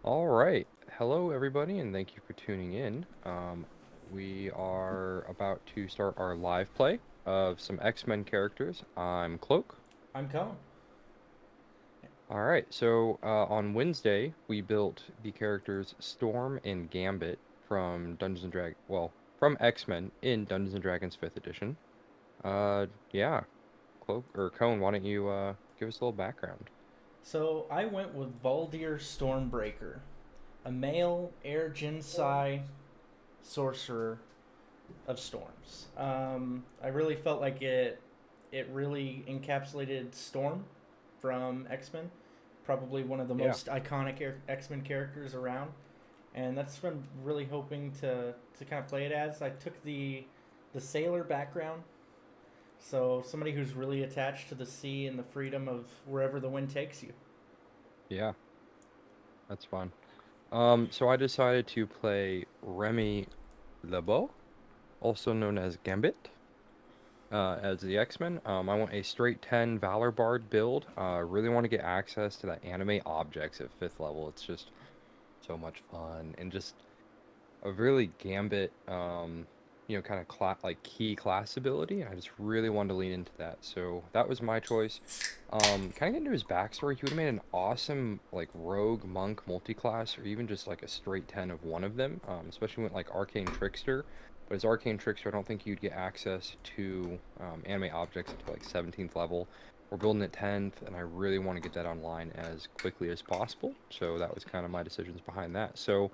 All right. Hello, everybody, and thank you for tuning in. We are about to start our live play of some X-Men characters. I'm Cloak. I'm Cone. All right. So on Wednesday, we built the characters Storm and Gambit from Dungeons and Dragons. Well, from X-Men in Dungeons and Dragons 5th edition. Yeah, Cloak or Cone, why don't you give us a little background? So I went with Valdir Stormbreaker, a male air Jinsai sorcerer of storms. I really felt like it really encapsulated Storm from X Men, probably one of the Yeah. most iconic X Men characters around, and that's what I'm really hoping to kind of play it as. I took the sailor background, so somebody who's really attached to the sea and the freedom of wherever the wind takes you. Yeah, that's fun. So I decided to play Remy LeBeau, also known as Gambit, as the X-Men. I want a straight 10 Valor Bard build. Really want to get access to that anime objects at 5th level. It's just so much fun and just a really Gambit, kind of like key class ability. I just really wanted to lean into that. So that was my choice. Kind of get into his backstory. He would have made an awesome like rogue monk multi-class, or even just like a straight 10 of one of them. Especially with like Arcane Trickster. But as Arcane Trickster, I don't think you'd get access to anime objects until like 17th level. We're building at 10th, and I really want to get that online as quickly as possible. So that was kind of my decisions behind that. So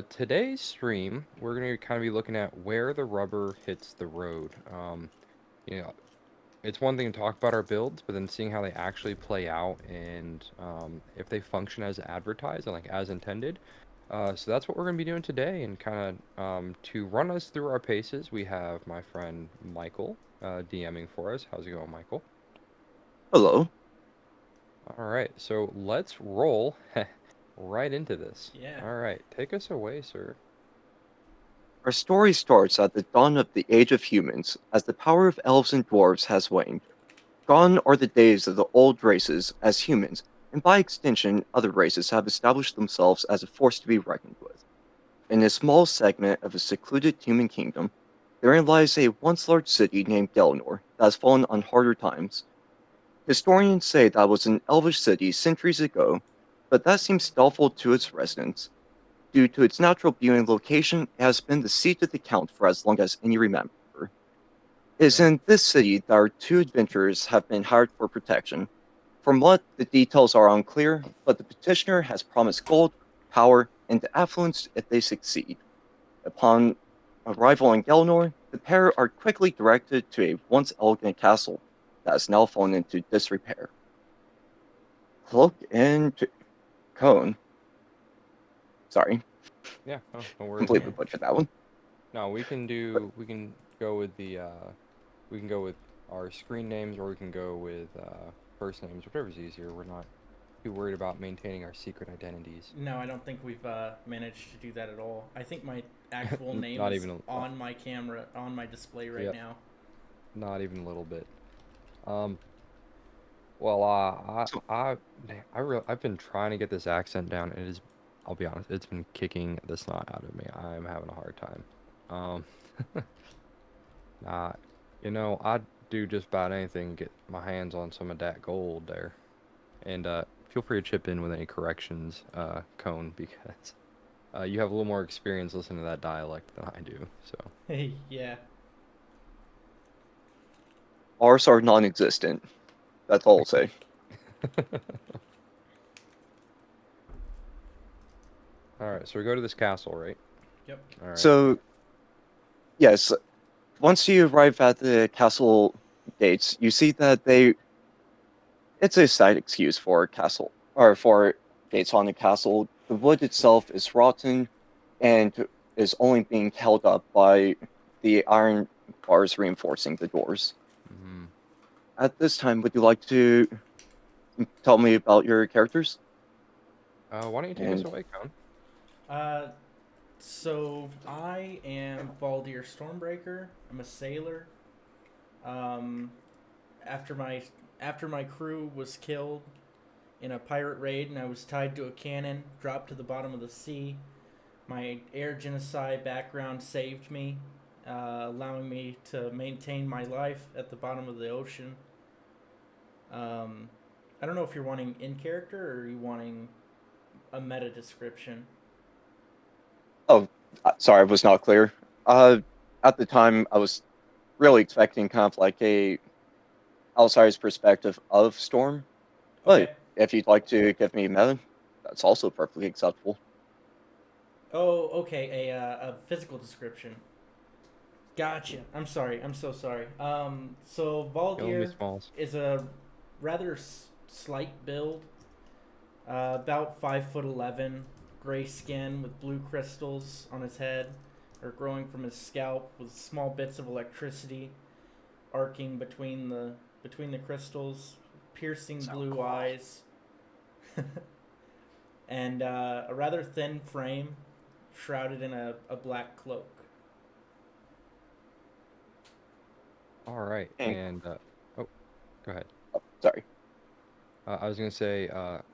today's stream, we're going to kind of be looking at where the rubber hits the road. You know, it's one thing to talk about our builds, but then seeing how they actually play out and if they function as advertised and like as intended. So that's what we're going to be doing today. And kind of to run us through our paces, we have my friend Michael DMing for us. How's it going, Michael? Hello. All right, so let's roll right into this. Yeah. All right, take us away, sir. Our story starts at the dawn of the Age of Humans, as the power of elves and dwarves has waned. Gone are the days of the old races as humans, and by extension, other races have established themselves as a force to be reckoned with. In a small segment of a secluded human kingdom, therein lies a once large city named Delnor that has fallen on harder times. Historians say that was an elvish city centuries ago, but that seems doubtful to its residents. Due to its natural viewing location, it has been the seat of the Count for as long as any remember. It is Yep. in this city that our two adventurers have been hired for protection. From what the details are unclear, but the petitioner has promised gold, power, and affluence if they succeed. Upon arrival in Gelnor, the pair are quickly directed to a once elegant castle that has now fallen into disrepair. Cloak and Cone, sorry, Yeah, oh, no worries, completely man. butchered that one. No, But we can go with we can go with our screen names or we can go with first names, whichever's easier. We're not too worried about maintaining our secret identities. No, I don't think we've managed to do that at all. I think my actual name Not is even on my camera, on my display right yep, now. not even a little bit. Um, well, so, I've been trying to get this accent down. It is, I'll be honest, it's been kicking the snot out of me. I'm having a hard time. Um, Nah, I'd do just about anything to get my hands on some of that gold there. And feel free to chip in with any corrections, Cone, because you have a little more experience listening to that dialect than I do. So, Hey, yeah. ours are non existent. That's all I'll say. all right, so we go to this castle, right? Yep. All right. So, yes, once you arrive at the castle gates, you see that it's a side excuse for castle or for gates on the castle. The wood itself is rotten and is only being held up by the iron bars reinforcing the doors. Mm. At this time, would you like to tell me about your characters? Why don't you take us And away, Cone? Uh, so I am Valdir Stormbreaker. I'm a sailor. Um, after my after my crew was killed in a pirate raid, and I was tied to a cannon, dropped to the bottom of the sea. My air genocide background saved me, allowing me to maintain my life at the bottom of the ocean. Um, I don't know if you're wanting in character or are you wanting a meta description. Oh, sorry, I was not clear. Uh, at the time, I was really expecting kind of like a outsider's perspective of Storm, but Okay. if you'd like to give me meta, that's also perfectly acceptable. Oh, okay. A physical description. Gotcha. I'm sorry. I'm so sorry. So Killing me, Valdir Smalls. is a rather slight build, about 5'11", gray skin with blue crystals on his head, or growing from his scalp with small bits of electricity arcing between the crystals, piercing So blue cool. eyes, and a rather thin frame, shrouded in a black cloak. All right, And and oh, go ahead. oh, sorry. I was gonna say,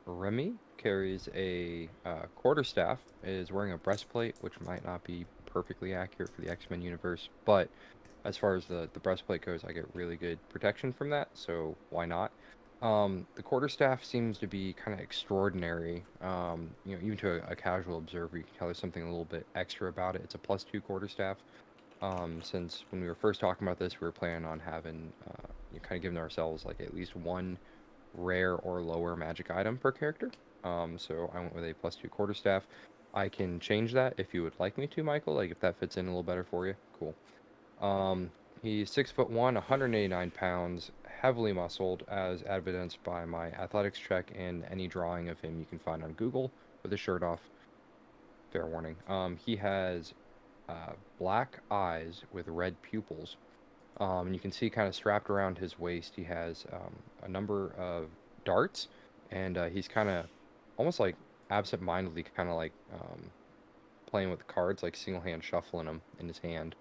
Remy carries a quarterstaff, is wearing a breastplate, which might not be perfectly accurate for the X-Men universe, but as far as the breastplate goes, I get really good protection from that, so why not? The quarterstaff seems to be kind of extraordinary. Even to a casual observer, you can tell there's something a little bit extra about it. It's a +2 quarterstaff. Since when we were first talking about this, we were planning on having, kind of giving ourselves like at least one rare or lower magic item per character. So I went with a +2 quarterstaff. I can change that if you would like me to, Michael. Like if that fits in a little better for you. Cool. Um, he's 6'1", 189 pounds, heavily muscled, as evidenced by my athletics check and any drawing of him you can find on Google with his shirt off. Fair warning. He has black eyes with red pupils. And you can see kind of strapped around his waist, he has a number of darts, and he's kind of almost like absent-mindedly kind of like playing with the cards, like single hand shuffling them in his hand,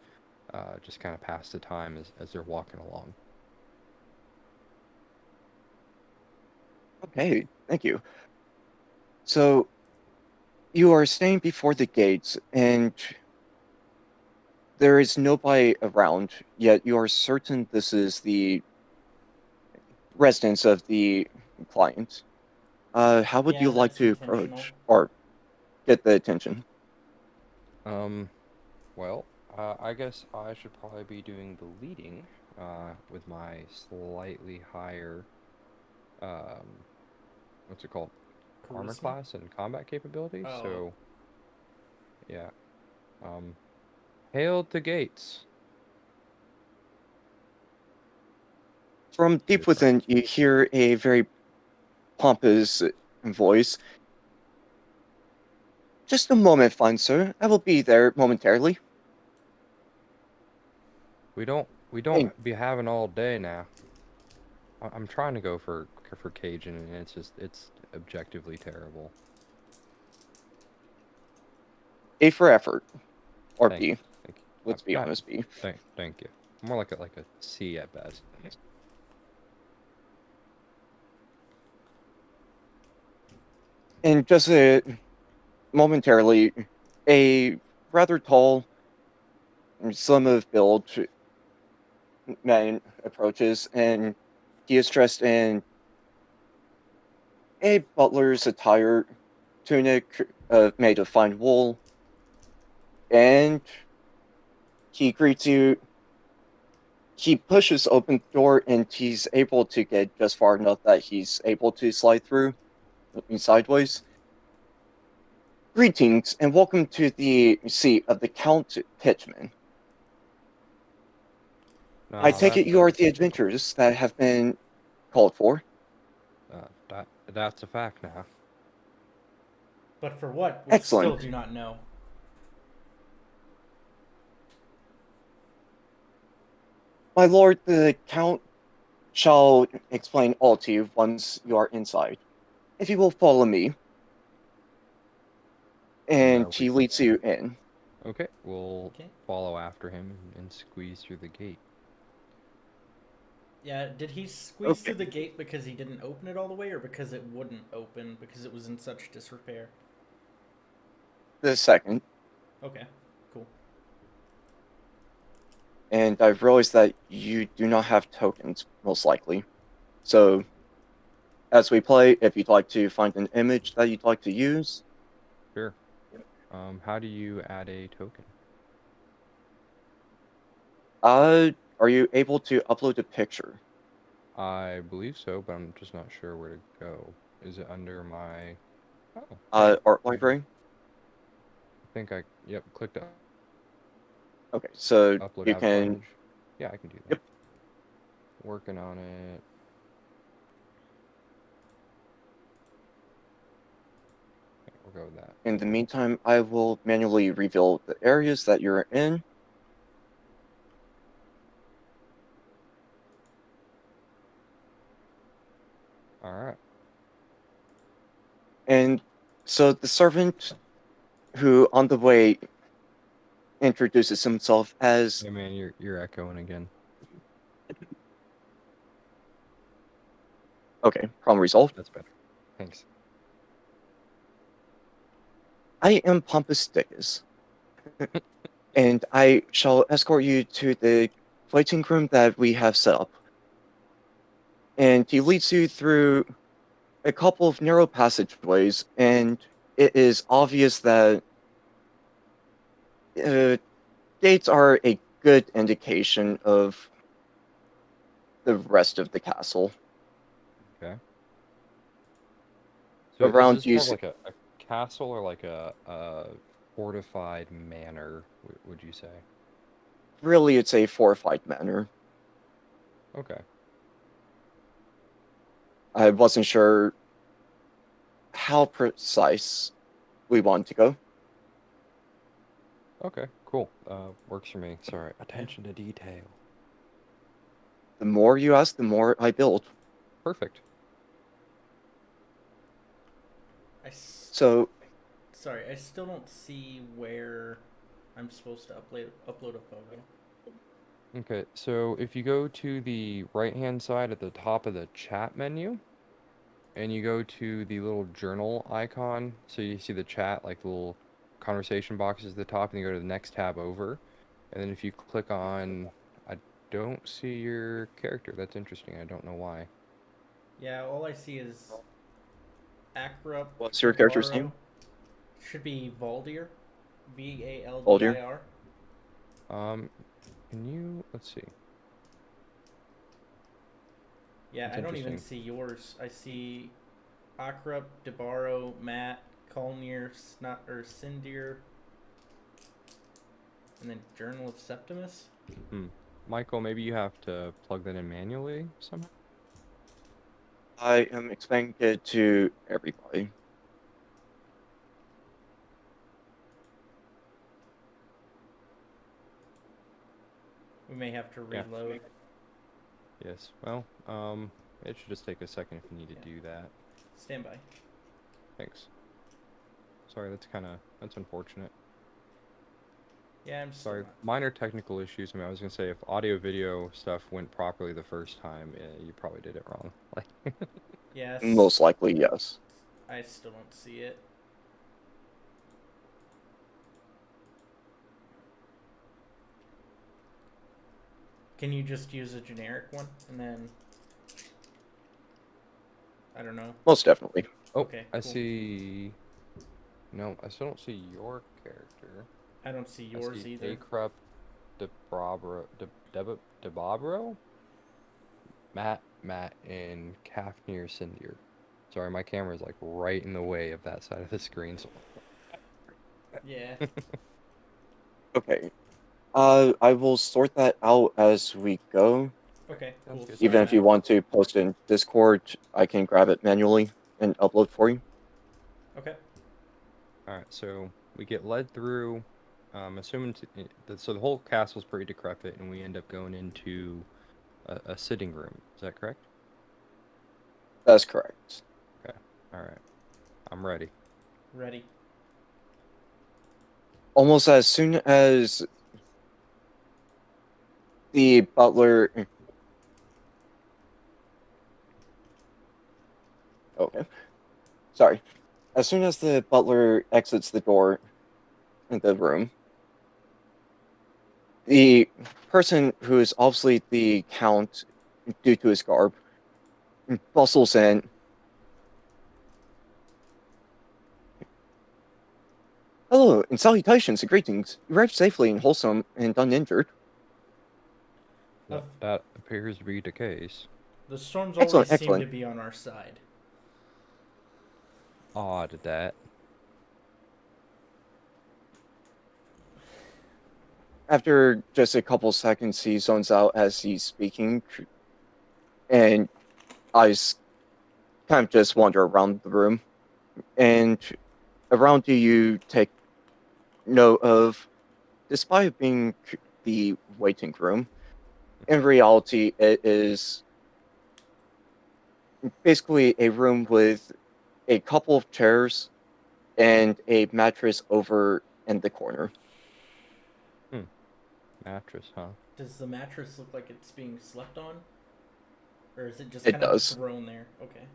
just kind of pass the time as they're walking along. Okay, thank you. So you are staying before the gates, and there is nobody around, yet you are certain this is the residence of the client. How would you Yeah, like that's to intentional. approach or get the attention? Um, well, I guess I should probably be doing the leading with my slightly higher, um, what's it called? Armor Charisma. class and combat capabilities. Oh, So, yeah. Um, Hail to Gates. From Your deep within, friends. you hear a very pompous voice. Just a moment, fine sir. I will be there momentarily. We don't And be having all day now. I'm trying to go for Cajun, and it's objectively terrible. A for effort, or Thank B. you, thank you. Let's be Yeah, honest, B. thank you. More like a C at best. And just momentarily, a rather tall, slim of build man approaches, and he is dressed in a butler's attire, tunic made of fine wool, and he greets you. He pushes open the door, and he's able to get just far enough that he's able to slide through, looking sideways. Greetings, and welcome to the seat of the Count Pitchman. I No, take is it you are the adventurers that have been called for. that's a fact now. but for what? We still Excellent. do not know. My lord, the Count shall explain all to you once you are inside. If you will follow me, And and are we he leads you in. okay? We'll Okay. follow after him and squeeze through the gate. Yeah, did he squeeze Okay, through the gate because he didn't open it all the way, or because it wouldn't open because it was in such disrepair? the second, Okay, cool. and I've realized that you do not have tokens, most likely. So, as we play, if you'd like to find an image that you'd like to use, Sure. How do you add a token? are you able to upload a picture? I believe so, but I'm just not sure where to go. Is it under my... Oh, yeah. Art I library? think yep, clicked Okay, so upload you avatar can, image. Yeah, I can do that. yep. Working on it. Okay, we'll go with that. In the meantime, I will manually reveal the areas that you're in. All right. And so the servant who on the way introduces himself as, Hey man, you're echoing again. okay, problem resolved. That's better. Thanks. I am Pompous Dickus, and I shall escort you to the waiting room that we have set up. And he leads you through a couple of narrow passageways, and it is obvious that uh, gates are a good indication of the rest of the castle. Okay. So is Around this you, more of like a castle or like a fortified manor, would you say? really, it's a fortified manor. Okay. I wasn't sure how precise we want to go. Okay, cool. Works for me. Sorry. Yeah, Attention to detail. The more you ask, the more I build. Perfect. I s- So sorry, I still don't see where I'm supposed to upload a photo. Okay, so if you go to the right-hand side at the top of the chat menu, and you go to the little journal icon, so you see the chat, like the little conversation boxes at the top, and you go to the next tab over, and then if you click on, I don't see your character. That's interesting. I don't know why. Yeah, all I see is Akrup what's your character's Dabaro. name? Should be Valdir. Older. Valdir. Um, can you, let's see. Yeah, That's I don't even interesting. see yours. I see Akrup, Dabaro, Matt, Colnir, Snot or Sindir, and then Journal of Septimus. Hmm. Michael, maybe you have to plug that in manually somehow? I am expanding it to everybody. We may have to Yeah. reload. Yes. Well, it should just take a second if you need to Yeah, do that. stand by. Thanks. Sorry, that's unfortunate. Yeah, I'm still Sorry, not. minor technical issues. I mean, I was gonna say if audio video stuff went properly the first time, you probably did it wrong. Like, Yes, Most likely, yes. I still don't see it. Can you just use a generic one and then I don't know. Most definitely. oh, Okay, I cool. see. No, I still don't see your character. I don't see I yours see either. Acrup, Debabro, Matt, and Kafnir Sindir. Sorry, my camera is like right in the way of that side of the screen. So, Yeah. Okay. I will sort that out as we go. Okay, sounds cool. good. Sorry, Even if Matt. you want to post in Discord, I can grab it manually and upload for you. Okay. All right, so we get led through. Assuming so the whole castle's pretty decrepit, and we end up going into a sitting room. Is that correct? That's correct. Okay. All right. I'm ready. Ready. Almost as soon as the butler Okay. Sorry. As soon as the butler exits the door in the room, the person who is obviously the count due to his garb bustles in. Hello, and salutations and greetings. You arrived safely and wholesome and uninjured. Of That appears to be the case. the storms Excellent, always seem to excellent. be on our side. Odd that. After just a couple seconds, he zones out as he's speaking, and eyes kind of just wander around the room. And around you, you take note of, despite it being the waiting room, in reality, it is basically a room with a couple of chairs and a mattress over in the corner. Hmm. Mattress, huh? Does the mattress look like it's being slept on, or is it just It kind of does. thrown there? Okay.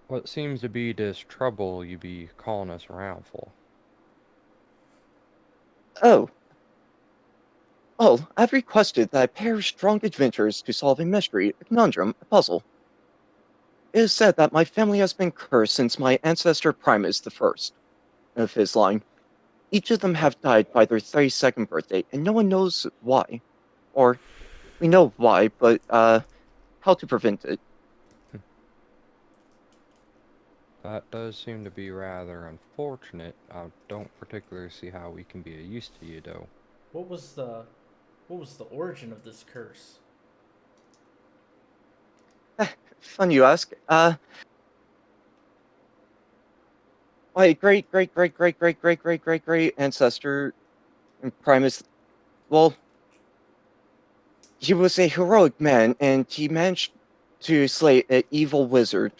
What seems to be this trouble you be calling us around for? Oh, I've requested that a pair of strong adventurers to solve a mystery, a conundrum, a puzzle. It is said that my family has been cursed since my ancestor Primus the First of his line. Each of them have died by their 32nd birthday, and no one knows why. Or, we know why, but, how to prevent it. That does seem to be rather unfortunate. I don't particularly see how we can be of use to you, though. What was the what was the origin of this curse? Fun you ask. My great, great, great, great, great, great, great, great, great ancestor, Primus, well, he was a heroic man, and he managed to slay an evil wizard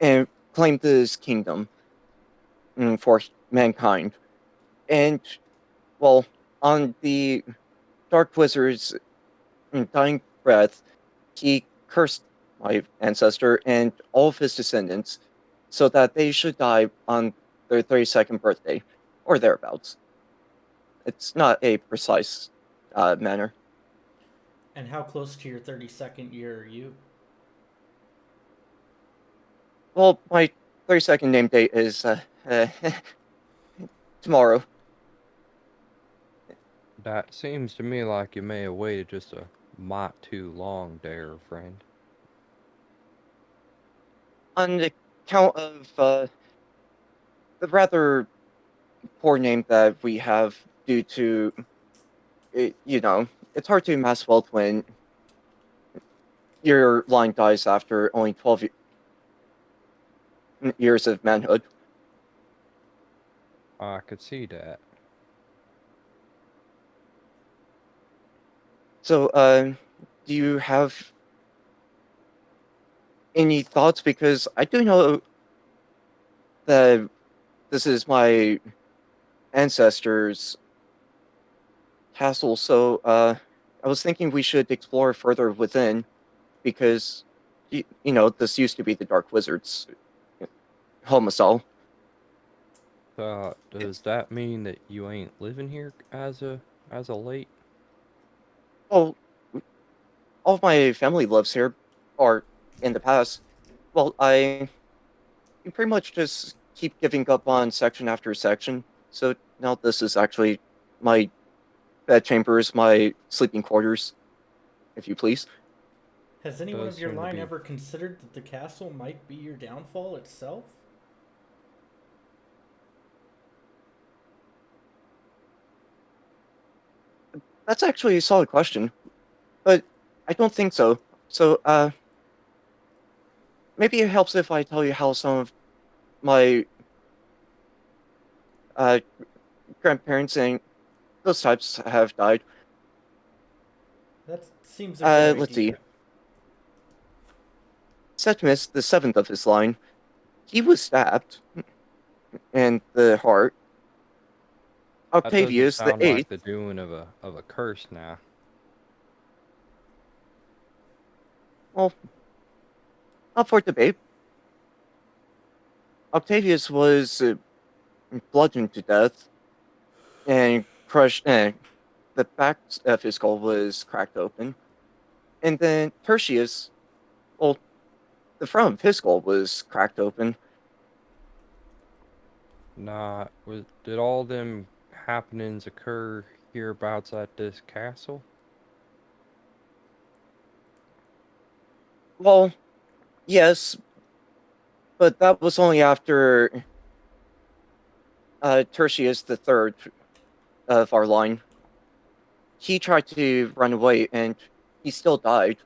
and claim his kingdom for mankind. And, well, on the Dark Wizard's dying breath, he cursed my ancestor and all of his descendants so that they should die on their 32nd birthday or thereabouts. It's not a precise manner. And how close to your 32nd year are you? Well, my 32nd name date is tomorrow. That seems to me like you may have waited just a mite too long there, friend. On account of the rather poor name that we have due to, it's hard to amass wealth when your line dies after only 12 years of manhood. I could see that. So, do you have any thoughts? Because I do know that this is my ancestors' castle, so I was thinking we should explore further within because this used to be the Dark Wizard's homicile. Does that mean that you ain't living here as a late? Well, all of my family lives here, or in the past. Well, I pretty much just keep giving up on section after section. So now this is actually my bedchambers, my sleeping quarters, if you please. Has anyone Does of your seem to line be. ever considered that the castle might be your downfall itself? That's actually a solid question, but I don't think so. So, maybe it helps if I tell you how some of my uh, grandparents and those types have died. That seems a good Let's idea. see. Septimus, the seventh of his line, he was stabbed in the heart. That doesn't Octavius, the sound like eighth, the doing of a curse now. Well, up for debate. Octavius was bludgeoned to death and crushed, and the back of his skull was cracked open. And then Tertius, well, the front of his skull was cracked open. Nah, did all them happenings occur hereabouts at this castle? Well, yes, but that was only after Tertius the third of our line. He tried to run away and he still died.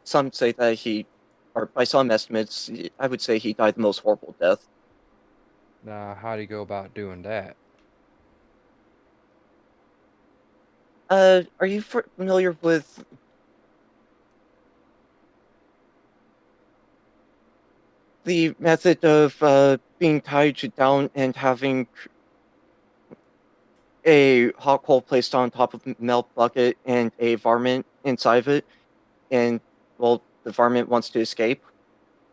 Some say that he, or by some estimates, I would say he died the most horrible death. Nah, how'd he go about doing that? Are you familiar with the method of being tied down and having a hot coal placed on top of a milk bucket and a varmint inside of it? And, well, the varmint wants to escape,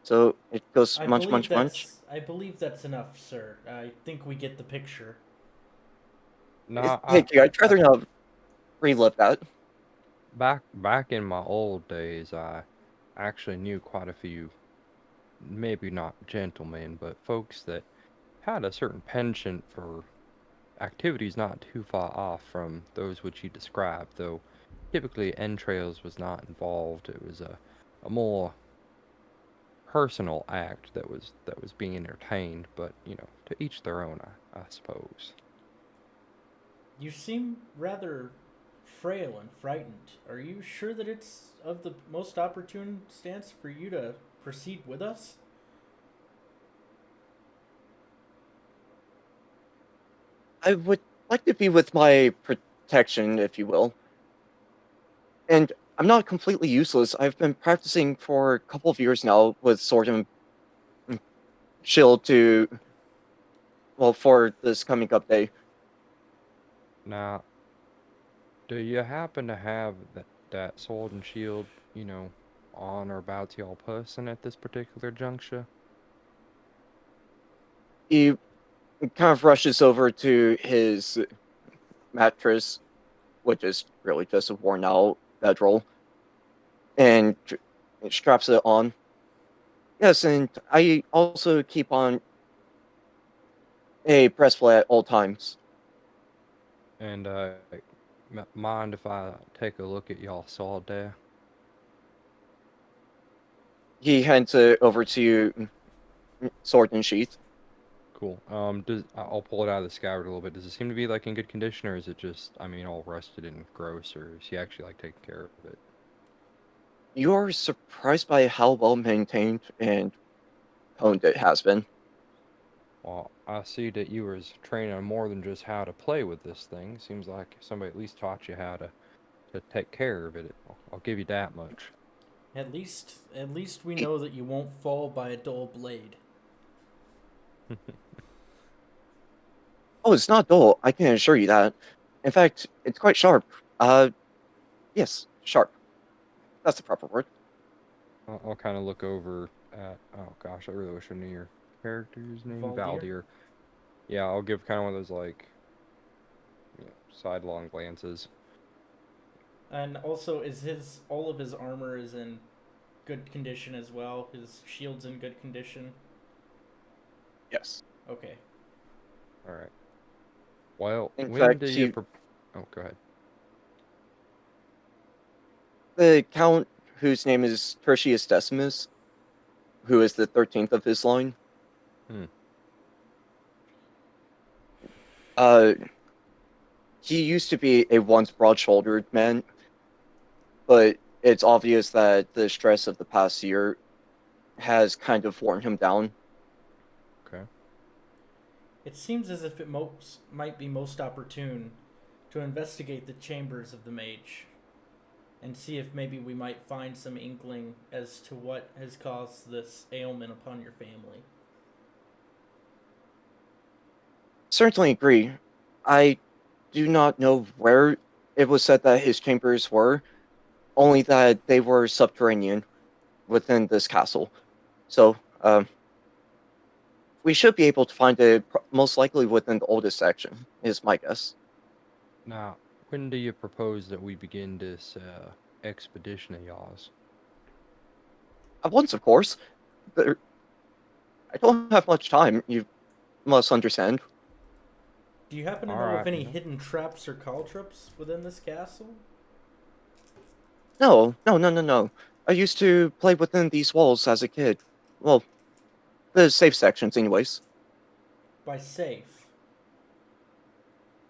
so it goes munch, munch, munch. I believe that's enough, sir. I think we get the picture. Nah, Thank you. I'd rather not relive that. back in my old days, I actually knew quite a few, maybe not gentlemen, but folks that had a certain penchant for activities not too far off from those which you described, though typically entrails was not involved. It was a more personal act that was being entertained, but to each their own, I suppose. You seem rather frail and frightened. Are you sure that it's of the most opportune stance for you to proceed with us? I would like to be with my protection, if you will. And I'm not completely useless. I've been practicing for a couple of years now with sword and shield to, well, for this coming up day. Now, do you happen to have that sword and shield, on or about to y'all person at this particular juncture? He kind of rushes over to his mattress, which is really just a worn out bedroll, and straps it on. Yes, and I also keep on a breastplate at all times. And mind if I take a look at y'all sword there? He hands it over to you, sword and sheath. Cool. I'll pull it out of the scabbard a little bit. Does it seem to be like in good condition, or is it just, I mean, all rusted and gross, or is he actually like taking care of it? You're surprised by how well maintained and honed it has been. Well, I see that you was training on more than just how to play with this thing. Seems like somebody at least taught you how to take care of it. I'll give you that much. At least we know that you won't fall by a dull blade. Oh, it's not dull. I can assure you that. In fact, it's quite sharp. Uh, yes, sharp. That's the proper word. I'll kind of look over at. Oh gosh, I really wish I knew your character's name. Valdir? Valdir. Yeah, I'll give kind of one of those like sidelong glances. And also, is his all of his armor is in good condition as well? His shield's in good condition. Yes. Okay. All right. Well, In when do fact, you? Oh, go ahead. the count whose name is Tertius Decimus, who is the 13th of his line, Hmm. uh, he used to be a once broad-shouldered man, but it's obvious that the stress of the past year has kind of worn him down. Okay. It seems as if it might be most opportune to investigate the chambers of the mage and see if maybe we might find some inkling as to what has caused this ailment upon your family. Certainly agree. I do not know where it was said that his chambers were, only that they were subterranean within this castle. So, we should be able to find it most likely within the oldest section, is my guess. Now, when do you propose that we begin this expedition of yours? At once, of course. There, I don't have much time, you must understand. Do you happen to All know of right, any well, hidden traps or caltrops within this castle? No, no, no, no, no. I used to play within these walls as a kid. Well, the safe sections, anyways. By safe,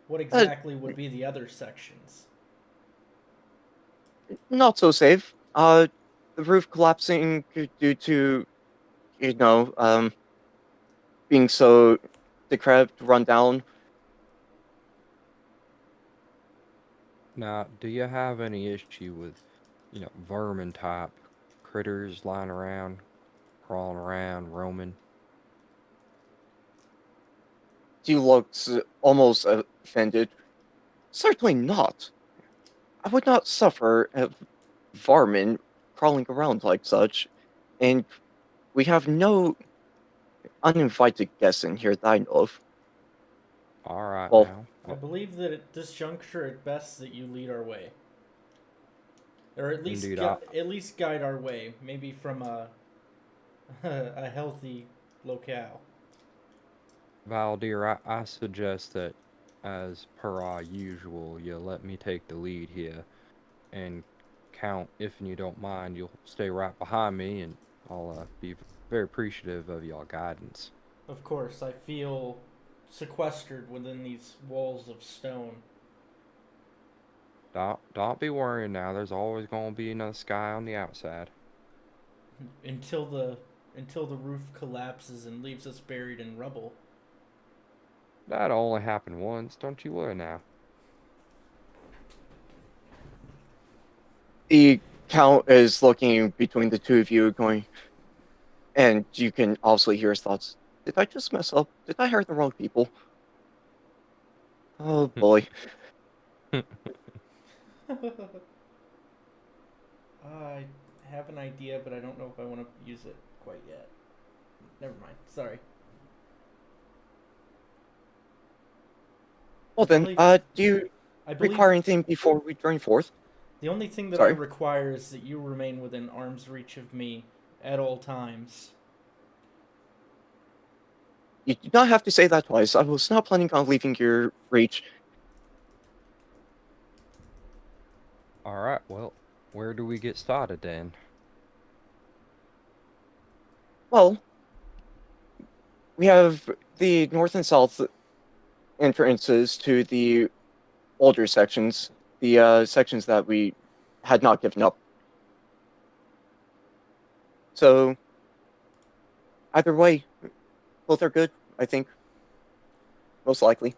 what Uh, exactly would be the other sections? Not so safe. The roof collapsing due to, you know, being so decrepit, run down. now, do you have any issue with, vermin type critters lying around, crawling around, roaming? He looks almost offended. Certainly not. I would not suffer varmin crawling around like such, and we have no uninvited guests in here that I know of. All right, Well, now. I Well, believe that at this juncture, it's best that you lead our way, or at least indeed, I, at least guide our way, maybe from a a healthy locale. Valdir, I suggest that, as per our usual, you let me take the lead here, and Count, if you don't mind, you'll stay right behind me, and I'll be very appreciative of your guidance. Of course, I feel sequestered within these walls of stone. Don't be worrying now. There's always gonna be another sky on the outside. until the until the roof collapses and leaves us buried in rubble. That'll only happen once. Don't you worry now. the count is looking between the two of you, going, and you can also hear his thoughts. Did I just mess up? Did I hire the wrong people? Oh boy. I have an idea, but I don't know if I want to use it quite yet. Never mind. Sorry. I Well then, believe. do you I believe require anything before we join forth? the only thing that I Sorry. require is that you remain within arm's reach of me at all times. You do not have to say that twice. I was not planning on leaving your reach. All right. Well, where do we get started then? Well, we have the north and south entrances to the older sections, the sections that we had not given up. So either way, both are good, I think, most likely.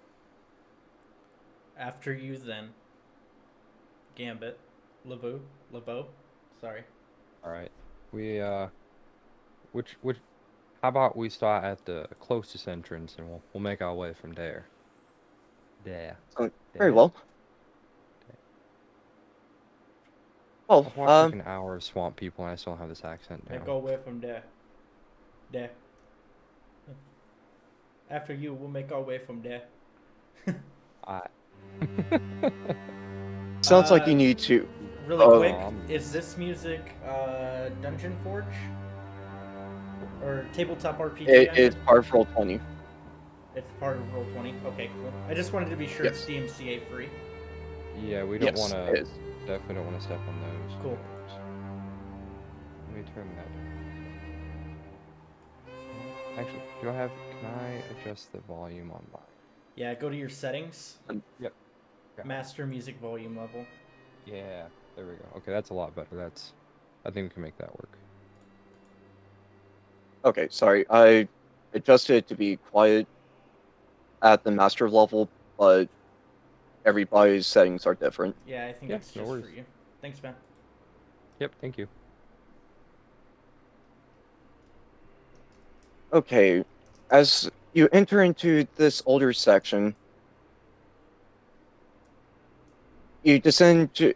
After you, then Gambit, LeBeau, LeBeau. Sorry. All right. We which how about we start at the closest entrance and we'll make our way from there. There. So, very There. well. Well, I've watched like an hour of Swamp People and I still don't have this accent Make down. our way from there. There. After you, we'll make our way from there. I sounds like Uh, you need to. really Uh, quick, is this music Dungeon Forge or tabletop RPG? I it's mean, part of Roll20. it's part of Roll20. Okay, cool. I just wanted to be sure it's Yes. DMCA free. Yeah, we don't want Yes, it to is. definitely don't want to step on those. Cool. Let me turn that down. Actually, do I have? Can I adjust the volume on mine? Yeah, go to your settings, Yep. Yeah. master music volume level. Yeah. There we go. Okay, that's a lot better. I think we can make that work. Okay, sorry. I adjusted it to be quiet at the master level, but everybody's settings are different. Yeah, I think Yeah. it's No just for worries. you. Thanks, man. Yep. Thank you. Okay, as you enter into this older section, you descend to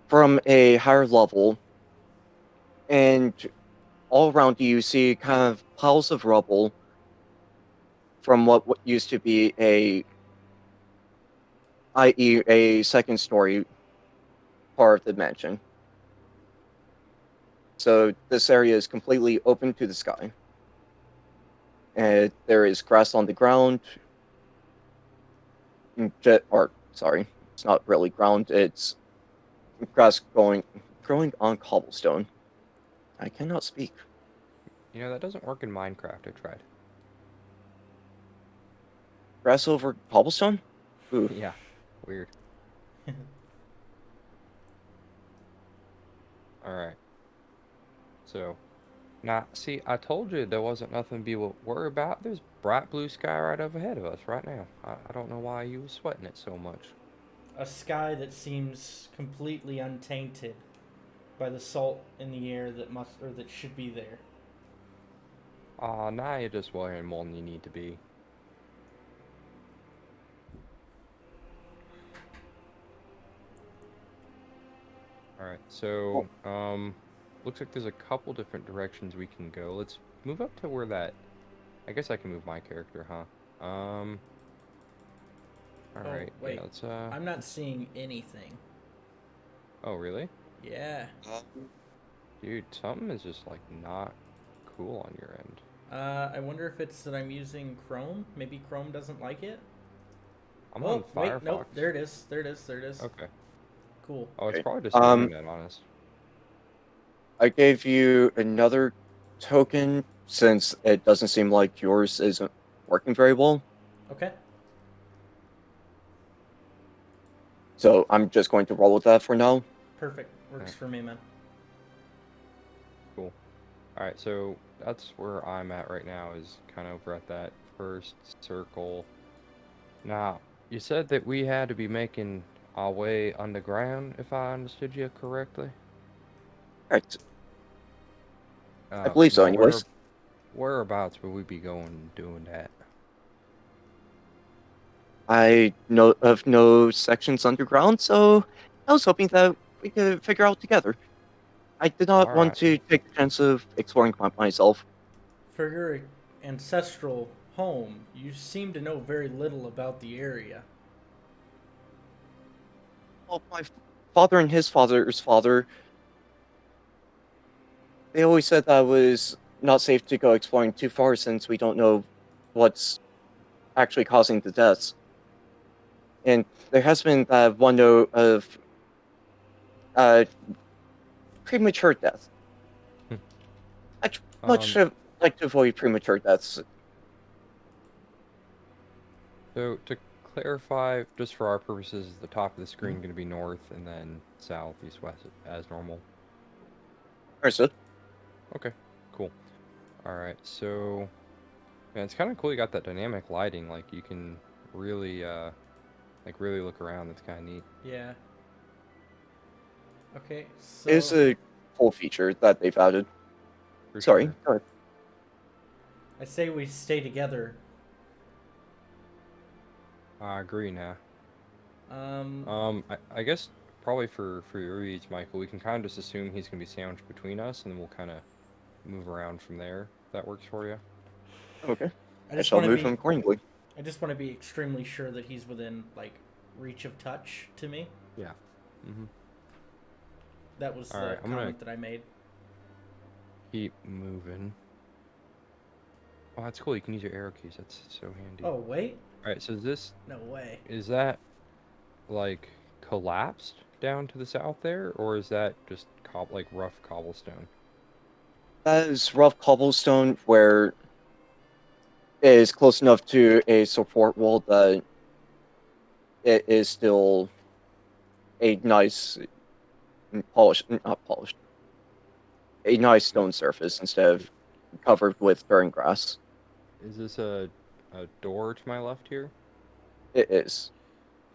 from a higher level, and all around you see kind of piles of rubble from what used to be i.e., a second story part of the mansion. So this area is completely open to the sky. And there is grass on the ground, or sorry, it's not really ground, it's grass growing on cobblestone. I cannot speak. You know, that doesn't work in Minecraft. I tried. Grass over cobblestone? Ooh. Yeah, weird. All right. So, now, see, I told you there wasn't nothing to be worried about. There's bright blue sky right overhead of us right now. I don't know why you was sweating it so much. A sky that seems completely untainted by the salt in the air that must or that should be there. Aw, now you're just worrying more than you need to be. All right, Well, so, looks like there's a couple different directions we can go. Let's move up to where that... I guess I can move my character, huh? All Oh, right, yeah, wait. let's. I'm not seeing anything. Oh, really? Yeah. um, Dude, something is just, like, not cool on your end. I wonder if it's that I'm using Chrome. Maybe Chrome doesn't like it. I'm on Oh, wait, nope. Firefox. There it is. There it is. There it is. Okay. Cool. Oh, it's okay. probably just your internet, honest. I gave you another token since it doesn't seem like yours isn't working very well. Okay. So I'm just going to roll with that for now. Perfect. Yeah, Works for me, man. cool. All right, so that's where I'm at right now is kind of over at that first circle. Now, you said that we had to be making our way underground, if I understood you correctly. Right. I believe so, Now anyways. whereabouts would we be going and doing that? I know of no sections underground, so I was hoping that we could figure out together. I did not All want right. to take the chance of exploring by myself. For your ancestral home, you seem to know very little about the area. Well, my father and his father's father, they always said that it was not safe to go exploring too far since we don't know what's actually causing the deaths. And there has been that one note of uh, premature death. I much Um, like to avoid premature deaths. so to clarify, just for our purposes, is the top of the Mhm. screen going to be north and then south, east, west as normal? Understood. Okay, cool. All right, so yeah, it's kind of cool you got that dynamic lighting. Like you can really, like really look around. That's kind of neat Yeah. Okay, It is so a full feature that they've added. for Sorry. sure. Go ahead. I say we stay together. I agree now. Um, I guess probably for your reads, Michael, we can kind of just assume he's gonna be sandwiched between us, and then we'll kind of move around from there. If that works for you. Okay. I I just shall want to move be him accordingly. I just want to be extremely sure that he's within like reach of touch to me. Yeah. Mm-hmm. That was All the right, I'm gonna comment that I made. keep moving. Oh, that's cool. You can use your arrow keys. That's so handy. Oh, wait. All right, so this No way. is that like collapsed down to the south there, or is that just like rough cobblestone? That is rough cobblestone where it is close enough to a support wall that it is still a nice polished, not polished, a nice Yeah. stone surface instead of covered with burnt grass. Is this a door to my left here? It is.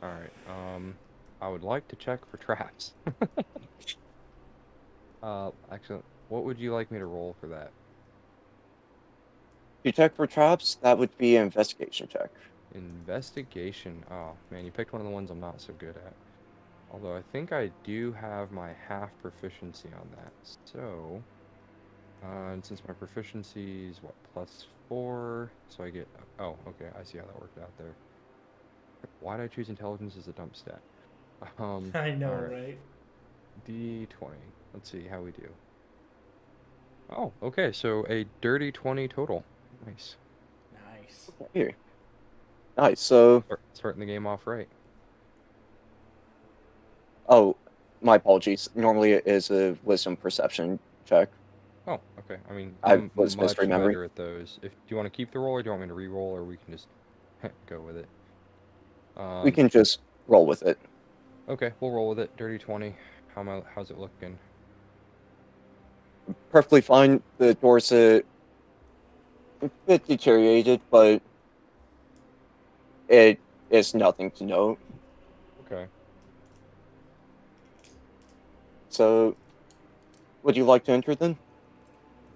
All right. I would like to check for traps. Actually, what would you like me to roll for that? To check for traps, that would be an investigation check. Investigation. Oh, man, you picked one of the ones I'm not so good at. Although I think I do have my half proficiency on that. So, and since my proficiency is what, +4, so I get, oh, okay, I see how that worked out there. Why did I choose intelligence as a dump stat? I know, All right, right? D20. Let's see how we do. Oh, okay, so a dirty 20 total. Nice. Nice. Okay, nice. So, Starting the game off right. oh, my apologies. Normally it is a wisdom perception check. Oh, okay. I mean, I I'm was much misremembering. better at those. If do you want to keep the roll or do you want me to re-roll or we can just go with it? We Um, can just roll with it. okay, we'll roll with it. Dirty 20. How's it looking? Perfectly fine. The door's a bit deteriorated, but it is nothing to note. Okay. So, would you like to enter then?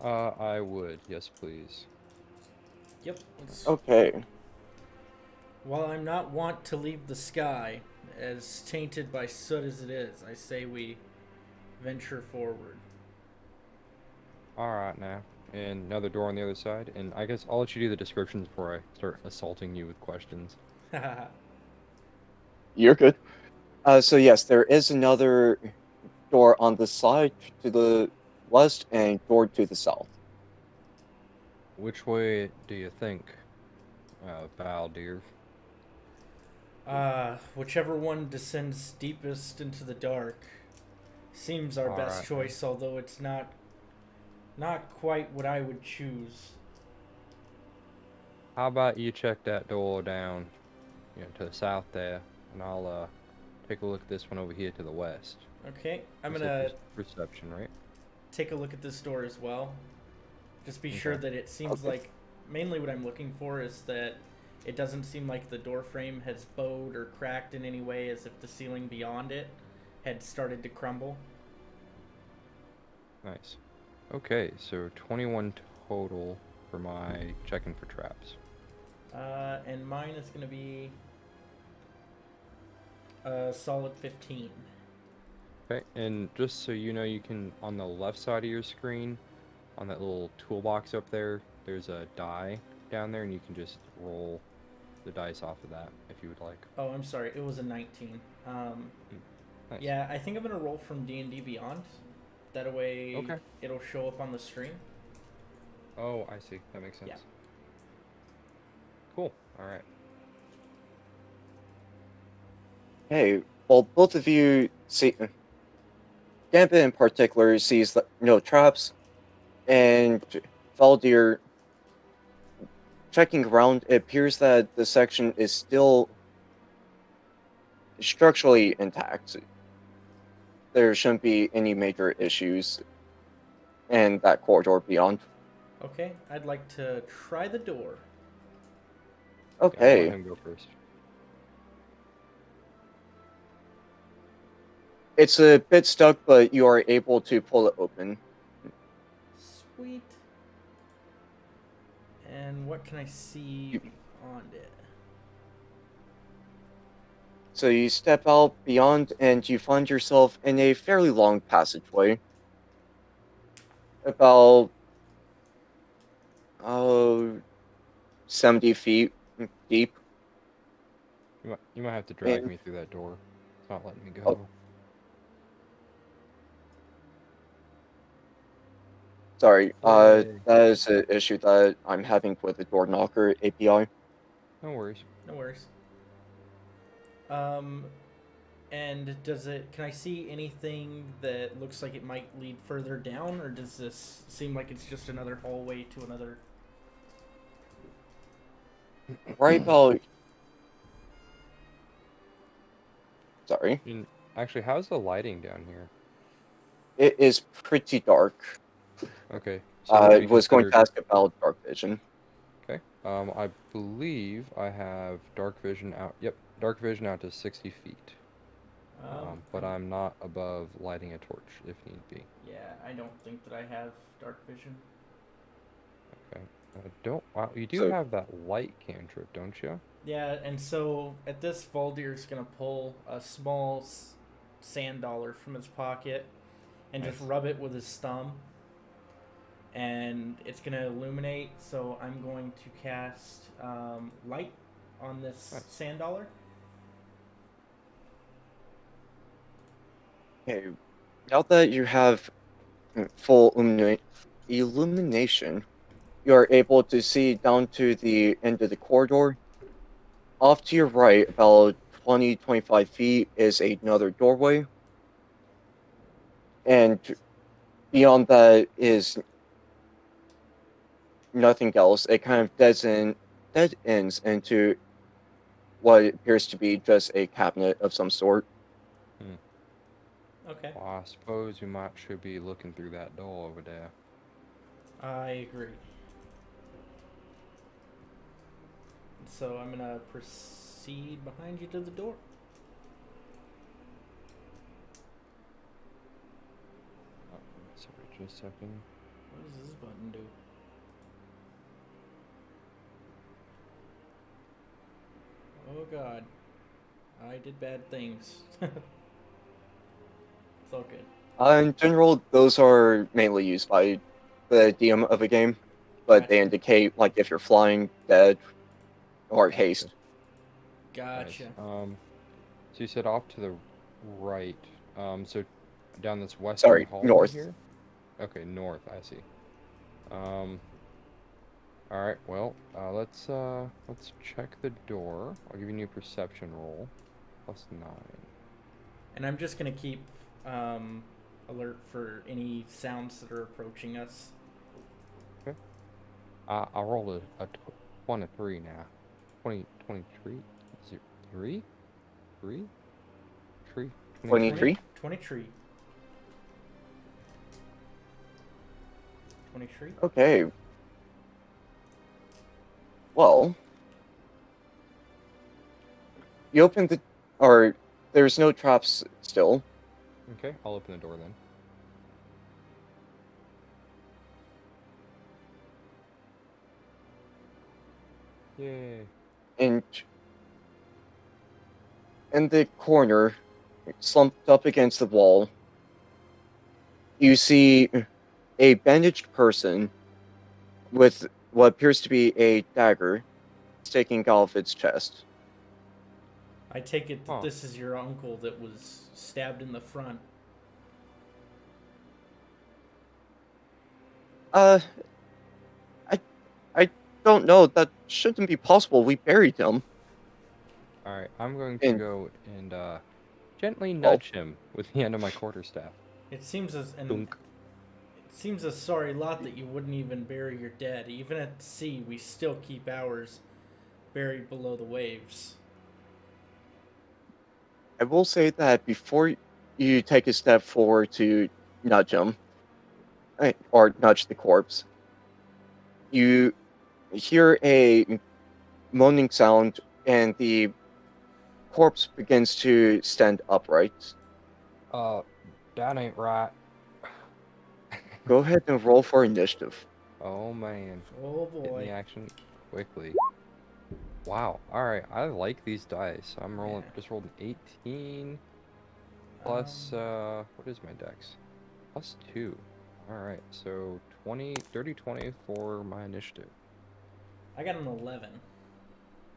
I would. Yes, please. Yep. Let's. Okay. While I'm not wont to leave the sky, as tainted by soot as it is, I say we venture forward. All right now. And another door on the other side. And I guess I'll let you do the descriptions before I start assaulting you with questions. You're good. So yes, there is another door on the side to the west and door to the south. Which way do you think, Baldir? Whichever one descends deepest into the dark seems our All best right now. choice, although it's not quite what I would choose. How about you check that door down, to the south there, and I'll take a look at this one over here to the west. Okay, I'm You said gonna perception, right? take a look at this door as well. Just be sure Okay. that it seems Okay. like mainly what I'm looking for is that it doesn't seem like the door frame has bowed or cracked in any way, as if the ceiling beyond it had started to crumble. Nice. Okay, so 21 total for my checking for traps. And mine is going to be a solid 15. Okay, and just so you know, you can, on the left side of your screen, on that little toolbox up there, there's a die down there, and you can just roll the dice off of that if you would like. Oh, I'm sorry, it was a 19. Mm, Nice. Yeah, I think I'm gonna roll from D&D Beyond. That way, Okay. it'll show up on the stream. Oh, I see. That makes Yeah. sense. Cool. All right. Hey, well, both of you see, Gambit in particular sees no traps, and Valdir checking around. It appears that the section is still structurally intact. There shouldn't be any major issues in that corridor beyond. Okay, I'd like to try the door. Yeah, I'll let Okay, him go first. it's a bit stuck, but you are able to pull it open. Sweet. And what can I see You- beyond it? So you step out beyond, and you find yourself in a fairly long passageway, about oh 70 feet deep. You might have to drag And me through that door. It's not letting me oh, go. sorry, Yay. that is an issue that I'm having with the door knocker API. No worries. No worries. Um, and does it? Can I see anything that looks like it might lead further down, or does this seem like it's just another hallway to another? Right about, sorry, And actually, how's the lighting down here? it is pretty dark. Okay, so it would I be was going to considered. ask about dark vision. Okay. I believe I have dark vision out. Yep, dark vision out to 60 feet. But I'm not above lighting a torch if need be. Yeah, I don't think that I have dark vision. Okay. Don't. Wow, you do So have that light cantrip, don't you? Yeah, and so at this, Valdir's gonna pull a small sand dollar from his pocket and just Nice. rub it with his thumb, and it's gonna illuminate. So I'm going to cast light on this Nice. sand dollar. Okay, now that you have full illumination, you are able to see down to the end of the corridor. Off to your right, about 20-25 feet, is another doorway, and beyond that is nothing else. It kind of dead ends into what appears to be just a cabinet of some sort. Hmm. Okay, Well, I suppose we might should be looking through that door over there. I agree. So I'm gonna proceed behind you to the door. Sorry, just a second. What does this button do? Oh god, I did bad things. It's all good. In general, those are mainly used by the DM of a game, but they Gotcha. indicate like if you're flying, dead, or Gotcha. haste. Nice. Gotcha. So you said off to the right. So down this western Sorry, hallway north. here? Okay, north, I see. Um, all right, well, let's check the door. I'll give you a new perception roll. +9. And I'm just gonna keep um, alert for any sounds that are approaching us. Okay. I rolled a 23 now. 23? Is it 3? 3? Tree? 23? 23. 23. 23? Okay, well, you open the, or there's no traps still, Okay, I'll open the door then. Yay. and in the corner, slumped up against the wall, you see a bandaged person with what appears to be a dagger sticking out of its chest. I take it that Huh. this is your uncle that was stabbed in the front. Uh, I, I don't know. That shouldn't be possible. We buried him. Alright, I'm going to And go and gently well, nudge him with the end of my quarterstaff. It seems as and Dunk. it seems a sorry lot that you wouldn't even bury your dead. Even at sea, we still keep ours buried below the waves. I will say that before you take a step forward to nudge him, or nudge the corpse, you hear a moaning sound, and the corpse begins to stand upright. Uh, that ain't right. Go ahead and roll for initiative. Oh man, Oh getting the boy. action quickly. Wow. All right, I like these dice. I'm Yeah. rolling. Just rolled an 18 plus. Um, What is my dex? +2. All right, so 20, 30, 20 for my initiative. I got an 11.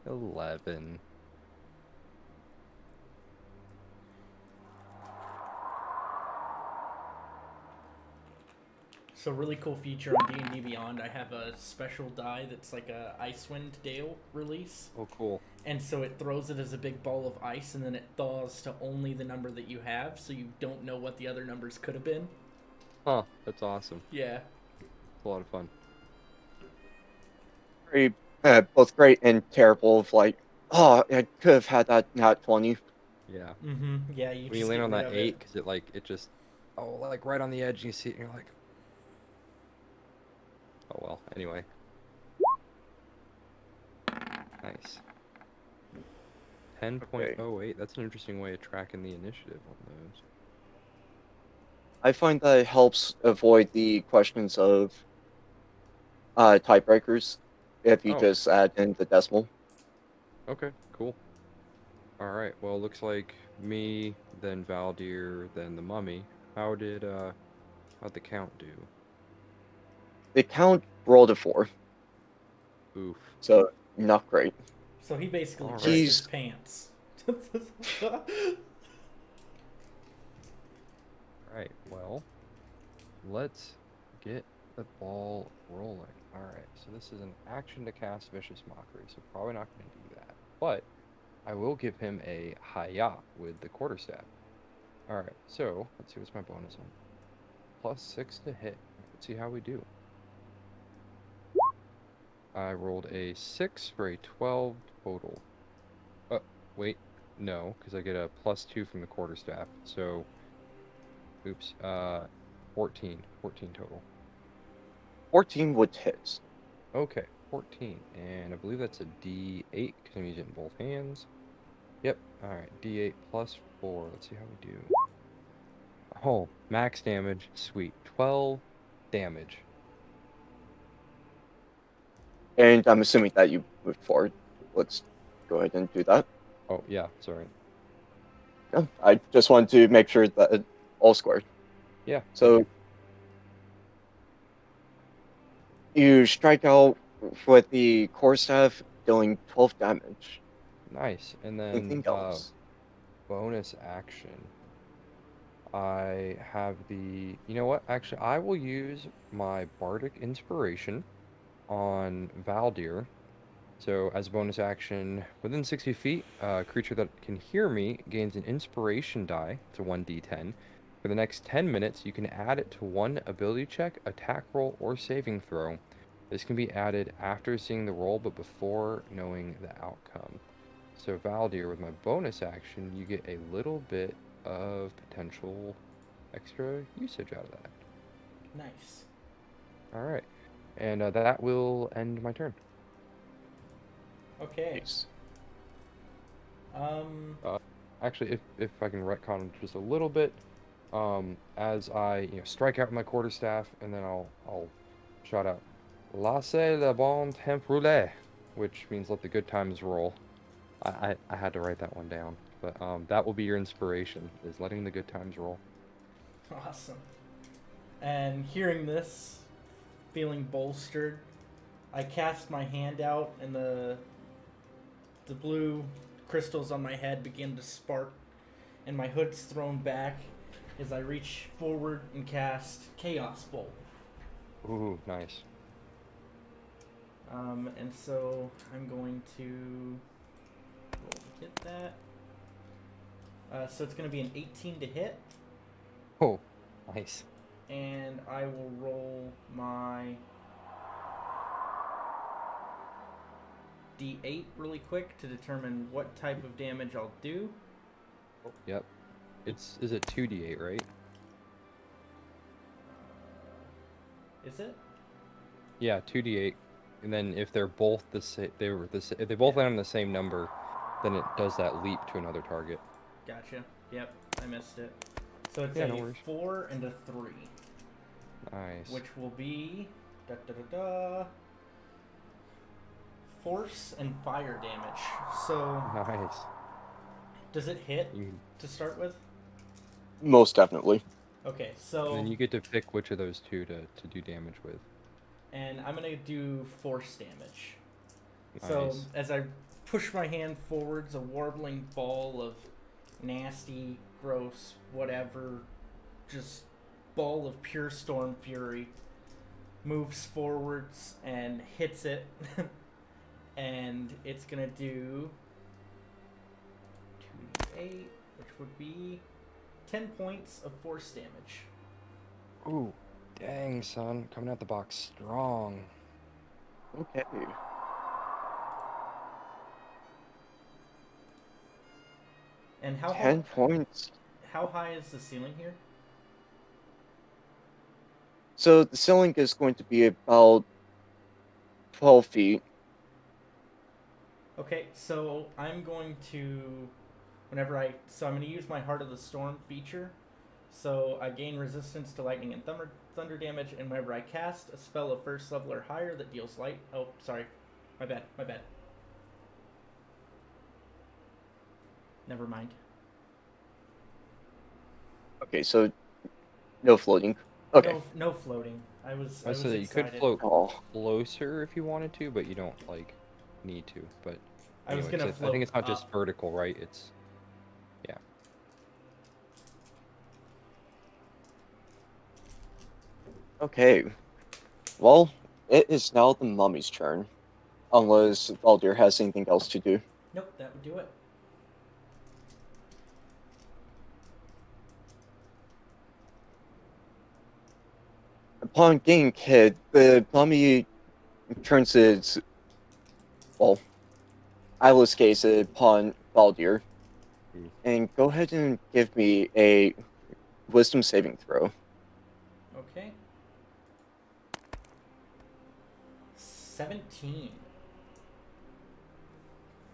11. So really cool feature on D&D Beyond. I have a special die that's like a Icewind Dale release, Oh, cool. and so it throws it as a big ball of ice, and then it thaws to only the number that you have, so you don't know what the other numbers could have been. Huh. That's awesome. Yeah. It's a lot of fun. Very, both great and terrible. Of like, oh, I could have had that nat 20. Yeah. Mm-hmm. Yeah, you When you just land get on rid that of it. 8, because it just, oh, like right on the edge, and you see it, and you're like, oh well. Anyway, nice. Okay. 10.08. That's an interesting way of tracking the initiative on those. I find that it helps avoid the questions of tiebreakers if you Oh, just add in the decimal. okay, cool. All right. Well, looks like me, then Valdir, then the mummy. How'd the count do? The count rolled a 4, Oof. so not great. So he basically All pissed right. his He's pants. All right. Well, let's get the ball rolling. All right. So this is an action to cast Vicious Mockery, so probably not going to do that. But I will give him a Hayat with the quarterstaff. All right. So let's see what's my bonus on. +6 to hit. Let's see how we do. I rolled a 6 for a 12 total. Oh, wait. No, because I get a +2 from the quarterstaff. So, oops. 14. 14 total. 14 would hit. Okay, 14. And I believe that's a D8 because I'm using it in both hands. Yep. All right. D8 +4. Let's see how we do. Oh, max damage. Sweet. 12 damage. And I'm assuming that you moved forward. Let's go ahead and do that. Oh, yeah. Sorry. Yeah, I just wanted to make sure that it all squared. Yeah. So Okay. you strike out with the core staff, dealing 12 damage. Nice. And then Anything else? bonus action. I have you know what? Actually, I will use my Bardic Inspiration on Valdir. So, as a bonus action, within 60 feet, a creature that can hear me gains an inspiration die to 1d10. For the next 10 minutes, you can add it to one ability check, attack roll, or saving throw. This can be added after seeing the roll, but before knowing the outcome. So, Valdir, with my bonus action, you get a little bit of potential extra usage out of that. Nice. All right. And that will end my turn. Okay. Nice. Um. Uh, Actually, if I can retcon just a little bit, as I strike out with my quarterstaff, and then I'll shout out, "Laissez le bon temps rouler," which means let the good times roll. I had to write that one down, but that will be your inspiration, is letting the good times roll. Awesome. And hearing this, feeling bolstered, I cast my hand out, and the blue crystals on my head begin to spark, and my hood's thrown back as I reach forward and cast Chaos Bolt. Ooh, nice. And so I'm going to roll to hit that. So it's going to be an 18 to hit, Oh, nice. and I will roll my D8 really quick to determine what type of damage I'll do. Yep. Is it 2d8, right? Is it? Yeah, 2d8. And then if they're both if they both Yeah. land on the same number, then it does that leap to another target. Gotcha. Yep, I missed it. So it's Yeah, no a worries. 4 and a 3, Nice. which will be force and fire damage. So Nice. does it hit You to start with? Most definitely. Okay, And so then you get to pick which of those two to do damage with. and I'm gonna do force damage. So Nice. as I push my hand forwards, a warbling ball of nasty, gross, whatever, just ball of pure storm fury moves forwards and hits it. And it's gonna do 2d8, which would be 10 points of force damage. Ooh, dang, son. Coming out the box strong. Okay. And 10 points. how high is the ceiling here? So the ceiling is going to be about 12 feet. Okay, so I'm going to I'm going to use my Heart of the Storm feature. So I gain resistance to lightning and thunder damage, and whenever I cast a spell of first level or higher that deals light. Oh, sorry, my bad. Never mind. Okay, so no floating. Okay. No floating. I So was you could excited. float Oh, closer if you wanted to, but you don't like need to. But I was anyway, gonna I think float it's not just up. vertical, right? It's yeah. okay. Well, it is now the mummy's turn, unless Valdir has anything else to do. Nope, that would do it. Upon getting hit, the mummy turns its, well, eyeless gaze upon Valdir, Oof. and go ahead and give me a wisdom saving throw. Okay. 17.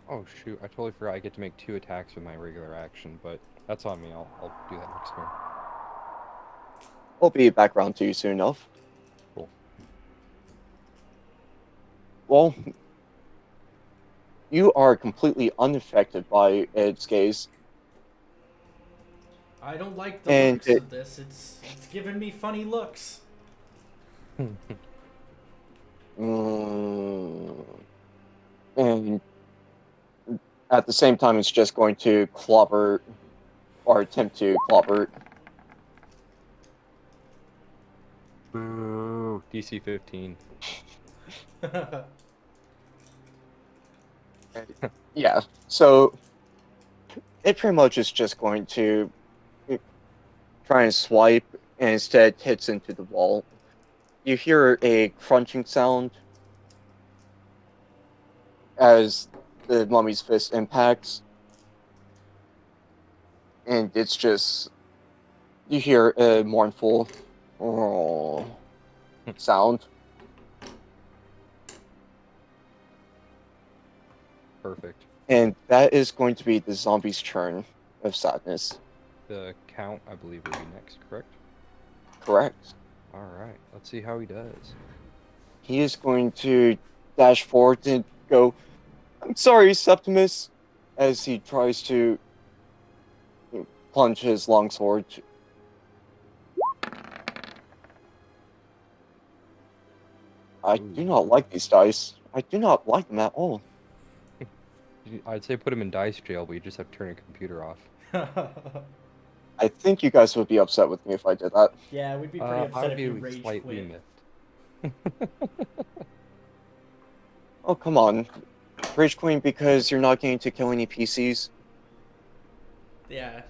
Oh shoot! I totally forgot. I get to make 2 attacks with my regular action, but that's on me. I'll do that next turn. I'll be back around to you soon enough. Cool. Well, you are completely unaffected by its gaze, I don't like the and looks it, of this. It's giving me funny looks. mm, and at the same time, it's just going to clobber or attempt to clobber. Boo! DC 15. Yeah, so it pretty much is just going to try and swipe and instead hits into the wall. You hear a crunching sound as the mummy's fist impacts, and it's just you hear a mournful "oh" sound, Perfect. and that is going to be the zombie's turn of sadness. The count, I believe, will be next, correct? Correct. All right. Let's see how he does. He is going to dash forward and go, "I'm sorry, Septimus," as he tries to plunge his longsword. I do Ooh. not like these dice. I do not like them at all. I'd say put him in dice jail, but you just have to turn your computer off. I think you guys would be upset with me if I did that. Yeah, we'd be pretty I upset would if you be rage slightly quit. miffed. Oh, come on. Rage Queen because you're not getting to kill any PCs? Yeah.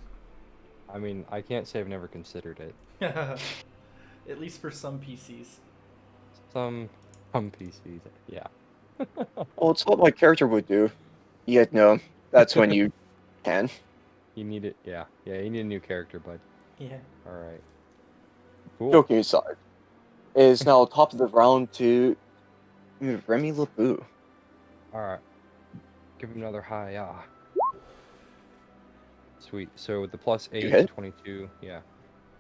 I mean, I can't say I've never considered it. At least for some PCs. Some some PCs, yeah. Well, it's what my character would do. Yet no, that's when you can. You need it, yeah. Yeah, you need a new character, bud. Yeah. All right. Cool. Joking aside, it is now top of the round to Remy LeBou. All right. Give him another high, ah. Sweet. So with the plus You 8, hit? 22, yeah.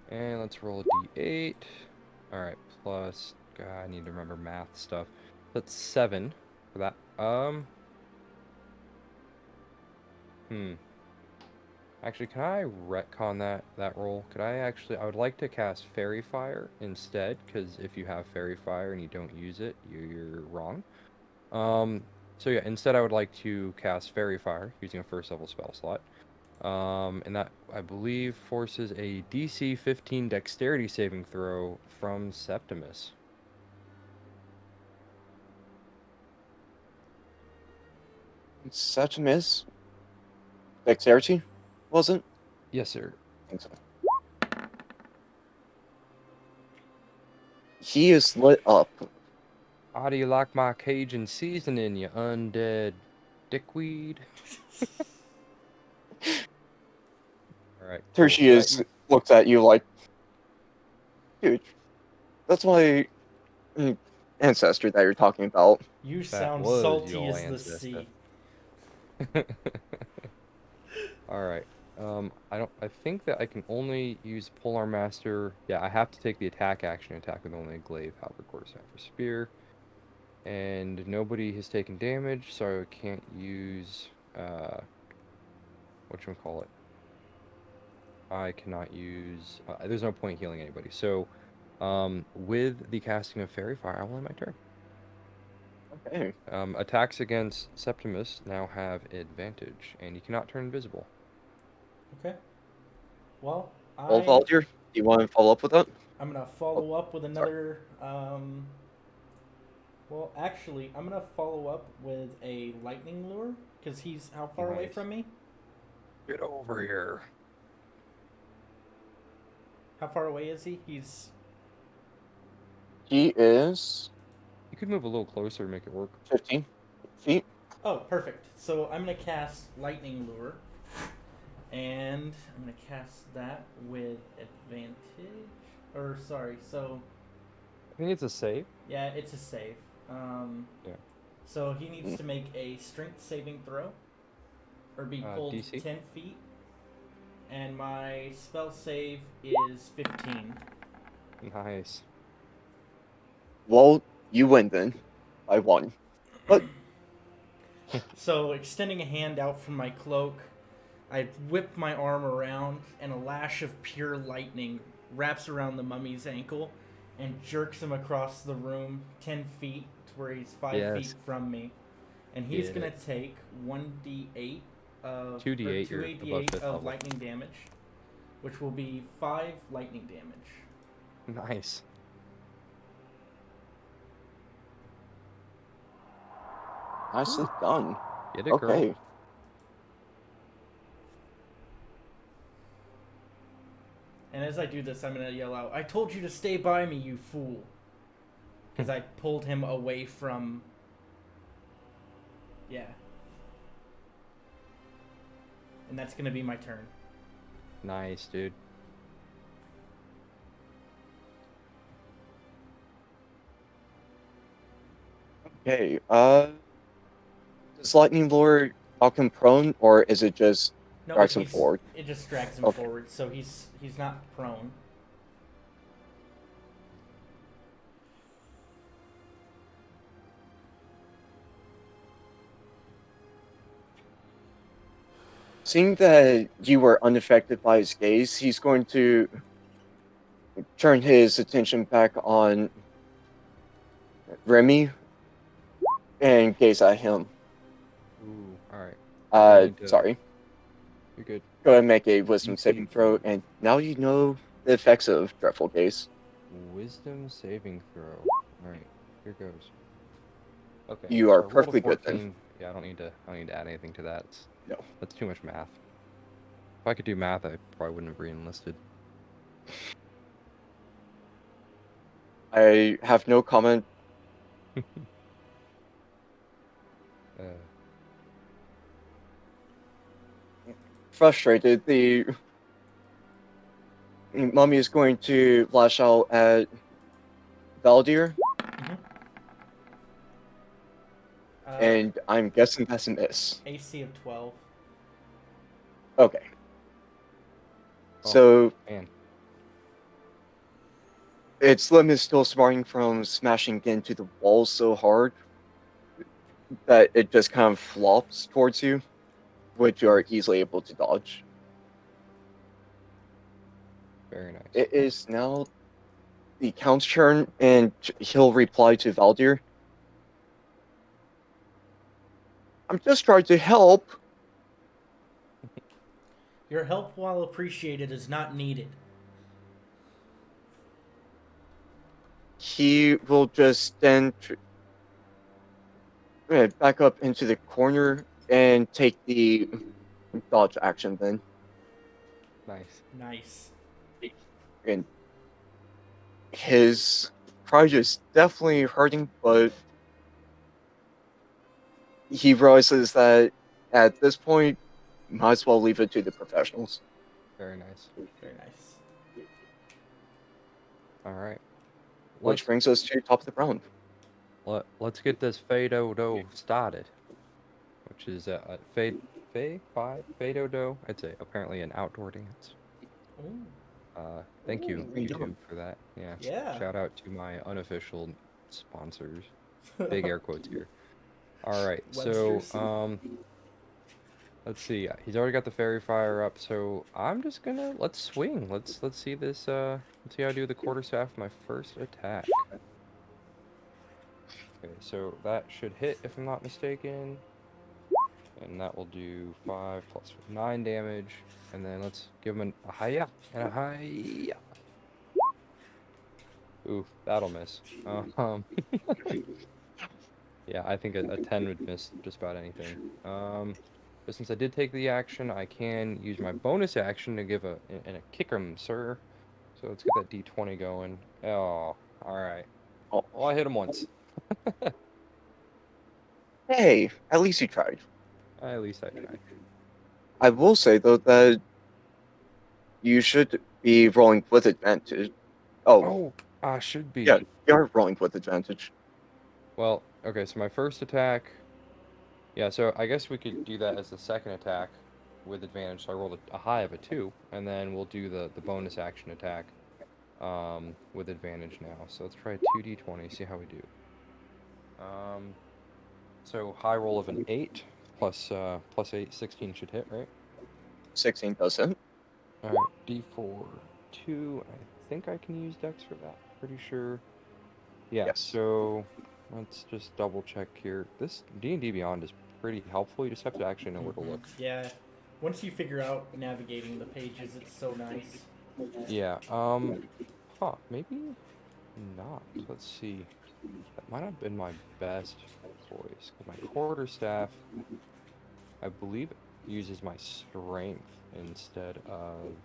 And let's roll a d8. All right, plus, God, I need to remember math stuff. That's 7 for that. Hmm. Actually, can I retcon that roll? Could I actually? I would like to cast Fairy Fire instead, because if you have Fairy Fire and you don't use it, you're wrong. So yeah, instead I would like to cast Fairy Fire using a first level spell slot. And that I believe forces a DC 15 Dexterity saving throw from Septimus. Such a miss. Dexterity? Wasn't? Yes, sir. I think so. He is lit up. How do you like my Cajun seasoning, you undead dickweed? All right, cool. So that Tertius looks at you like, dude, that's my ancestor that you're talking about. You that sound was salty your as the ancestor. sea. All right. I think that I can only use Polar Master. Yeah, I have to take the attack action attack with only a glaive, halberd, quarterstaff, or spear. And nobody has taken damage, so I can't use whatchamacallit. I cannot use. There's no point healing anybody. So, with the casting of Fairy Fire, I will end my turn. Okay. Attacks against Septimus now have advantage, and you cannot turn invisible. Okay. Well, Well, Valdir, do you want to follow up with that? I'm gonna Oh, follow up with sorry. another. Well, actually, I'm gonna follow up with a lightning lure because he's how far away Nice. from me? Get over here. How far away is he? He's He is You could move a little closer to make it work. 15 feet. oh, perfect. So I'm gonna cast lightning lure, and I'm gonna cast that with advantage. Or sorry, so I think it's a save. yeah, it's a save. Yeah. So he needs to make a strength saving throw, or be pulled DC. 10 feet, and my spell save is 15. Nice. Well, you win then by 1. But So, extending a hand out from my cloak, I whip my arm around, and a lash of pure lightning wraps around the mummy's ankle and jerks him across the room 10 feet to where he's 5 feet Yes. from me. And he's Get going it. to take 1d8 of 2d8. You're above 2d8 fifth of level. lightning damage, which will be 5 lightning damage. Nice. nicely done. Get it, girl. Okay. And as I do this, I'm going to yell out, "I told you to stay by me, you fool." Because I pulled him away from. Yeah. And that's going to be my turn. Nice, dude. Okay. Does lightning lure knock him prone, or is it just No, drags him forward? it just drags him Okay. forward, so he's not prone. Seeing that you were unaffected by his gaze, he's going to turn his attention back on Remy and gaze at him. Ooh, all right. I need to. Sorry. You're good. Go ahead and make a wisdom You saving can- throw, and now you know the effects of dreadful gaze. Wisdom saving throw. All right. Here goes. Okay. You So are I rolled a perfectly good 14. then. Yeah, I don't need to add anything to that. No. That's too much math. If I could do math, I probably wouldn't have re-enlisted. I have no comment. Frustrated, the mummy is going to lash out at Valdir, Mm-hmm. and I'm guessing that's a miss. AC of 12. Okay. Oh, So man. its limb is still smarting from smashing into the wall so hard that it just kind of flops towards you, which you are easily able to dodge. Very nice. It is now the Count's turn, and he'll reply to Valdir. I'm just trying to help. Your help, while appreciated, is not needed. He will just then back up into the corner and take the dodge action then. Nice. Nice. And his pride is definitely hurting, but he realizes that at this point, might as well leave it to the professionals. Very nice. Very nice. All right. Which brings us to top of the round. Let's get this Fado-Do started, which is Fado-Do. I'd say apparently an outdoor dance. Ooh. Thank you, Ooh, YouTube, for that. Yeah. Yeah. Shout out to my unofficial sponsors. Big air quotes here. All right. So, Webster's. Let's see. He's already got the fairy fire up, so I'm just gonna let's swing. Let's see this. Let's see how I do the quarterstaff with my first attack. Okay, so that should hit if I'm not mistaken, and that will do 5 plus 9 damage. And then let's give him a hiya and a hiya. Oof, that'll miss. Yeah, I think a 10 would miss just about anything. But since I did take the action, I can use my bonus action to give a kick him, sir. So let's get that D20 going. Oh, all right. Oh, Well, I hit him once. hey, at least you tried. At least I tried. I will say though that you should be rolling with advantage. Oh, Oh, I should yeah, be. you are rolling with advantage. Well, okay, so my first attack. Yeah, so I guess we could do that as the second attack with advantage. So I rolled a high of a 2, and then we'll do the bonus action attack with advantage now. So let's try 2d20, see how we do. Um, so high roll of an 8 plus 8, 16 should hit, right? 16 does hit. All right, d4, 2. I think I can use Dex for that. Pretty sure. Yeah, Yes. so let's just double check here. This D&D Beyond is pretty helpful. You just have to actually know where to look. Yeah. Once you figure out navigating the pages, it's so nice. Yeah, maybe not. Let's see. That might have been my best choice. 'Cause my quarterstaff, I believe, uses my strength instead of,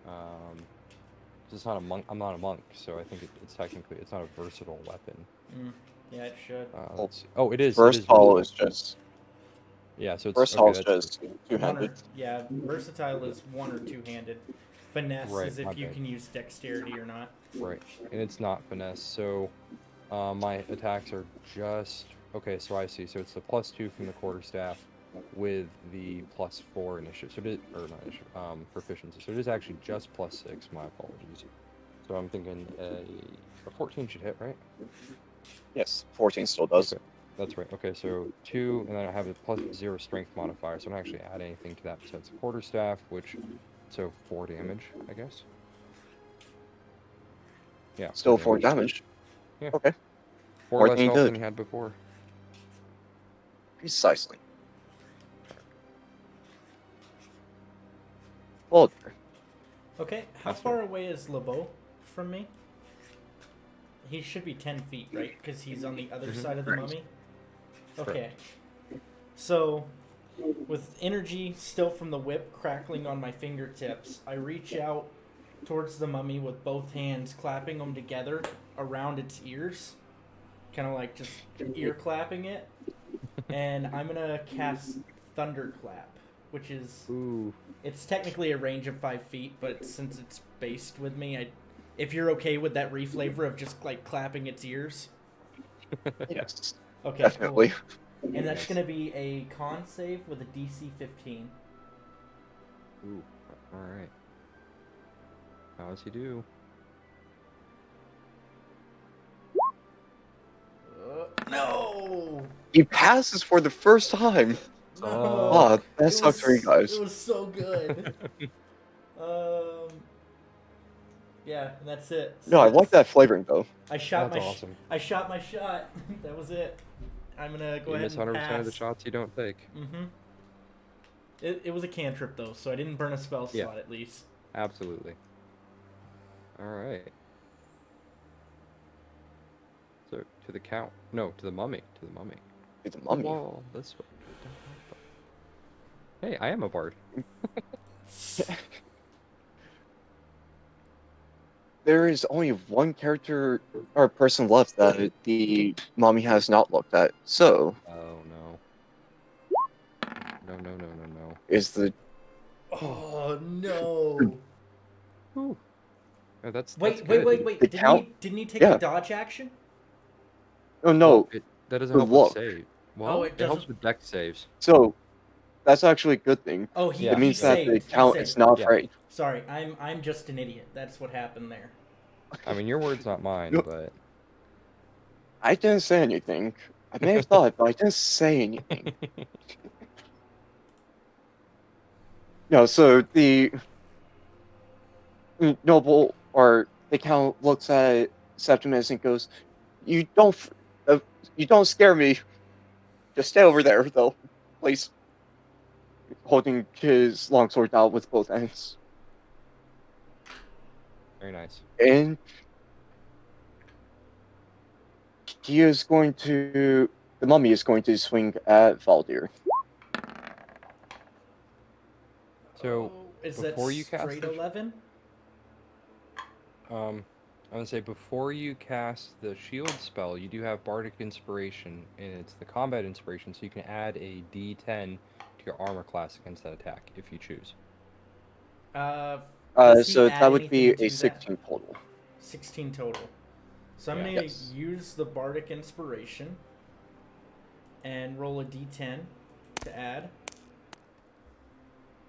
'cause it's not a monk. I'm not a monk, so I think it's technically it's not a versatile weapon. Yeah, it should. Well, Let's see. Oh, it is. It is versatile versatile. is just Yeah, so it's versatile okay. is That's true. just two-handed. Versatile is one or two-handed. Finesse Right, is my if you bad. can use dexterity or not. Right, and it's not finesse. So, my attacks are just okay. So I see. So it's the +2 from the quarterstaff with the +4 initiative. So it is, or not initiative, proficiency. So it is actually just +6. My apologies. So I'm thinking a 14 should hit, right? Yes, 14 still does. Okay, that's right. Okay, so 2, and then I have a +0 strength modifier. So I don't actually add anything to that besides the quarterstaff, which so 4 damage, I guess. Yeah, 4 Still 4 damage. damage. Yeah. Okay, 4 more than less you health than did. he had before. Precisely. Well, Okay, how That's far fair. away is LeBeau from me? He should be 10 feet, right? Because he's on the other Mhm. side of the Right. mummy? Okay. So, with energy still from the whip crackling on my fingertips, I reach out towards the mummy with both hands, clapping them together around its ears. Kind of like just ear clapping it. And I'm going to cast Thunderclap, which is. Ooh. It's technically a range of 5 feet, but since it's based with me, if you're okay with that reflavor of just like clapping its ears. yes, Okay, definitely. cool. And that's going to be a con save with a DC 15. Ooh. All right. How does he do? No! He passes for the first time. No! Ah, that sucks for you It guys. was so good. um, yeah, and that's it. No, I like that flavoring though. I shot That's my awesome. I shot my shot. That was it. I'm gonna go You ahead miss and 100% of the pass. shots you don't take. Mm-hmm. It was a cantrip though, so I didn't burn a spell Yeah. slot at least. Absolutely. All right. So to the count. No, to the mummy. To the mummy. To the mummy. Wall. This way. Hey, I am a bard. There is only one character or person left that the mummy has not looked at. So Oh no. No, no, no, no, no. is the Oh no! Ooh. Oh, that's Wait, good. the count? Didn't he take a Yeah. dodge action? Oh Well, no, that doesn't the help with look. save. Oh, Well, it it helps doesn't. with dex saves. So that's actually a good thing. Oh, Yeah, It he means that yeah. the saved. He count is saved. not Yeah. afraid. Sorry, I'm just an idiot. That's what happened there. I mean, your word's not mine, No, but I didn't say anything. I may have thought, but I didn't say anything. No, so the noble or the count looks at Septimus and goes, "You don't, uh, you don't scare me. Just stay over there, though, please." Holding his longsword out with both ends, Very nice. and he is going to. The mummy is going to swing at Valdir. So Oh, is that before you cast straight the 11? I'm gonna say before you cast the shield spell, you do have Bardic Inspiration, and it's the combat inspiration, so you can add a D10 to your armor class against that attack if you choose. Does he So add that would be anything a to that? 16 total. 16 total. So I'm Yeah. going to Yes. use the Bardic Inspiration and roll a d10 to add.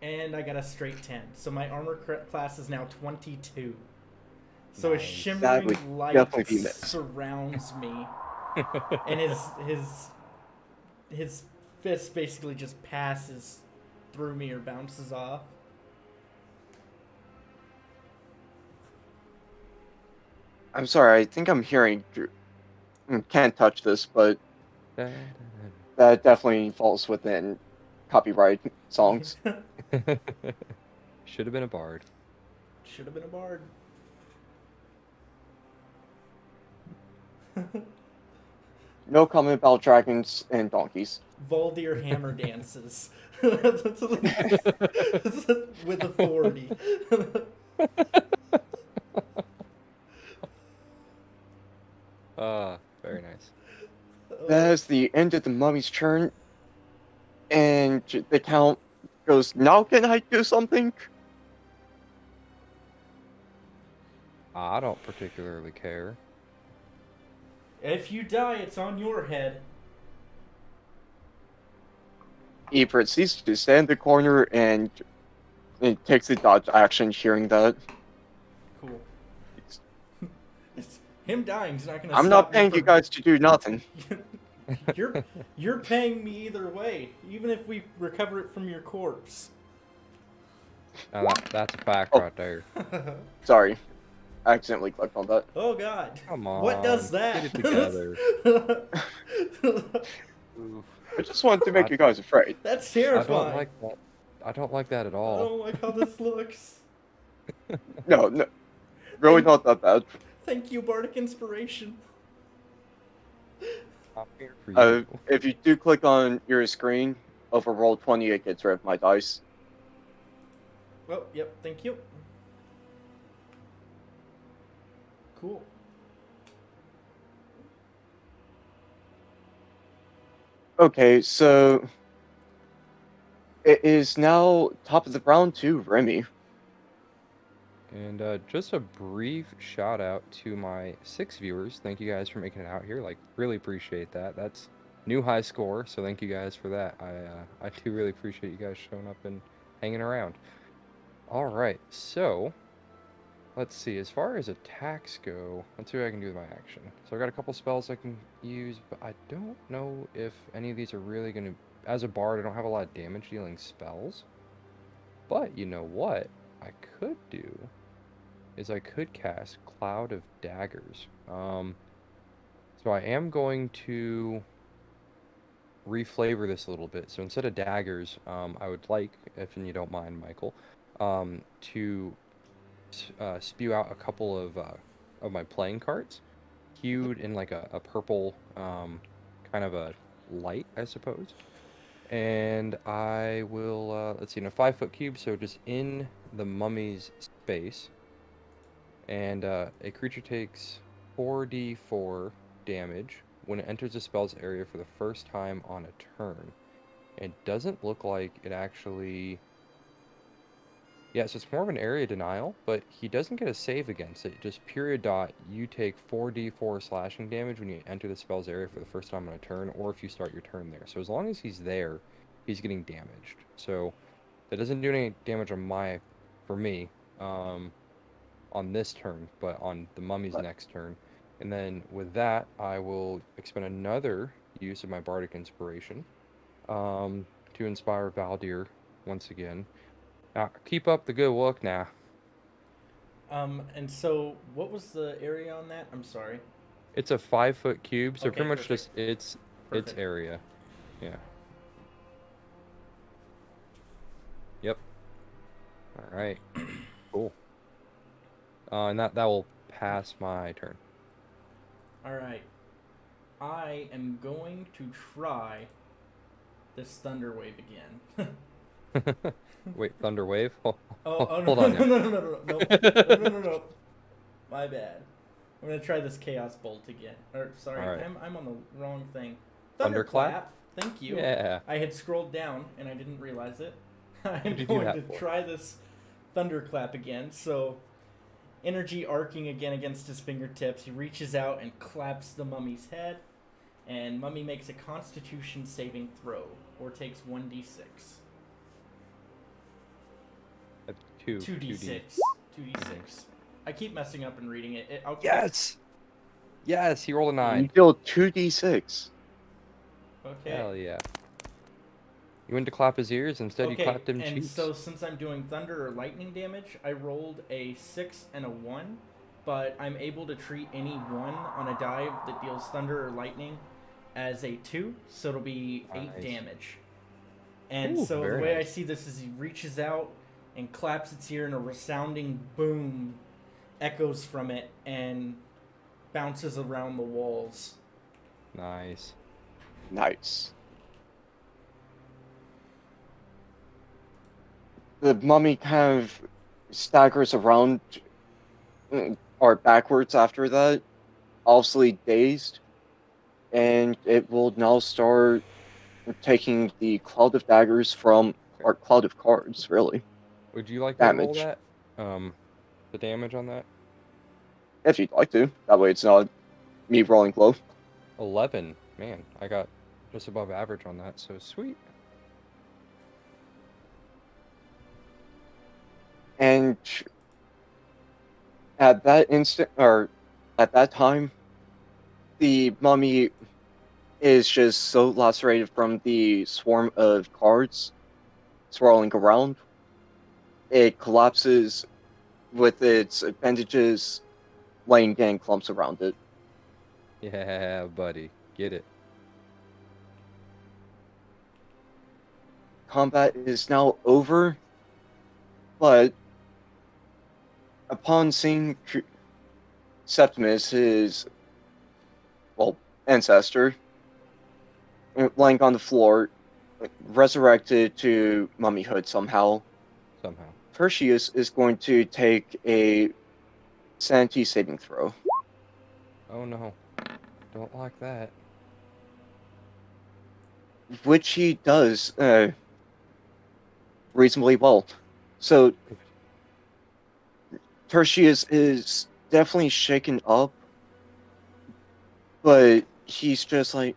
And I got a straight 10. So my armor class is now 22. So a Nice. That would shimmering light definitely be missed. surrounds me, and his fist basically just passes through me or bounces off. I'm sorry, I think I'm hearing. Can't touch this, but that definitely falls within copyright songs. Should have been a bard. Should have been a bard. No comment about dragons and donkeys. Voldir hammer dances with authority. Very nice. That is the end of the mummy's turn, and the count goes, "Now can I do something?" I don't particularly care. If you die, it's on your head. He proceeds to stand in the corner and takes a dodge action, hearing that. Cool. It's, him dying's not gonna I'm not stop me paying you from. guys to do nothing. you're you're paying me either way, even if we recover it from your corpse. That's a fact Oh, right there. sorry. I accidentally clicked on that. Oh God! Come What does on, get that? it together. Oof. I just wanted to make I, you guys afraid. That's I don't terrifying. like that. I don't like that at I all. don't like how this looks. No, no, really Thank, not that bad. thank you, Bardic Inspiration. I'm here for you. If you do click on your screen, over roll 20, it gets rid of my dice. Oh, yep. Thank you. Cool. Okay, so it is now top of the round to Remy. And just a brief shout out to my 6 viewers. Thank you guys for making it out here. Like, really appreciate that. That's new high score, so thank you guys for that. I do really appreciate you guys showing up and hanging around. All right, so let's see. As far as attacks go, let's see what I can do with my action. So I got a couple spells I can use, but I don't know if any of these are really going to. As a bard, I don't have a lot of damage dealing spells. But you know what I could do is I could cast Cloud of Daggers. So I am going to reflavor this a little bit. So instead of daggers, I would like, if you don't mind, Michael, to spew out a couple of my playing cards, hued in like a purple kind of a light, I suppose. And I will, let's see, in a 5 foot cube, so just in the mummy's space. And a creature takes 4d4 damage when it enters the spell's area for the first time on a turn. It doesn't look like it actually. Yeah, so it's more of an area denial, but he doesn't get a save against it. Just period dot, you take 4d4 slashing damage when you enter the spell's area for the first time on a turn, or if you start your turn there. So as long as he's there, he's getting damaged. So that doesn't do any damage for me. On this turn, but on the mummy's But next turn. And then with that, I will expend another use of my Bardic Inspiration to inspire Valdir once again. Now, keep up the good work now. And so what was the area on that? I'm sorry. It's a 5-foot cube, so Okay, pretty much perfect. just its Perfect. area. Yeah. Yep. All right. Cool. And that will pass my turn. All right. I am going to try this thunder wave again. Wait, Thunder Wave? Oh no Hold no on no now. no no no no no no no no! My bad. I'm gonna try this chaos bolt again. Or All sorry, right. I'm on the wrong thing. Thunderclap? Thunderclap. Thank you. Yeah. I had scrolled down and I didn't realize it. I'm What'd you do going to that for? try this thunderclap again. So energy arcing again against his fingertips. He reaches out and claps the mummy's head, and mummy makes a Constitution saving throw or takes 1d6. That's two. 2D. 2d6. 2d6. I keep messing up and reading it. Yes! Yes, he rolled a You 9. deal 2d6. Okay. Hell yeah. You went to clap his ears, instead you Okay, clapped him and cheeks. so since I'm doing thunder or lightning damage, I rolled a 6 and a 1, but I'm able to treat any 1 on a die that deals thunder or lightning as a 2, so it'll be 8 Nice. damage. And Ooh, so the very way I nice. see this is he reaches out and claps its ear, and a resounding boom echoes from it and bounces around the walls. Nice. Nice. The mummy kind of staggers around or backwards after that, obviously dazed, and it will now start taking the cloud of daggers from, or cloud of cards, really, Would you like me to roll damage. that? The damage on that? If you'd like to. That way it's not me rolling low. 11. Man, I got just above average on that, so sweet. And at that instant, or at that time, the mummy is just so lacerated from the swarm of cards swirling around. It collapses with its appendages laying gang clumps around it. Yeah, buddy. Get it. Combat is now over, but upon seeing Septimus, his, well, ancestor, lying on the floor, resurrected to mummyhood somehow, Somehow. Tertius is going to take a sanity saving throw, Oh no. Don't like that. which he does reasonably well. So Tertius is definitely shaken up, but he's just like,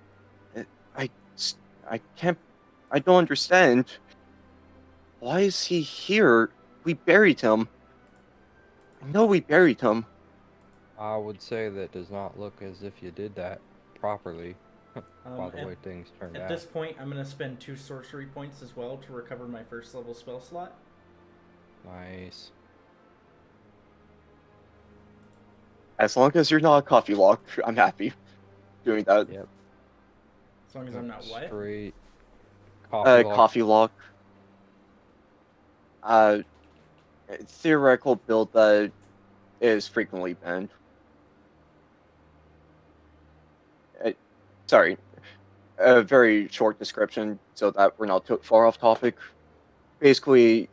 I, I can't, I don't understand. Why is he here? We buried him. I know we buried him. I would say that does not look as if you did that properly, by Um, the at, way things turned at out. this point, I'm going to spend 2 sorcery points as well to recover my first level spell slot. Nice. As long as you're not a coffee lock, I'm happy doing that. Yep. As long as I'm not what? Straight coffee lock. Coffee lock. Uh, Theoretical build that is frequently banned. Uh, Sorry, a very short description so that we're not too far off topic. Basically,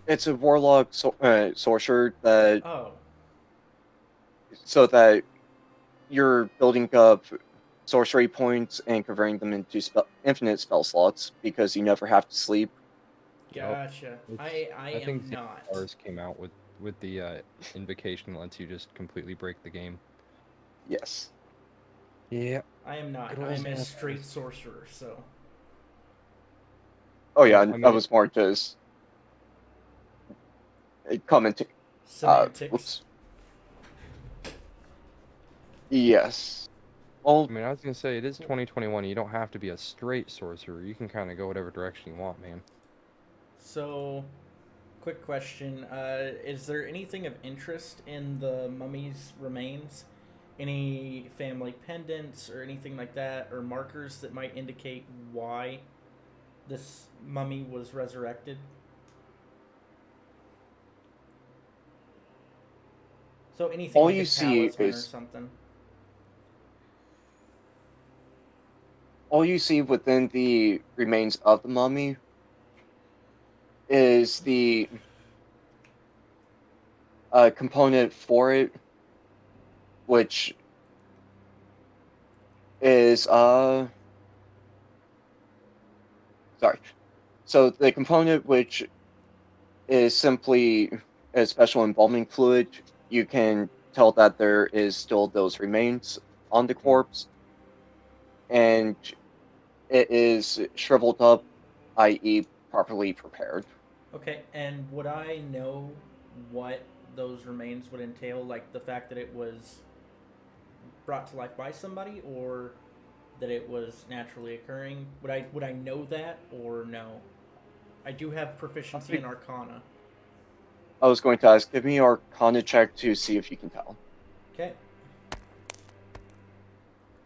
it's a warlock sorcerer that Oh, so that you're building up sorcery points and converting them into infinite spell slots because you never have to sleep. Yep. gotcha. It's I I think am not. ours came out with the invocation that lets you just completely break the game. Yes. Yeah. I am not. Good old I'm a Xanathars. straight sorcerer, so. Oh Well, yeah, I I mean, was more just commenting. Semantics. Whoops. Yes. Well, I was gonna say it is 2021. You don't have to be a straight sorcerer. You can kind of go whatever direction you want, man. So, quick question: is there anything of interest in the mummy's remains? Any family pendants or anything like that, or markers that might indicate why this mummy was resurrected? So anything All like a you see talisman or is something. all you see within the remains of the mummy is the component for it, which is sorry. So the component which is simply a special embalming fluid, you can tell that there is still those remains on the Mm. corpse, and it is shriveled up, i.e., properly prepared. Okay, and would I know what those remains would entail? Like the fact that it was brought to life by somebody, or that it was naturally occurring? Would I know that or no? I do have proficiency in Arcana. I was going to ask, give me your Arcana check to see if you can tell. Okay.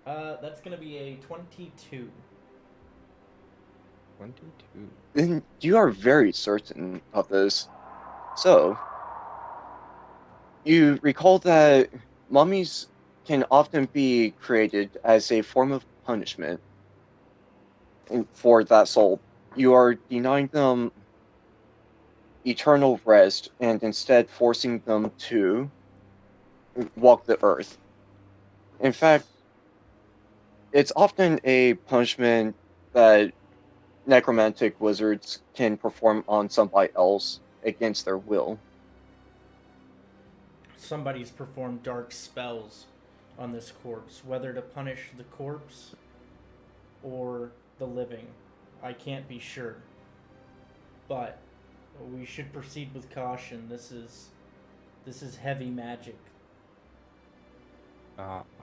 That's gonna be a 22. 22. Then you are very certain of this. So, you recall that mummies can often be created as a form of punishment for that soul. You are denying them eternal rest and instead forcing them to walk the earth. In fact, it's often a punishment that necromantic wizards can perform on somebody else against their will. Somebody's performed dark spells on this corpse, whether to punish the corpse or the living. I can't be sure, but we should proceed with caution. This is heavy magic.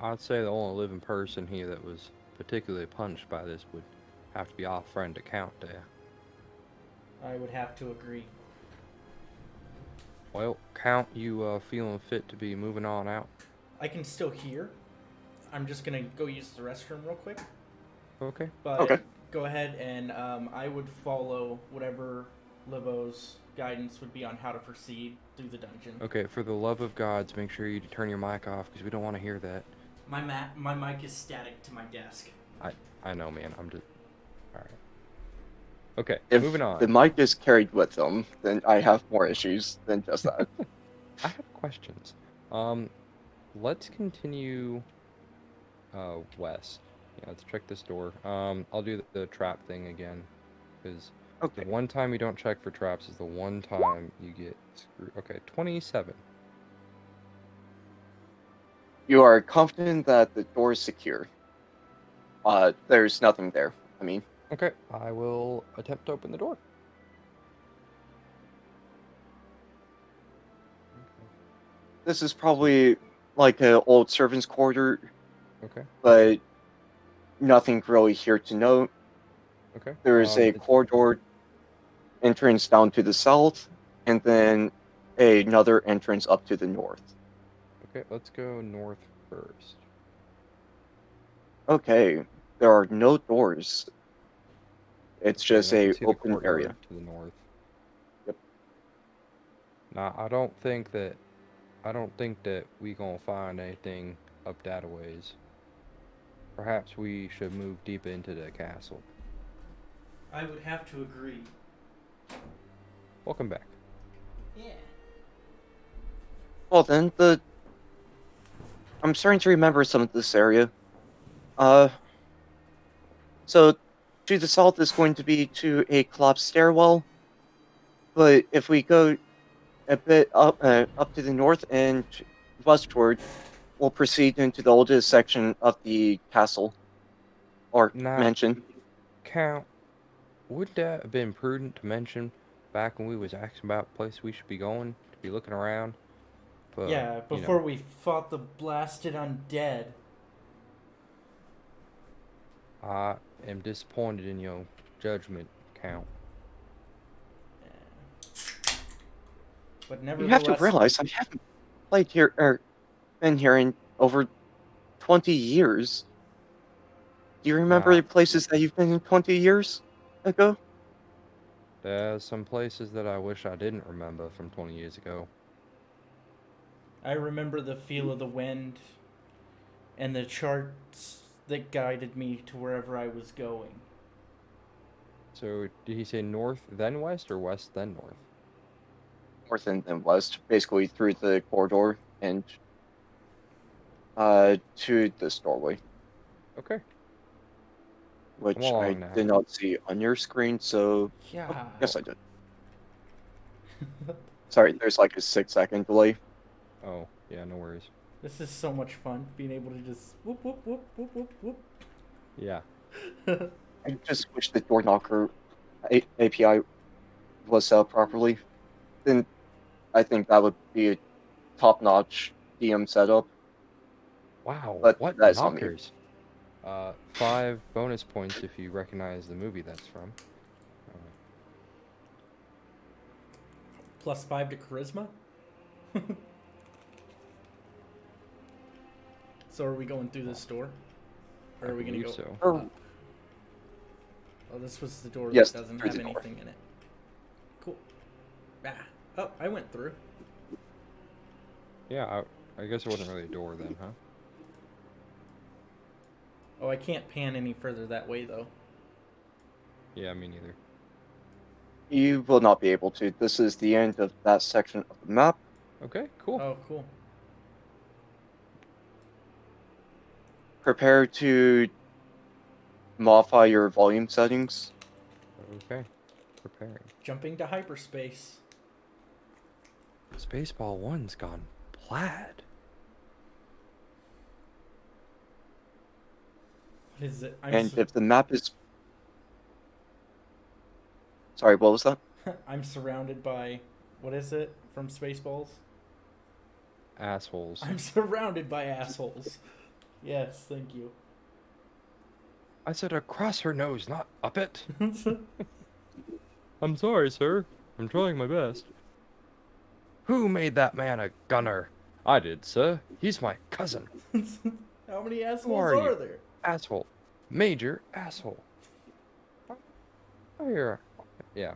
I'd say the only living person here that was particularly punished by this would have to be our friend Count there. I would have to agree. Well, Count, you feeling fit to be moving on out? I can still hear. I'm just gonna go use the restroom real quick. Okay. But Okay. go ahead and I would follow whatever Libo's guidance would be on how to proceed through the dungeon. Okay, for the love of gods, make sure you turn your mic off because we don't want to hear that. My mic is static to my desk. I know, man. I'm just all right. Okay, If moving the on. mic is carried with them, then I have more issues than just that. I have questions. Um, let's continue west. Yeah, let's check this door. I'll do the trap thing again because the Okay. one time you don't check for traps is the one time you get screwed. Okay, 27. You are confident that the door is secure. There's nothing there. I mean, Okay, I will attempt to open the door. Okay. this is So, probably like an old servant's quarter, okay, but nothing really here to note. okay. There is a corridor entrance down to the south, and then another entrance up to the north. Okay, let's go north first. Okay, there are no doors. It's Okay, and just I can a see the open area. courtyard to the north. Yep. Now, I don't think that we gonna find anything up that ways. Perhaps we should move deep into the castle. I would have to agree. Welcome back. Yeah. Well then, the I'm starting to remember some of this area. Uh, so to the south is going to be to a collapsed stairwell, but if we go a bit up to the north and westward, we'll proceed into the oldest section of the castle or Now, mansion. Count, would that have been prudent to mention back when we was asking about the place we should be going, to be looking around? But, Yeah, you know, before we fought the blasted undead. I am disappointed in your judgment, Count. But You have to nevertheless, realize I haven't played here or been here in over 20 years. Do you remember Yeah, the places that you've been in 20 years ago? there's some places that I wish I didn't remember from 20 years ago. I remember the feel of the wind and the charts that guided me to wherever I was going. So, did he say north then west or west then north? North and then west, basically through the corridor and to this doorway, Okay, I'm which I along now. did not see on your screen, so oh, Yeah. yes I did. Sorry, there's like a 6 second delay. Oh, yeah, no worries. This is so much fun being able to just whoop whoop whoop whoop whoop Yeah, whoop. I just wish the door knocker API was set up properly. Then I think that would be a top-notch DM setup, wow, but what that is on me. knockers? 5 bonus points if you recognize the movie that's from. Uh, +5 to charisma. So are we going through well, this door, or I are we gonna believe go? so. Oh, Oh, this was the door that yes, doesn't through have the door. anything in it. Cool. Ah. Oh, I went through. Yeah, I guess it wasn't really a door then, huh? Oh, I can't pan any further that way though. Yeah, me neither. You will not be able to. This is the end of that section of the map. Okay, cool. Oh, cool. Prepare to modify your volume settings. Okay, preparing. Jumping to hyperspace. Spaceball 1's gone plaid. What is it? And if the map is... Sorry, what was that? I'm surrounded by. What is it from Spaceballs? Assholes. I'm surrounded by assholes. Yes, thank you. I said across her nose, not up it. I'm sorry, sir. I'm trying my best. Who made that man a gunner? I did, sir. He's my cousin. How many Who assholes are you? are there? Asshole. Major asshole. Oh, you're... Yeah.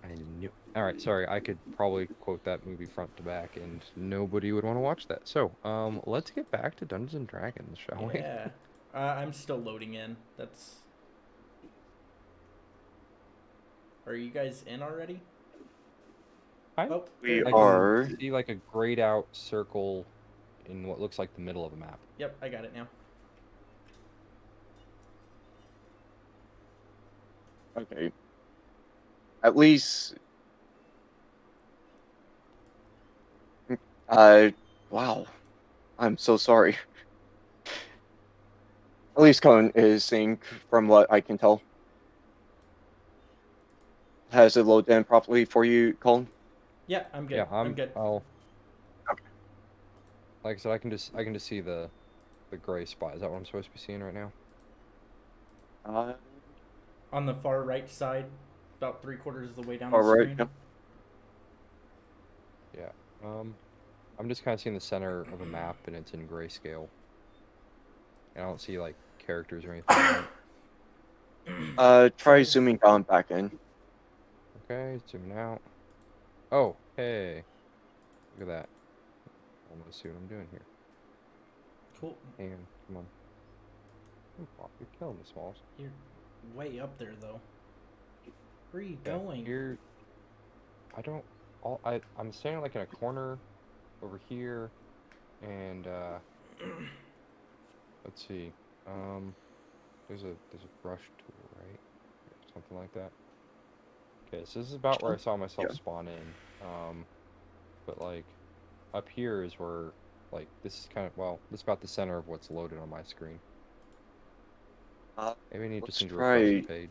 I knew... Alright, sorry. I could probably quote that movie front to back, and nobody would want to watch that. So, let's get back to Dungeons and Dragons, shall we? Yeah. I'm still loading in. That's. Are you guys in already? I, Oh, We there I it is. are... can see like a grayed out circle in what looks like the middle of a map. Yep, I got it now. Okay. At least... Wow. I'm so sorry. At least Cone is sync from what I can tell. Has it loaded in properly for you, Colin? Yeah, I'm good. Yeah, I'm good. I'll, Okay. like I said, I can just see the gray spot. Is that what I'm supposed to be seeing right now? Uh, On the far right side, about 3/4 of the way down all the right. screen. Yep. Yeah. I'm just kind of seeing the center of a map and it's in grayscale. And I don't see like characters or anything on it. Try zooming down back in. Okay, zooming out. Oh, hey. Look at that. Almost see what I'm doing here. Cool. Hang on, come on. Oh, you're killing the smalls. You're way up there though. Where are you Okay, going? here. I don't. I'm standing like in a corner over here, and let's see. There's a brush tool, right? Something like that. Okay, so this is about where I saw myself Yeah. spawn in. But like up here is where like this is kind of this is about the center of what's loaded on my screen. Uh, Maybe I need let's just need to refresh the try page.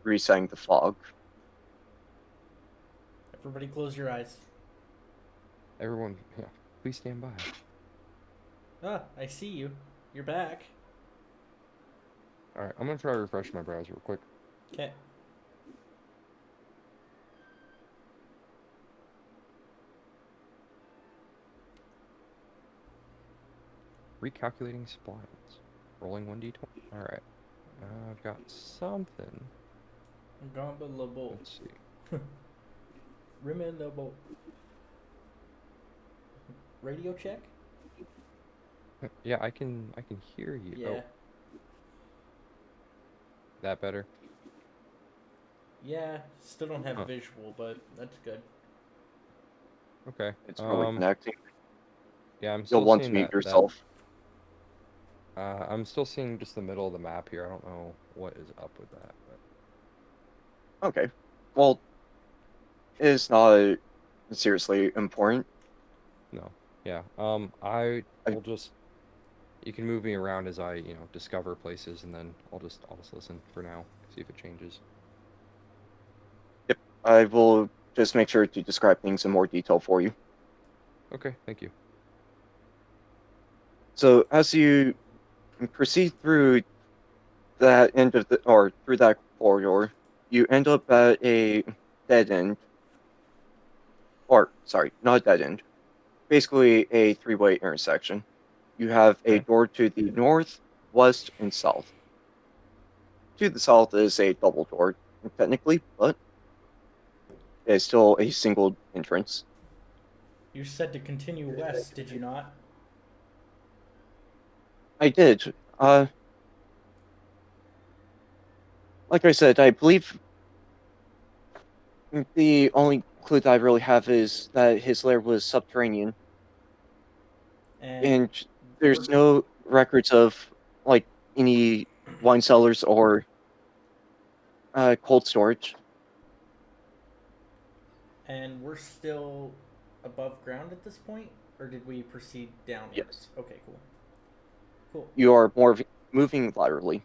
resetting the fog. Everybody close your eyes. Everyone, yeah, please stand by. Ah, I see you. You're back. All right, I'm gonna try to refresh my browser real quick. Okay. Recalculating splines. Rolling 1d20. Alright. I've got something. Gobble. Let's see. Remember. Radio check? Yeah, I can hear you. Yeah. Oh, that better? Yeah, still don't have Huh. visual, but that's good. Okay. It's really connecting. Yeah, I'm You'll still want to seeing mute that. yourself. I'm still seeing just the middle of the map here. I don't know what is up with that, but Okay. Well, it is not seriously important. no. Yeah. I I, will just you can move me around as I discover places, and then I'll just listen for now, see if it changes. yep, I will just make sure to describe things in more detail for you. Okay, thank you. So as you proceed through that end of the or through that corridor, you end up at a dead end, or sorry, not a dead end, basically a three-way intersection. You have a Okay. door to the north, west, and south. To the south is a double door, technically, but it's still a single entrance. You said to continue west, did you not? I did. Like I said, I believe the only clue that I really have is that his lair was subterranean, And and we're there's no records of like any wine cellars or cold storage. we're still above ground at this point, or did we proceed Yes, downwards? Okay, cool. Cool. you are moving laterally.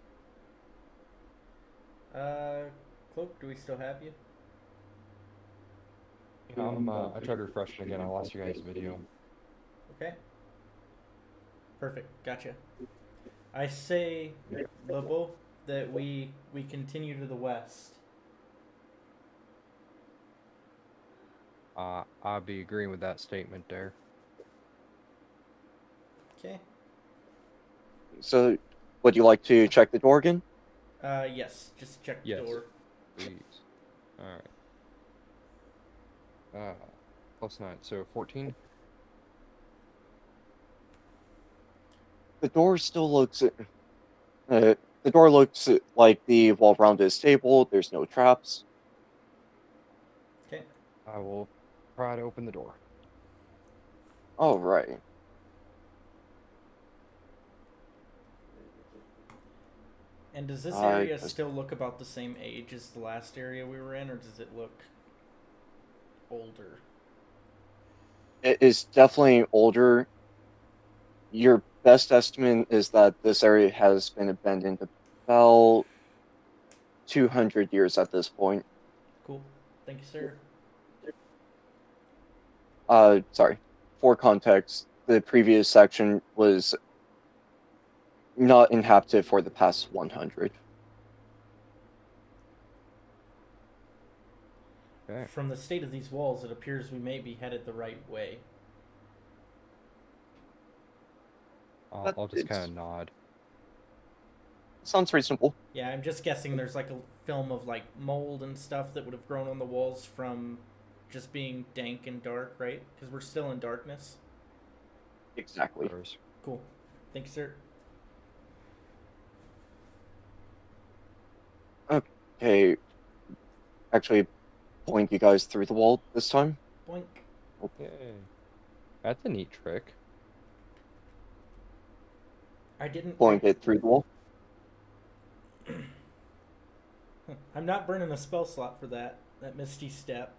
Uh, Cloak, do we still have you? Yeah, I tried refreshing again. I lost you guys' video. Okay. Perfect. Gotcha. I say, Okay. Lebo, that we continue to the west. I'll be agreeing with that statement there. Okay. So, would you like to check the door again? Yes. Just check the Yes, door. please. All right. +9, so 14. The door still looks. The door looks like the wall around it is stable. There's no traps. Okay. I will try to open the door. All right. And does this I area just still look about the same age as the last area we were in, or does it look older? it is definitely older. Your best estimate is that this area has been abandoned about 200 years at this point. Cool. Thank you, sir. Sorry. For context, the previous section was not inhabited for the past 100. Okay. From the state of these walls, it appears we may be headed the right way. I'll, That I'll just kind of it's nod. sounds reasonable. Yeah, I'm just guessing there's like a film of like mold and stuff that would have grown on the walls from just being dank and dark, right? Because we're still in darkness. Exactly. Gross. Cool. Thank you, sir. Okay, actually point you guys through the wall this time. Boink. Yay. That's a neat trick. I didn't. Point it through the wall. I'm not burning a spell slot for that. That misty step.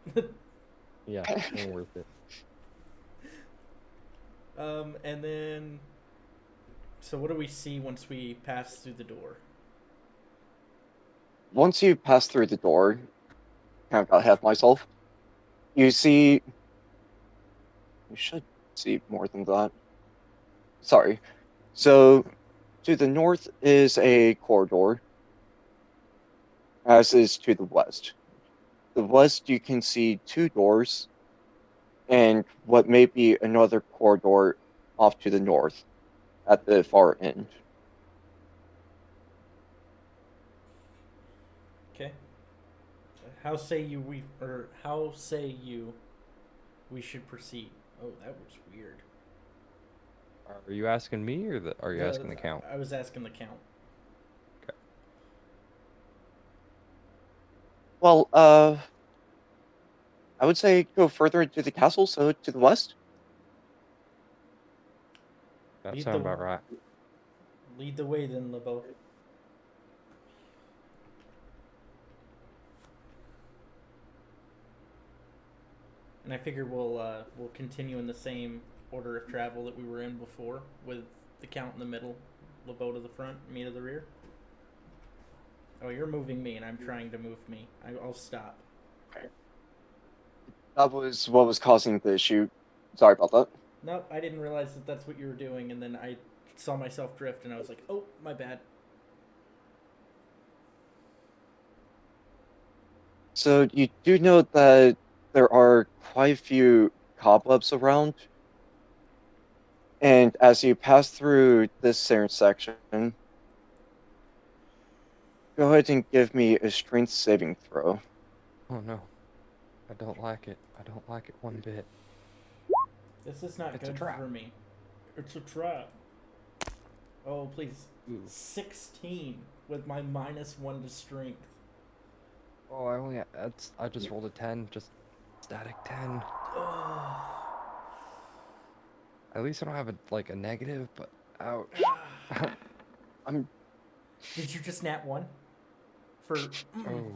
Yeah, ain't worth it. And then. So what do we see once we pass through the door? Once you pass through the door, kind of got ahead of myself. You see, you should see more than that. Sorry. So to the north is a corridor, as is to the west. The west, you can see two doors and what may be another corridor off to the north, at the far end. Okay. How say you we should proceed? Oh, that was weird. Are you asking me or are you The asking the count? I was asking the count. Okay. Well, I would say go further into the castle, so to the west. That Lead sounds the about right. lead the way then, LeBeau. And I figure we'll continue in the same order of travel that we were in before, with the count in the middle, LeBeau to the front, me to the rear. Oh, you're moving me, and I'm trying to move me. I'll stop. That was what was causing the issue. Sorry about that. Nope, I didn't realize that that's what you were doing, and then I saw myself drift, and I was like, oh, my bad. So you do know that there are quite a few cobwebs around, and as you pass through this intersection, go ahead and give me a strength saving throw. Oh no, I don't like it. I don't like it one bit. This is not It's a good trap. for me. It's a trap. Oh, please. Ooh. 16 with my -1 to strength. Oh, I just rolled a 10, just static 10. At least I don't have a negative, but ouch. I'm Did you just nat 1? For Oh,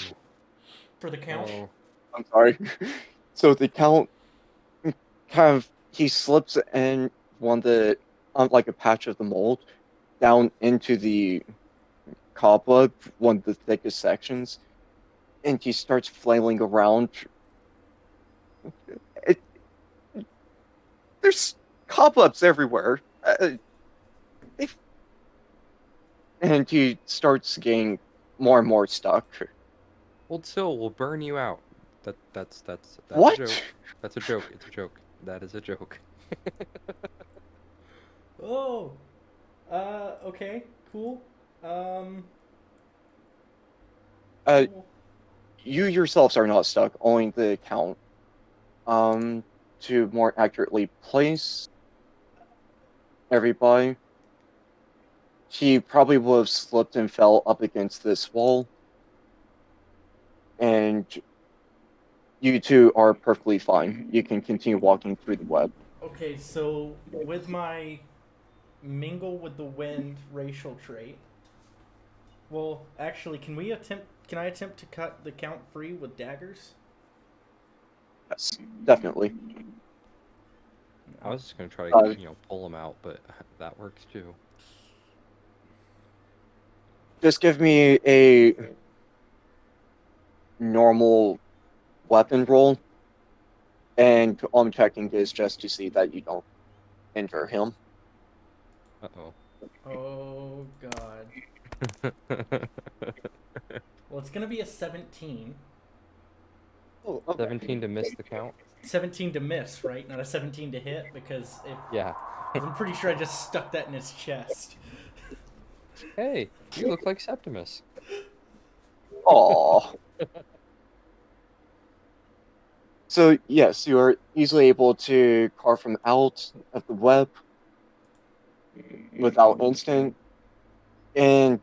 for the count? oh, I'm sorry. So the count kind of he slips in one the on like a patch of the mold down into the cobweb, one of the thickest sections, and he starts flailing around. It, there's cobwebs everywhere. They, and he starts getting more and more stuck. hold still, we'll burn you out. That's a What? joke. That's a joke. It's a joke. That is a joke. Oh. Okay. Cool. Um Uh, cool. you yourselves are not stuck, only the count. Um, to more accurately place everybody, he probably would have slipped and fell up against this wall, and you two are perfectly fine. You can continue walking through the web. Okay, so with my mingle with the wind racial trait, well, actually, can I attempt to cut the count free with daggers? Yes, definitely. I was just gonna try to, Uh, pull him out, but that works too. just give me a normal weapon roll, and all I'm checking is just to see that you don't injure him. Uh-oh. Oh god. Well, it's gonna be a 17. Oh, okay. 17 to miss the count? 17 to miss, right? Not a 17 to hit, because if Yeah. because I'm pretty sure I just stuck that in his chest. Hey, you look like Septimus. Aw. So yes, you are easily able to carve him out of the web without instant. And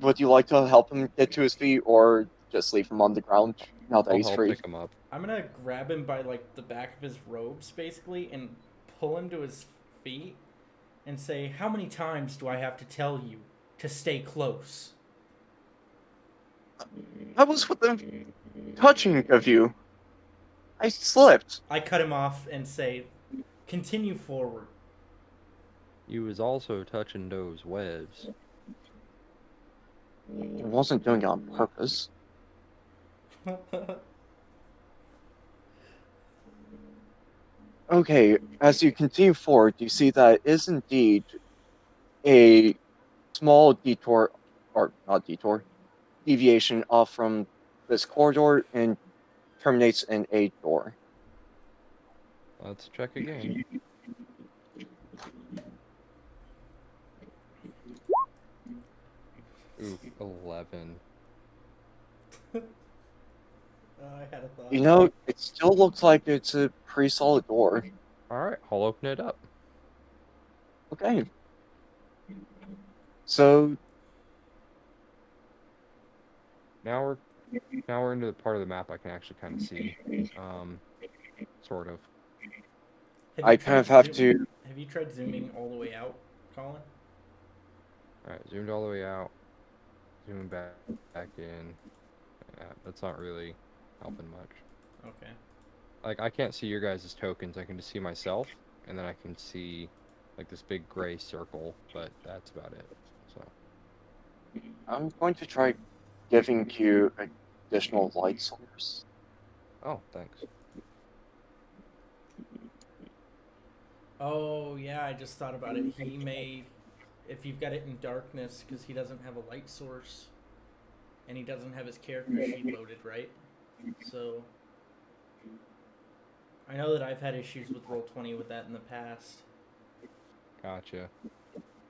would you like to help him get to his feet, or just leave him on the ground now that I'll he's help free? pick him up. I'm gonna grab him by like the back of his robes, basically, and pull him to his feet and say, "How many times do I have to tell you to stay close?" I was within touching of you. I slipped. I cut him off and say, "Continue forward." You was also touching those webs. I wasn't doing it on purpose. Okay, as you continue forward, you see that it is indeed a small detour, or not detour, deviation off from this corridor and terminates in a door. Let's check again. Oof, 11. I had a thought. You know, it still looks like it's a pretty solid door. All right, I'll open it up. Okay, so Now we're now we're into the part of the map I can actually kind of see. Um, sort of. Have you I kind tried of have zoom? to. Have you tried zooming all the way out, Colin? All right, zoomed all the way out, zooming back in. Yeah, that's not really helping much. Okay. Like I can't see your guys' tokens. I can just see myself, and then I can see like this big gray circle, but that's about it. So, I'm going to try giving you additional light source. oh, thanks. Oh yeah, I just thought about it. He may, if you've got it in darkness, because he doesn't have a light source, and he doesn't have his character sheet loaded, right? So I know that I've had issues with Roll20 with that in the past. Gotcha.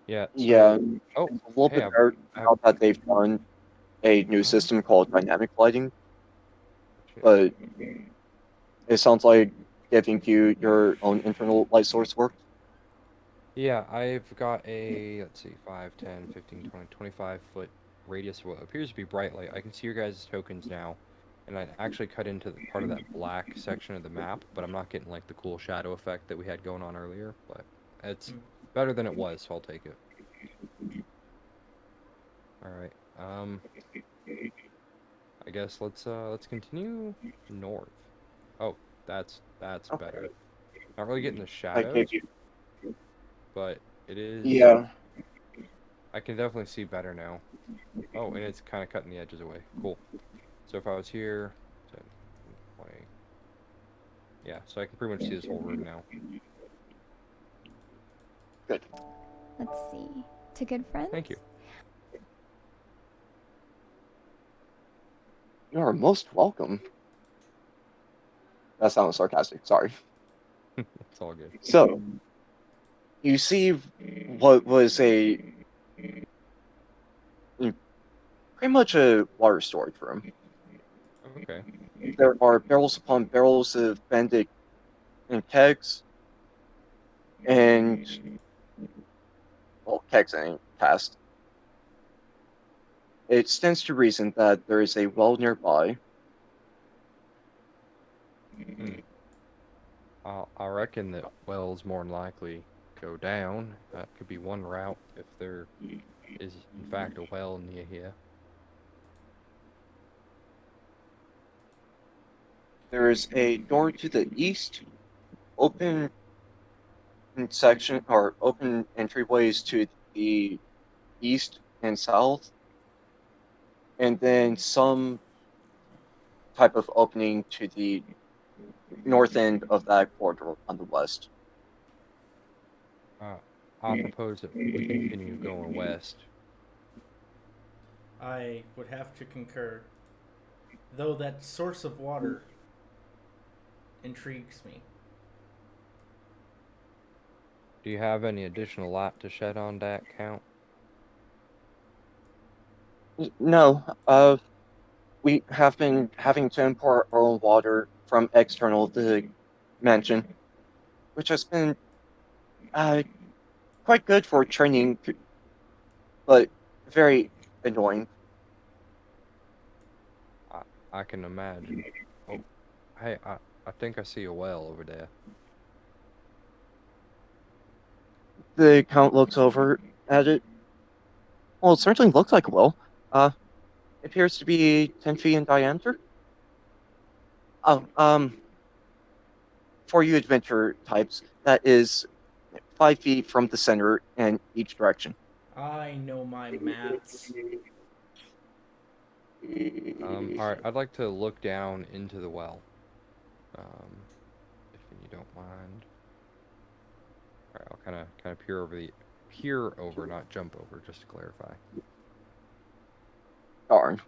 Yeah. Yeah, So, oh, it's a little hey, bit better I've now that they've done a new oh, system called dynamic lighting, shit. but it sounds like giving you your own internal light source worked. Yeah, I've got a, let's see, 5, 10, 15, 20, 25 foot radius of what appears to be bright light. I can see your guys' tokens now, and I actually cut into the part of that black section of the map, but I'm not getting like the cool shadow effect that we had going on earlier, but it's Hmm. better than it was, so I'll take it. All right. I guess let's continue north. Oh, that's Okay, better. Not really getting the I gave shadows, you. but it is Yeah, I can definitely see better now. Oh, and it's kind of cutting the edges away. Cool. So if I was here, 10, 20, yeah, so I can pretty much see this whole room now. good. Let's see. To good friends? Thank you. You are most welcome. That sounds sarcastic. Sorry. It's all good. So you see what was a pretty much a water storage room. Okay. There are barrels upon barrels of Benedict and kegs, and well, kegs ain't cast. It stands to reason that there is a well nearby. Hmm. I reckon that wells more than likely go down. That could be one route if there is in fact a well near here. There is a door to the east, open section or open entryways to the east and south, and then some type of opening to the north end of that corridor on the west. Uh, I propose that we continue going west. I would have to concur, though that source of water intrigues me. Do you have any additional light to shed on that count? No, we have been having to import our own water from external the mansion, which has been uh, quite good for training, but very annoying. I I can imagine. Oh, hey, I think I see a well over there. The count looks over at it. Well, it certainly looks like a well. It appears to be 10 feet in diameter. Oh, for you adventure types, that is 5 feet from the center in each direction. I know my maths. All right, I'd like to look down into the well. Um, if you don't mind. All right, I'll kind of peer over, not jump over, just to clarify. Darn.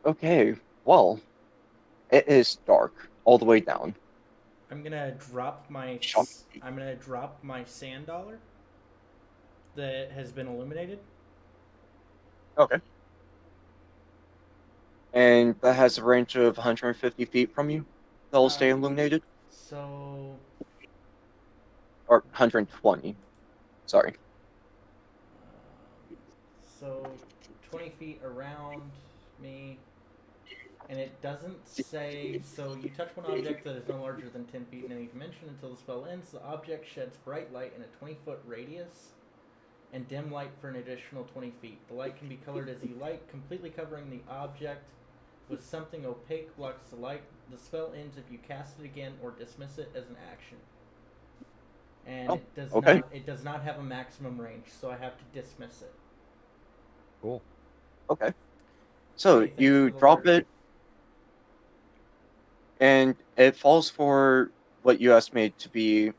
Okay, well, it is dark all the way down. I'm gonna drop my. Shut I'm gonna drop my sand dollar that has been illuminated, Okay. And that has a range of 150 feet from you. That will Uh, stay illuminated? so Or 120. Sorry. so 20 feet around me, and it doesn't say. So you touch one object that is no larger than 10 feet in any dimension until the spell ends. The object sheds bright light in a 20-foot radius and dim light for an additional 20 feet. The light can be colored as you like, completely covering the object with something opaque blocks the light. The spell ends if you cast it again or dismiss it as an action. And Oh, okay. it does not have a maximum range, so I have to dismiss it. Cool. Okay. So Okay, thanks for you the drop alert. it, and it falls for what you estimate to be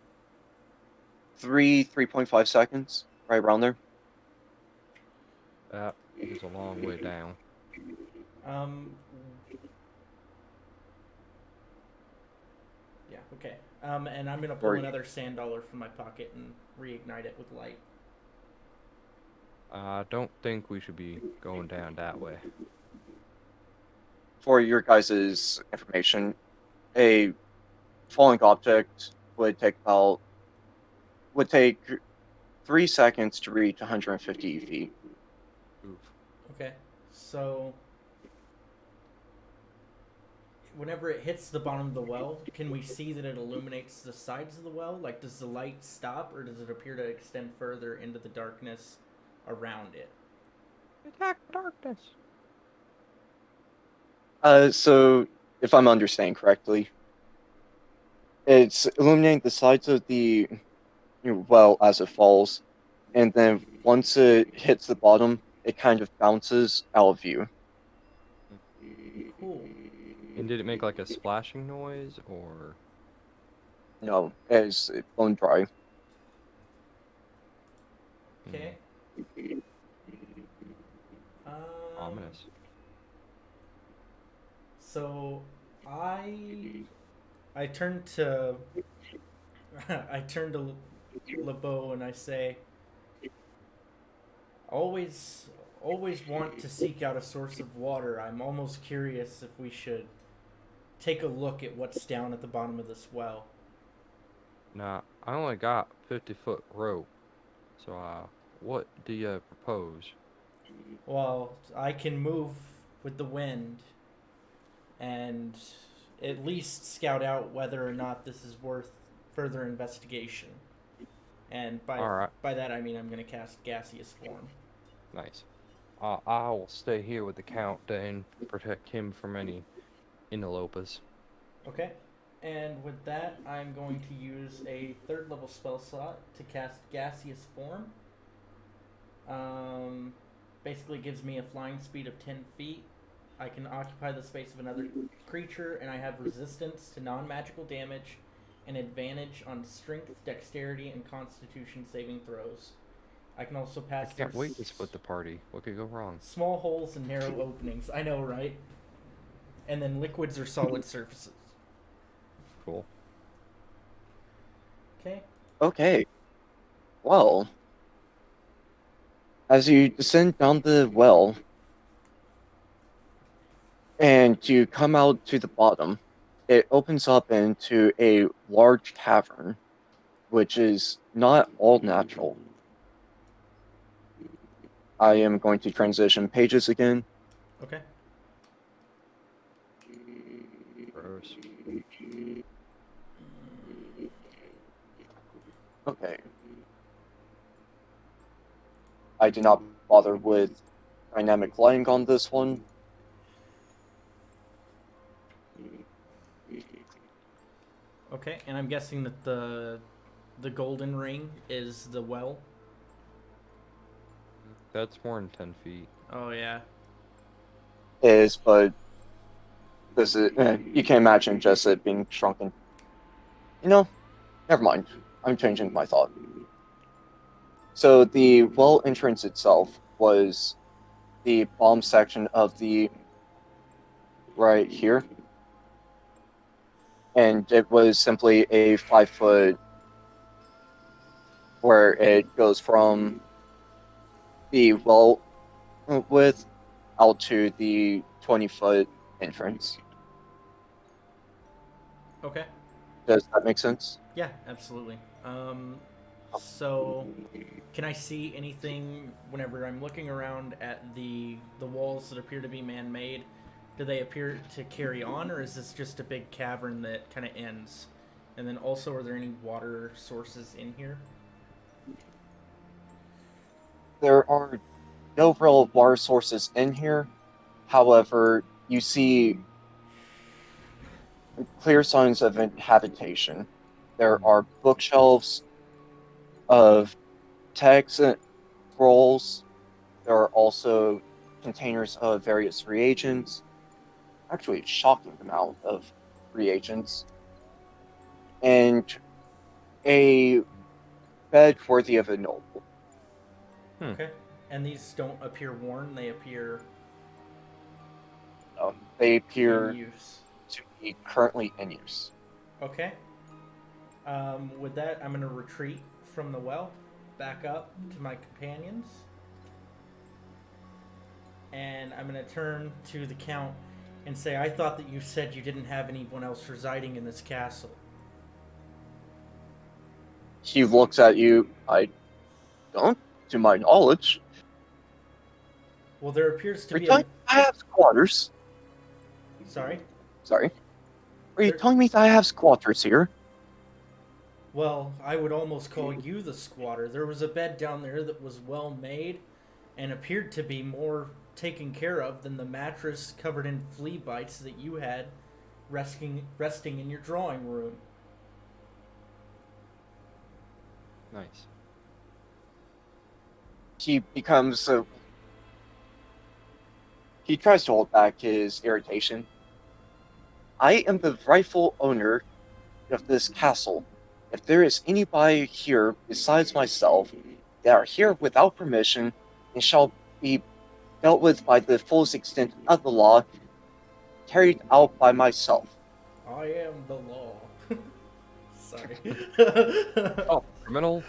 3.5 seconds, right around there. That is a long way down. Um, yeah, okay. And I'm gonna pull Or another sand dollar from my pocket and reignite it with light. I don't think we should be going down that way. for your guys' information, a falling object would take 3 seconds to reach 150 feet. Oof. Okay, so whenever it hits the bottom of the well, can we see that it illuminates the sides of the well? Like, does the light stop, or does it appear to extend further into the darkness around it? Attack darkness. So if I'm understanding correctly, it's illuminating the sides of the well as it falls, and then once it hits the bottom, it kind of bounces out of view. Cool. And did it make like a splashing noise or No, as it bone dry. hmm, Okay. Um. ominous? So I I turn to I turn to LeBeau and I say, always always want to seek out a source of water. I'm almost curious if we should take a look at what's down at the bottom of this well. Nah, I only got 50-foot rope. So what do you propose? Well, I can move with the wind and at least scout out whether or not this is worth further investigation. And All right, by that I mean I'm going to cast gaseous form. nice. I'll stay here with the count and protect him from any interlopers. Okay. And with that, I'm going to use a third level spell slot to cast gaseous form. Um, basically gives me a flying speed of 10 feet. I can occupy the space of another creature, and I have resistance to non magical damage and advantage on strength, dexterity, and constitution saving throws. I can also I pass can't through wait to split the party. What could go wrong? small holes and narrow openings. I know, right? And then liquids or solid surfaces. Cool. Okay. Okay, well, as you descend down the well and you come out to the bottom, it opens up into a large cavern, which is not all natural. I am going to transition pages again. Okay. Gross. Okay. I did not bother with dynamic lighting on this one. Okay, and I'm guessing that the golden ring is the well. That's more than 10 feet. Oh yeah. Is, but this is you can imagine just it being shrunken. You know, never mind. I'm changing my thought. So the well entrance itself was the bottom section of the right here, and it was simply a 5 foot where it goes from the well with out to the 20-foot entrance. Okay. Does that make sense? Yeah, absolutely. So can I see anything whenever I'm looking around at the walls that appear to be man-made? Do they appear to carry on, or is this just a big cavern that kind of ends? And then also, are there any water sources in here? There are no real water sources in here. However, you see clear signs of habitation. There are bookshelves of texts and scrolls. There are also containers of various reagents. Actually, a shocking amount of reagents. And a bed worthy of a noble. Hmm. Okay. And these don't appear worn; they appear They in appear use. to be currently in use. Okay. With that, I'm gonna retreat from the well, back up to my companions, and I'm gonna turn to the count and say, "I thought that you said you didn't have anyone else residing in this castle." He looks at you. I don't, to my knowledge. Well, there appears to Are you be a. telling me I have squatters? Sorry. Sorry. Are you There. telling me that I have squatters here? Well, I would almost call you the squatter. There was a bed down there that was well made, and appeared to be more taken care of than the mattress covered in flea bites that you had resting in your drawing room. Nice. He becomes a. He tries to hold back his irritation. I am the rightful owner of this castle. If there is anybody here besides myself that are here without permission and shall be dealt with by the fullest extent of the law, carried out by myself. I am the law. Sorry. Oh, criminal.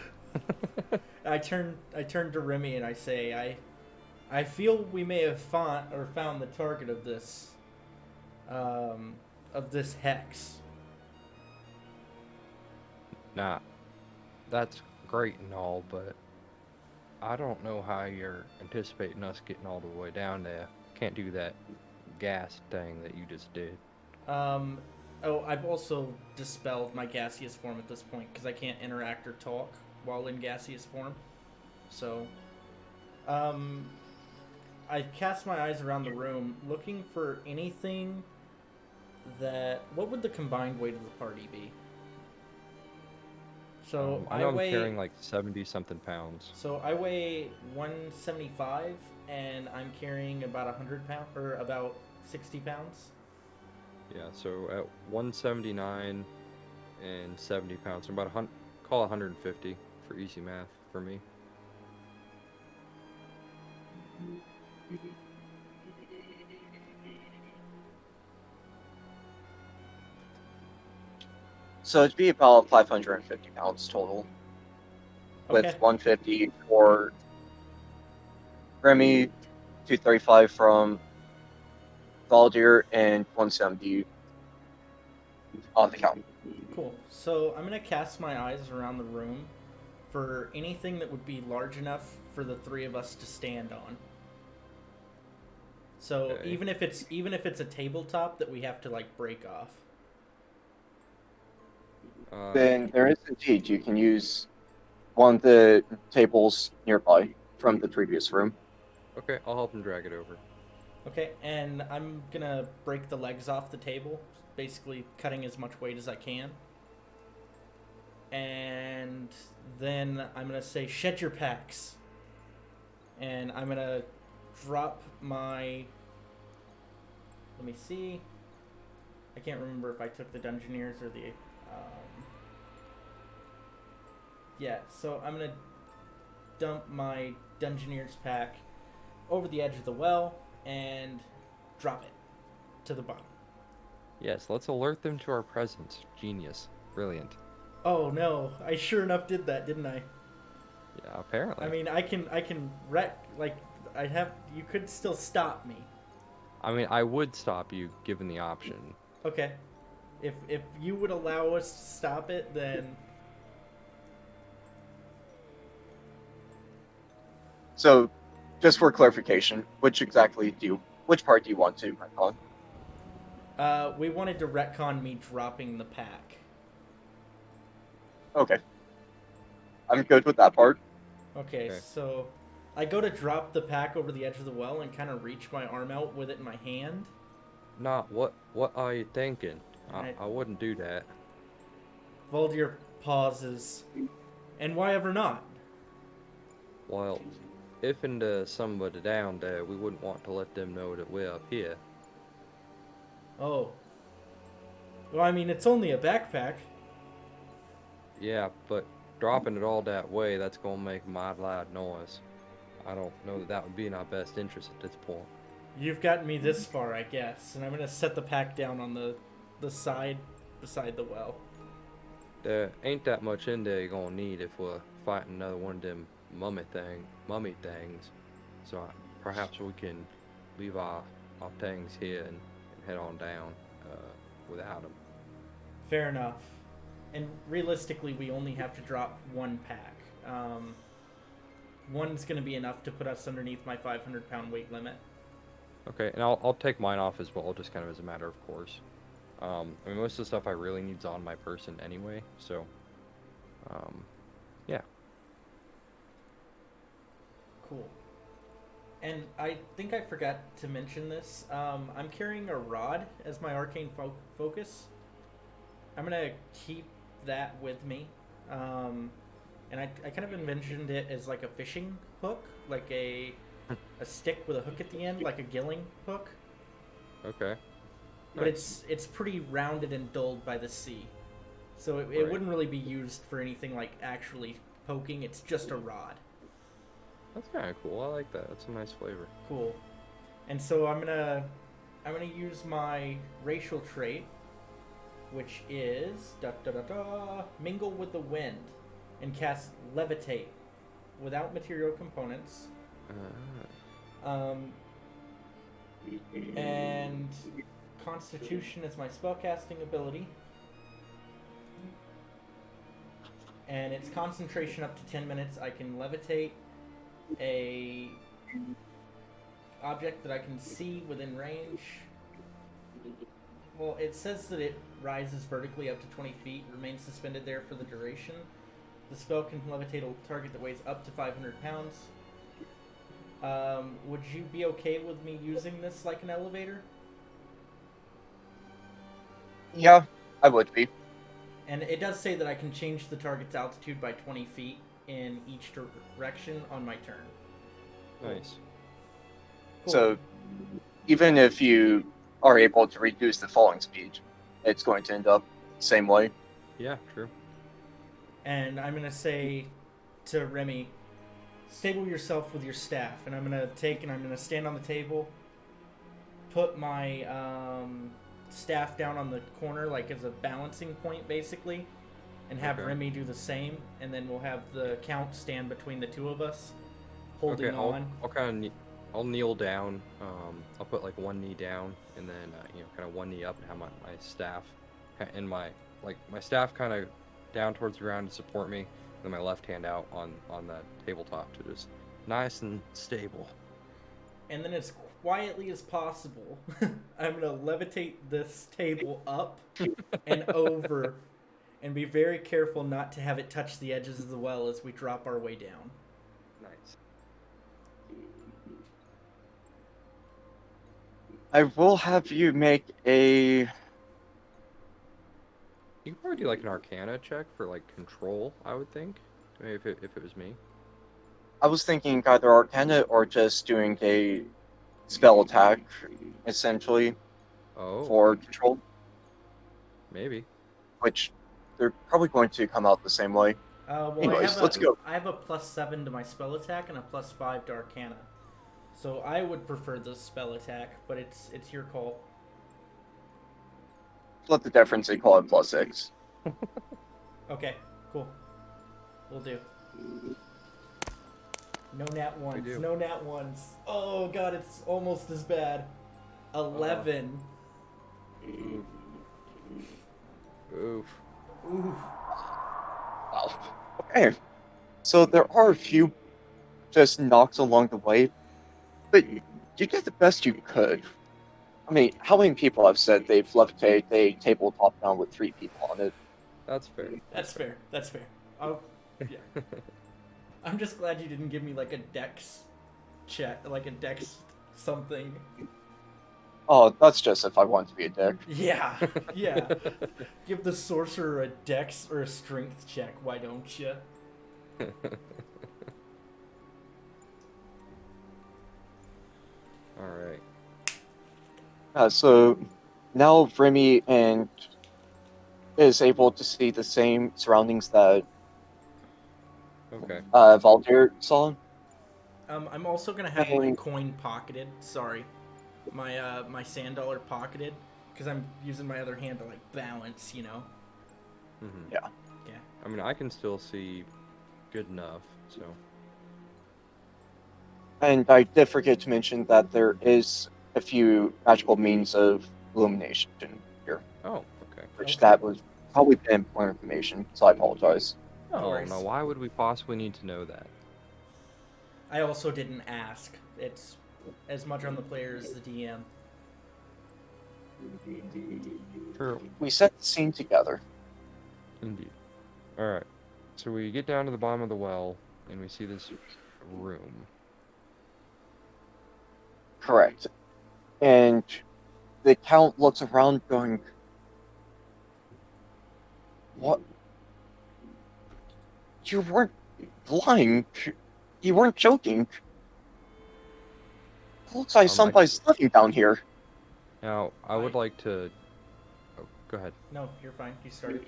I turn to Remy and I say, I feel we may have found the target of this hex. Nah, that's great and all, but I don't know how you're anticipating us getting all the way down there. Can't do that gas thing that you just did. Um, oh, I've also dispelled my gaseous form at this point because I can't interact or talk while in gaseous form. So, um, I cast my eyes around the room looking for anything that. What would the combined weight of the party be? So I I know I'm weigh. carrying like 70 something pounds. So I weigh 175, and I'm carrying about 100 pounds or about 60 pounds. Yeah, so at 179 and 70 pounds, so about call it 150 for easy math for me. So it'd be about 550 pounds total, Okay. with 150 for Remy, 235 from Valdir, and 170 on the count. Cool. So I'm gonna cast my eyes around the room for anything that would be large enough for the three of us to stand on. So Okay. even if it's a tabletop that we have to like break off. Then there is indeed, you can use one of the tables nearby from the previous room. Okay, I'll help him drag it over. Okay, and I'm gonna break the legs off the table, basically cutting as much weight as I can. And then I'm gonna say, "Shed your packs," and I'm gonna drop my. Let me see. I can't remember if I took the Dungeoneers or the. Yeah, so I'm gonna dump my Dungeoneers pack over the edge of the well and drop it to the bottom. Yes, let's alert them to our presence. Genius. Brilliant. Oh no! I sure enough did that, didn't I? Yeah, apparently. I mean, I can wreck like You could still stop me. I mean, I would stop you given the option. Okay. If you would allow us to stop it, then So, just for clarification, which part do you want to retcon? we wanted to retcon me dropping the pack. Okay. I'm good with that part. Okay, Okay. so I go to drop the pack over the edge of the well and kind of reach my arm out with it in my hand. Nah, what are you thinking? Right. I wouldn't do that. Voldir pauses. And why ever not? Well, if and somebody down there, we wouldn't want to let them know that we're up here. Oh. Well, I mean, it's only a backpack. Yeah, but dropping it all that way, that's gonna make a mighty loud noise. I don't know that that would be in our best interest at this point. You've gotten me this far, I guess. And I'm going to set the pack down on the side beside the well. There ain't that much in there you're gonna need if we're fighting another one of them mummy things. So perhaps we can leave our things here and head on down without them. Fair enough. And realistically, we only have to drop one pack. One's going to be enough to put us underneath my 500-pound weight limit. Okay, and I'll take mine off as well, just kind of as a matter of course. I mean, most of the stuff I really need's on my person anyway, so, yeah. Cool. And I think I forgot to mention this. I'm carrying a rod as my arcane focus. I'm going to keep that with me. And I kind of envisioned it as like a fishing hook, like a stick with a hook at the end, like a gilling hook. Okay. But Nice. it's pretty rounded and dulled by the sea. So it Right. wouldn't really be used for anything like actually poking. It's just a rod. That's kind of cool. I like that. That's a nice flavor. Cool. And so I'm gonna use my racial trait, which is mingle with the wind, and cast levitate without material components. And Constitution is my spellcasting ability. And it's concentration up to 10 minutes. I can levitate a object that I can see within range. Well, it says that it rises vertically up to 20 feet, remains suspended there for the duration. The spell can levitate a target that weighs up to 500 pounds. Would you be okay with me using this like an elevator? Yeah, I would be. And it does say that I can change the target's altitude by 20 feet in each direction on my turn. Nice. Cool. So, even if you are able to reduce the falling speed, it's going to end up the same way. Yeah, true. And I'm going to say to Remy, stable yourself with your staff. And I'm going to stand on the table, put my staff down on the corner, like as a balancing point, basically, and have Okay. Remy do the same. And then we'll have the count stand between the two of us, holding Okay, on. I'll kind of I'll kneel down. I'll put like one knee down and then kind of one knee up and have my staff and my staff kind of down towards the ground to support me, and then my left hand out on the tabletop to just nice and stable. And then as quietly as possible, I'm going to levitate this table up and over and be very careful not to have it touch the edges of the well as we drop our way down. Nice. I will have you make a. You could probably do like an Arcana check for like control. I would think, maybe if it was me. I was thinking either Arcana or just doing a spell attack, essentially, Oh, for control, maybe. which they're probably going to come out the same way. Well, Anyways, let's go. I have a +7 to my spell attack and a +5 to Arcana. So I would prefer the spell attack, but it's your call. Split the difference and call it +6. Okay, cool. We'll do. No nat We ones. do. No nat ones. Oh god, it's almost as bad. 11. Oof. Oof. Ooh. Wow. Okay, so there are a few just knocks along the way, but you did the best you could. I mean, how many people have said they've levitated a tabletop down with 3 people on it? That's fair. That's fair. That's fair. Oh, yeah. I'm just glad you didn't give me like a dex check, like a dex something. Oh, that's just if I want to be a dick. Yeah, yeah. Give the sorcerer a dex or a strength check, why don't you? All right. So now Remy and is able to see the same surroundings that Okay. Valdir saw. I'm also gonna have my And coin pocketed. Sorry, my sand dollar pocketed because I'm using my other hand to like balance. You know. Mm-hmm. yeah, Yeah. I mean, I can still see good enough, so. and I did forget to mention that there is a few magical means of illumination here, Oh, okay. which Okay. that was probably been important information, so I apologize. No Oh, worries. now why would we possibly need to know that? I also didn't ask. It's as much on the player as the DM. True. We set the scene together. Indeed. All right. So we get down to the bottom of the well, and we see this room. Correct. And the Count looks around going, what? You weren't lying. You weren't joking. It looks like I somebody's living down here. Now I would like to. Oh, go ahead. No, you're fine. You started.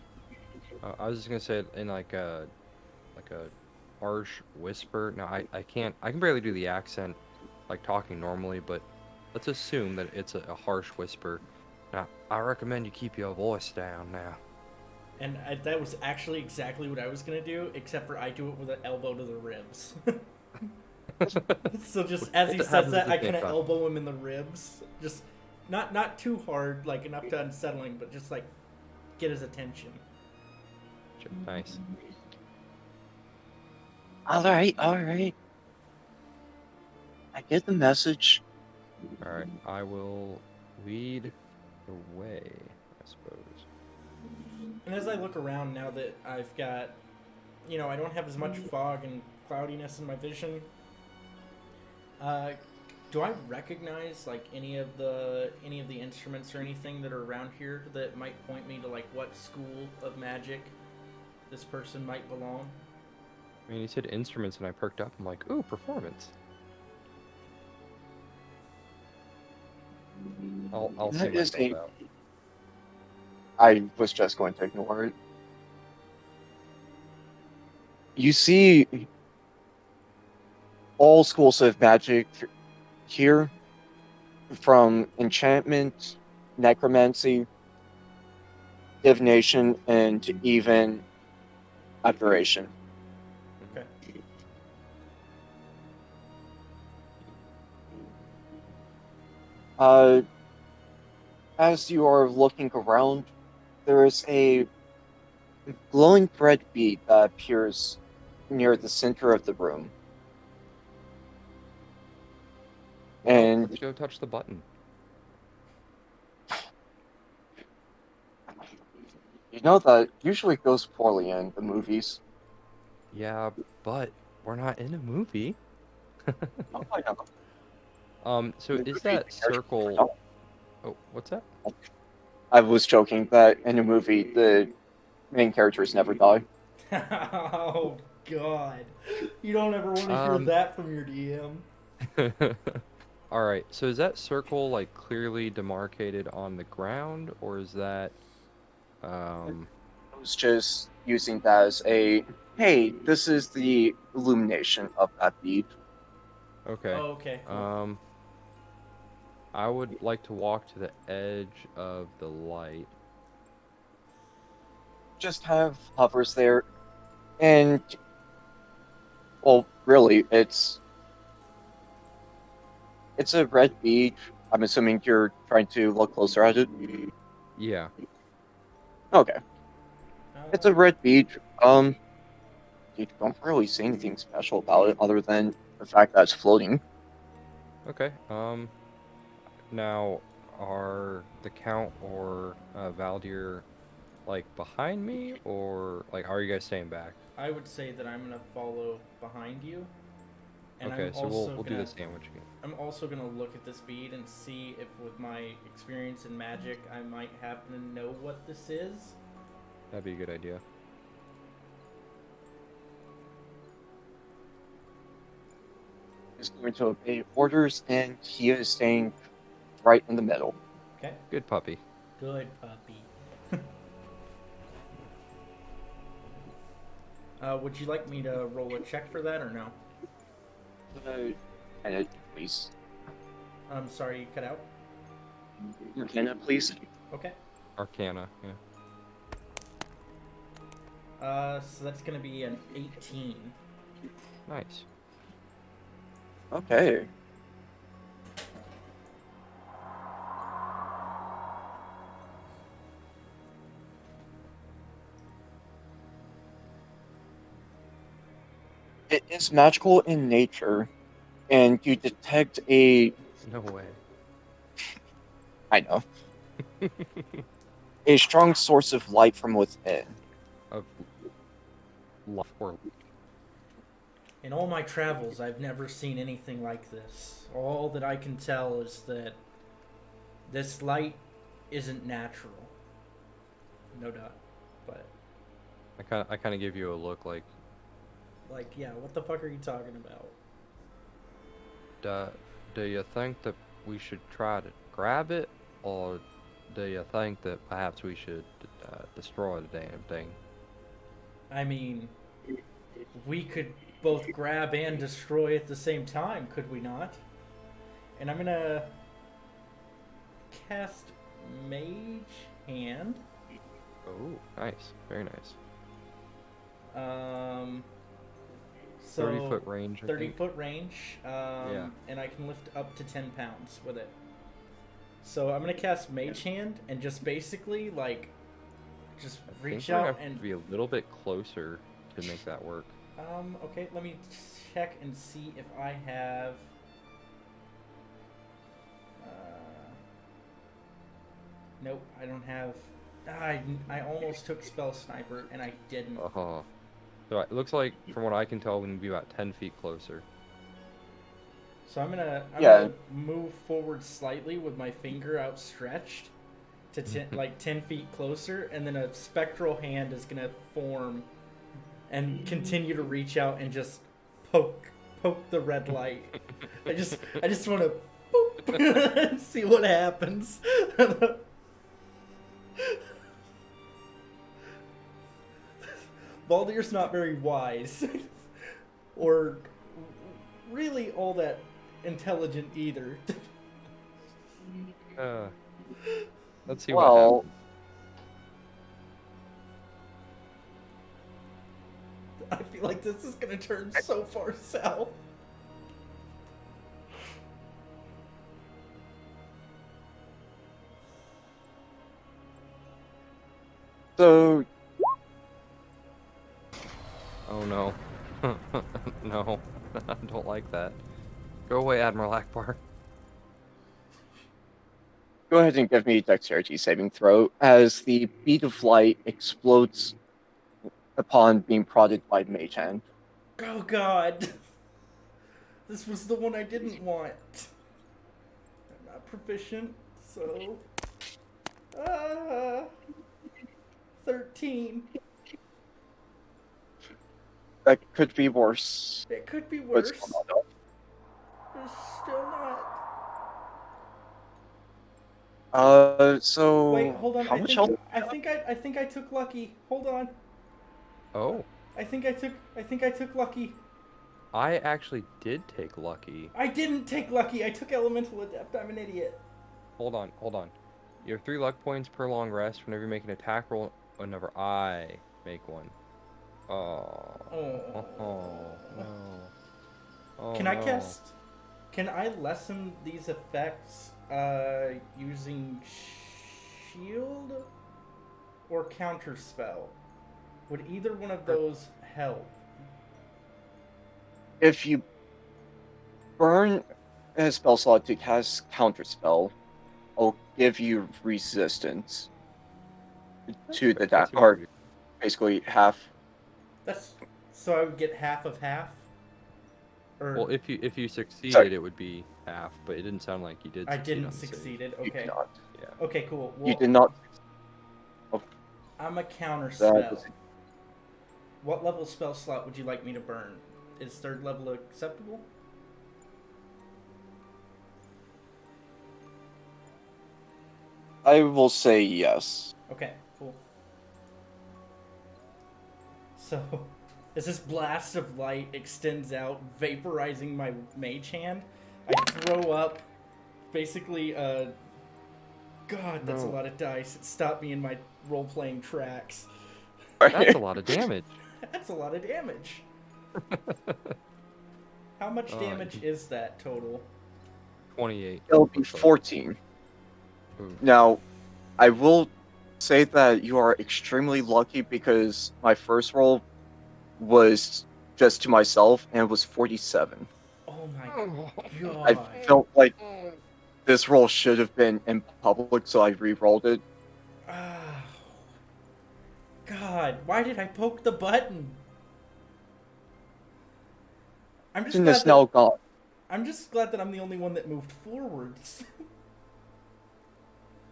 I was just gonna say it in like a harsh whisper. Now I can't. I can barely do the accent, like talking normally, but let's assume that it's a harsh whisper. Now I recommend you keep your voice down now. And that was actually exactly what I was gonna do, except for I do it with an elbow to the ribs. So just as he It says happens at that, the I same kind of time. elbow him in the ribs. Just not too hard, like enough to unsettling, but just like get his attention. Nice. All right, all right. I get the message. All right. I will lead the way, I suppose. And as I look around now that I've got, I don't have as much fog and cloudiness in my vision. Uh, do I recognize like any of the instruments or anything that are around here that might point me to like what school of magic this person might belong? I mean, you said instruments, and I perked up. I'm like, ooh, performance. I'll see That is myself a. out. I was just going to ignore it. You see all schools of magic here, from enchantment, necromancy, divination, and even abjuration. Okay. Uh, as you are looking around, there is a glowing red bead that appears near the center of the room. Well, And let's go touch the button. you know that usually goes poorly in the movies. Yeah, but we're not in a movie. Oh, I know. So In the is movie, that the characters never circle? die. Oh, what's that? I was joking that in a movie, the main characters never die. Oh God, you don't ever want to hear Um, that from your DM. all right. So is that circle like clearly demarcated on the ground, or is that I was just using that as a hey, this is the illumination of that bead. okay? Oh, okay, cool. Um, I would like to walk to the edge of the light. Just have hovers there, and well, really, it's a red bead. I'm assuming you're trying to look closer at it. Yeah. Okay, it's a Uh, red bead. You don't really see anything special about it other than the fact that it's floating. Okay. Now, are the Count or Valdir like behind me, or like are you guys staying back? I would say that I'm gonna follow behind you, and Okay, so we'll do the sandwich again. I'm also gonna look at this bead and see if, with my experience in magic, I might happen to know what this is. That'd be a good idea. He's going to obey orders, and he is staying right in the middle. Okay. Good puppy. Good puppy. Would you like me to roll a check for that or no? And please, I'm sorry, you cut out. can it please? Okay. Arcana, yeah. So that's gonna be an 18. Nice. Okay. It is magical in nature, and you detect No way. I know, a strong source of light from within. Of life or In all my travels, I've never seen anything like this. All that I can tell is that this light isn't natural. No doubt. But, I kind of give you a look like, yeah, what the fuck are you talking about? do, do you think that we should try to grab it, or do you think that perhaps we should destroy the damn thing? I mean, we could both grab and destroy at the same time, could we not? And I'm gonna cast Mage Hand. Oh, nice. Very nice. So 30-foot range, I 30 think. foot range. Yeah. And I can lift up to 10 pounds with it. So I'm gonna cast Mage Hand and just basically just I think reach we're gonna out have and to be a little bit closer to make that work. okay, let me check and see if I have nope, I don't have I almost took Spell Sniper and I didn't. Uh-huh. So it looks like, from what I can tell, we need to be about 10 feet closer. So I'm Yeah. gonna move forward slightly with my finger outstretched to 10 feet closer, and then a spectral hand is gonna form and continue to reach out and just poke the red light. I just want to boop and see what happens. Valdir's not very wise, or really all that intelligent either. Let's see what Well, happens. I feel like this is gonna turn so far south. so Oh no. No. I don't like that. Go away, Admiral Akbar. go ahead and give me a dexterity saving throw as the bead of light explodes upon being prodded by Mage Hand. Oh god. This was the one I didn't want. I'm not proficient, so. 13. That could be worse. It could be But worse. still not. It's still not. So Wait, hold on. how much health? I think I took lucky. Hold on. Oh. I think I took lucky. I actually did take lucky. I didn't take lucky. I took elemental adept. I'm an idiot. Hold on, hold on. You have 3 luck points per long rest whenever you make an attack roll, whenever I make one. Oh. Oh. Oh, no. Oh Can I no. cast? Can I lessen these effects using shield or counterspell? Would either one of those help? If you burn a spell slot to cast Counterspell, I'll give you resistance That's to fair. the I da- see what or you're basically half. That's so I would get half of half. Or Well, if you Sorry, succeeded, it would be half, but it didn't sound like you did I succeed didn't on the save. succeeded. you did Okay. not. Yeah. Okay, cool. You Well, did not. Oh, I'm a counter that spell. is What level spell slot would you like me to burn? Is third level acceptable? I will say yes. Okay, cool. So, as this blast of light extends out, vaporizing my mage hand, I throw up basically God, that's a No. lot of dice. It stopped me in my role playing tracks. That's a lot of damage. That's a lot of damage. How much damage is that total? 28. It'll be Looks like. 14. Oof. Now, I will say that you are extremely lucky because my first roll was just to myself and it was 47. Oh my I god. felt like this roll should have been in public, so I re-rolled it. Ah, God, why did I poke the button? I'm just And glad it's now that gone. I'm the only one that moved forwards.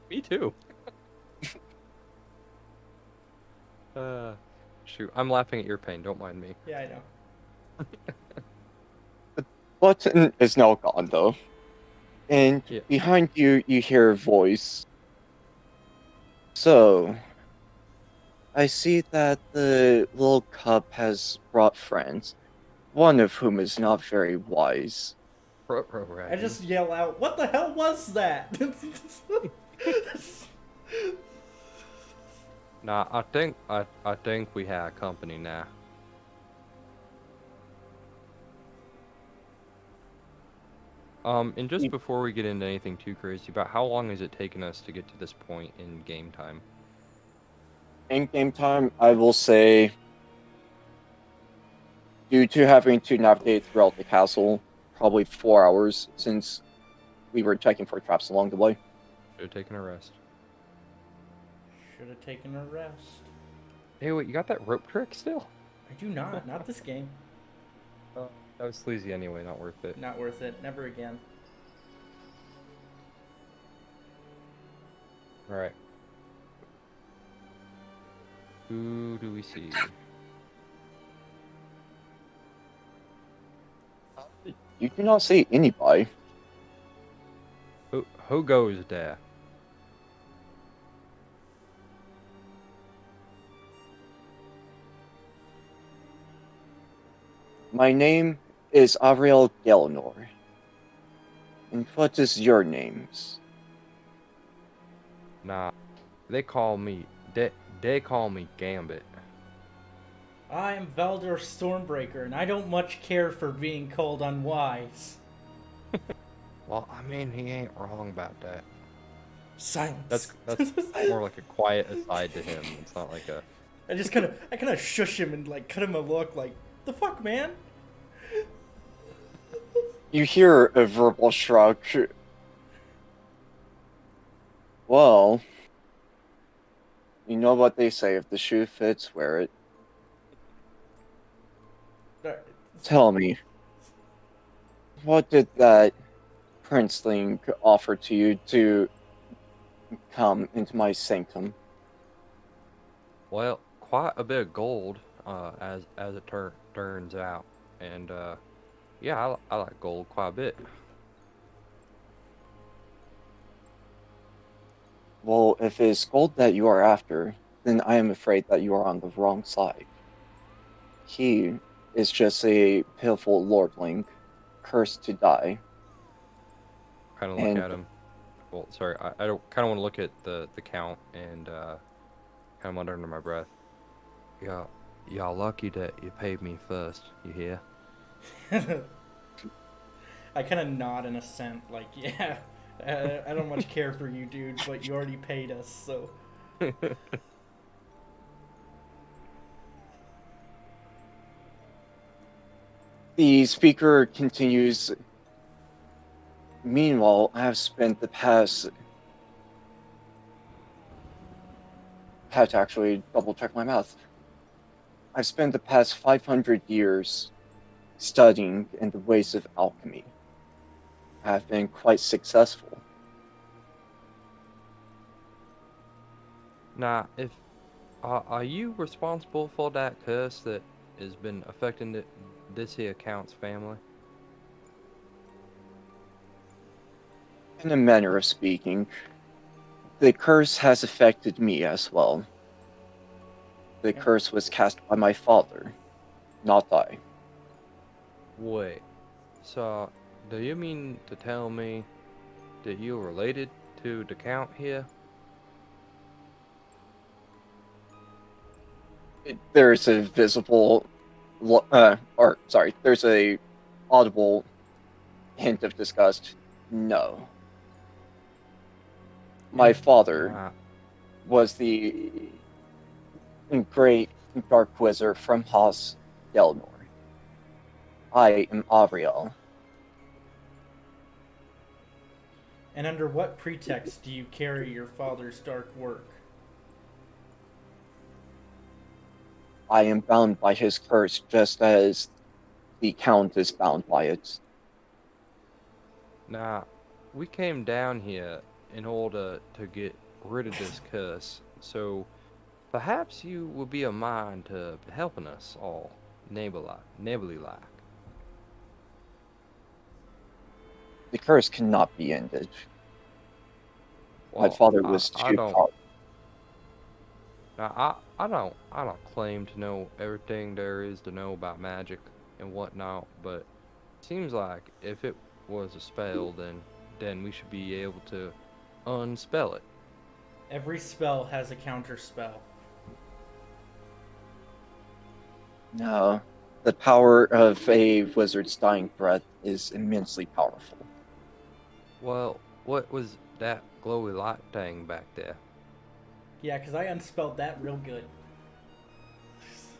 Me too. Shoot, I'm laughing at your pain. Don't mind me. Yeah, I know. Button is now gone, though. And Yeah. behind you, you hear a voice. So, I see that the little cub has brought friends, one of whom is not very wise. Pro I ragging. just yell out, "What the hell was that?" Nah, I think we have company now. And just before we get into anything too crazy, about how long has it taken us to get to this point in game time? In game time, I will say, due to having to navigate throughout the castle, probably 4 hours since we were checking for traps along the way. Should have taken a rest. Should have taken a rest. Hey, wait, you got that rope trick still? I do not. Not this game. That was sleazy anyway, not worth it. Not worth it. Never again. Alright. Who do we see? You do not see anybody. Who goes there? My name is Ariel Gelnor. And what is your names? Nah, they call me they call me Gambit. I am Valdor Stormbreaker, and I don't much care for being called unwise. Well, I mean, he ain't wrong about that. Silence. That's more like a quiet aside to him. It's not like a I kind of shush him and like cut him a look, like, the fuck, man. You hear a verbal shrug. Well, you know what they say, if the shoe fits, wear it. Tell me, what did that princeling offer to you to come into my sanctum? well, quite a bit of gold, as it turns out, and yeah, I like gold quite a bit. Well, if it's gold that you are after, then I am afraid that you are on the wrong side. He is just a pitiful lordling, cursed to die. Kind of look And at him. Well, sorry, I don't kind of want to look at the count and kind of mutter under my breath. Y'all lucky that you paid me first. You hear? I kind of nod in assent, like, yeah, I don't much care for you, dude, but you already paid us, so. The speaker continues. Meanwhile, I have spent the past. Had to actually double check my math. I've spent the past 500 years studying in the ways of alchemy. I've been quite successful. Now, if are you responsible for that curse that has been affecting this here Count's family? In a manner of speaking, the curse has affected me as well. The Yeah. curse was cast by my father, not I. Wait, so do you mean to tell me that you're related to the Count here? There's a visible, or sorry, there's a audible hint of disgust. No. My father Nah, was the great dark wizard from Haas Delnor. I am Avriel. And under what pretext do you carry your father's dark work? I am bound by his curse just as the Count is bound by it. nah. We came down here in order to get rid of this curse, so perhaps you would be a mind to helping us all, neighborly like. The curse cannot be ended. My Well, father I was I too don't powerful. now I don't claim to know everything there is to know about magic and whatnot, but seems like if it was a spell, then we should be able to unspell it. Every spell has a counter spell. No, the power of a wizard's dying breath is immensely powerful. Well, what was that glowy light thing back there? Yeah, because I unspelled that real good.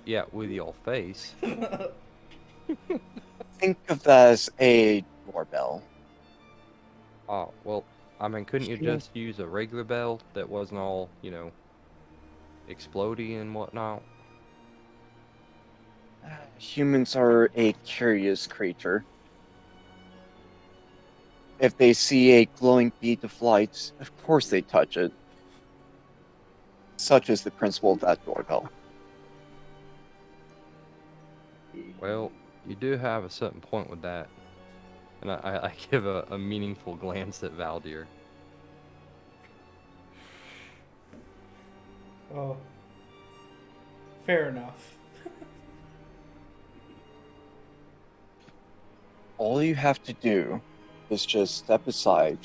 Yeah, with your face. Think of that as a doorbell. Oh, well, I mean, couldn't you Human- just use a regular bell that wasn't all, explodey and whatnot? Humans are a curious creature. If they see a glowing bead of light, of course they touch it. Such is the principle of that doorbell. Well, you do have a certain point with that. And I give a meaningful glance at Valdir. Oh, fair enough. All you have to do is just step aside,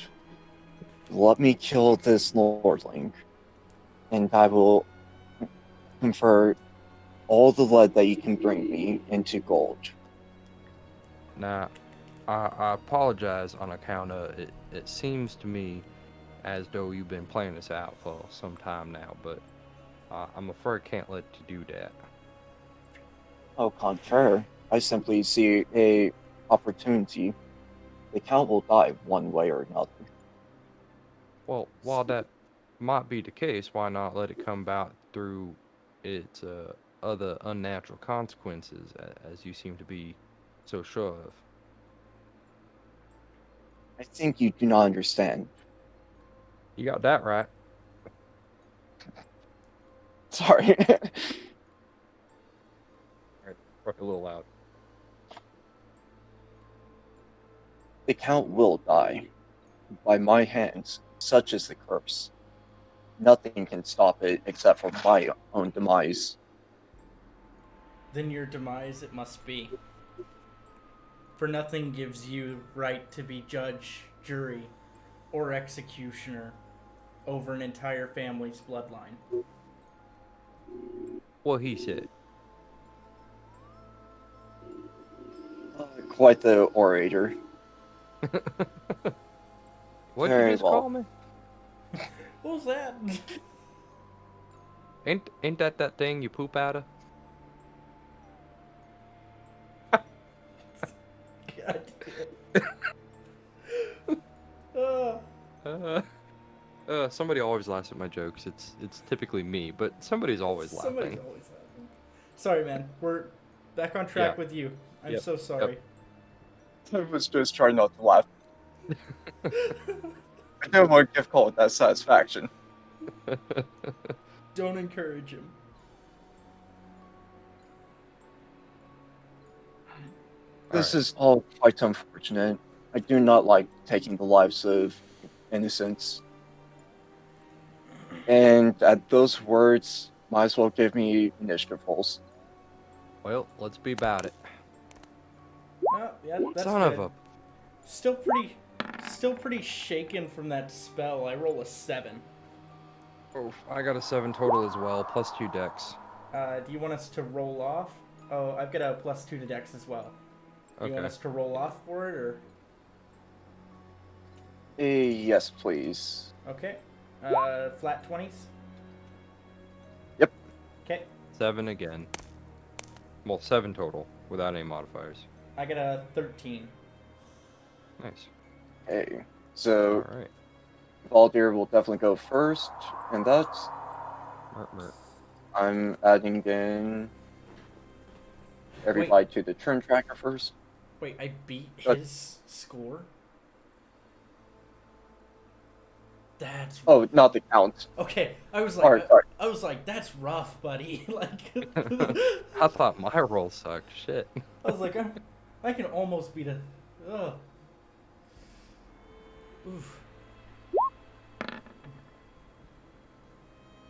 let me kill this lordling, and I will convert all the lead that you can bring me into gold. Now, I apologize on account of it. It seems to me as though you've been playing this out for some time now, but I'm afraid I can't let you do that. Au contraire, I simply see a opportunity. The count will die one way or another. Well, while that might be the case, why not let it come about through its other unnatural consequences, as you seem to be so sure of? I think you do not understand. You got that right. Sorry. Right, probably a little loud. The count will die by my hands, such is the curse. Nothing can stop it except for my own demise. Then your demise it must be. For nothing gives you right to be judge, jury, or executioner over an entire family's bloodline. What he said. Quite the orator. What'd you Very just well. call me? What was that? Ain't that thing you poop out of? God damn. Oh. Somebody always laughs at my jokes. It's typically me, but somebody's always Somebody's laughing. always laughing. Sorry, man. We're back on track Yeah. with you. I'm Yep. so sorry. I was just trying not to laugh. I don't want to give Cole that satisfaction. Don't encourage him. This Alright. is all quite unfortunate. I do not like taking the lives of innocents. And at those words, might as well give me initiative rolls. Well, let's be about it. Oh, yeah, that's Son good. of a... Still pretty shaken from that spell. I roll a 7. Oof, I got a 7 total as well, plus 2 decks. Do you want us to roll off? Oh, I've got a +2 to Dex as well. Do you want Okay. us to roll off for it, or Yes, please. okay? Flat 20s. Yep. Okay, 7 again. Well, 7 total, without any modifiers. I got a 13. Nice. Okay. So Alright. Valdir will definitely go first, and that's Mert. I'm adding in everybody to the turn tracker first. Wait, I beat But- his score. That's Oh, not the count. okay. I was Sorry, like, sorry. I was like, that's rough, buddy. Like, I thought my roll sucked. Shit. I was like, I can almost beat a. Ugh. Oof.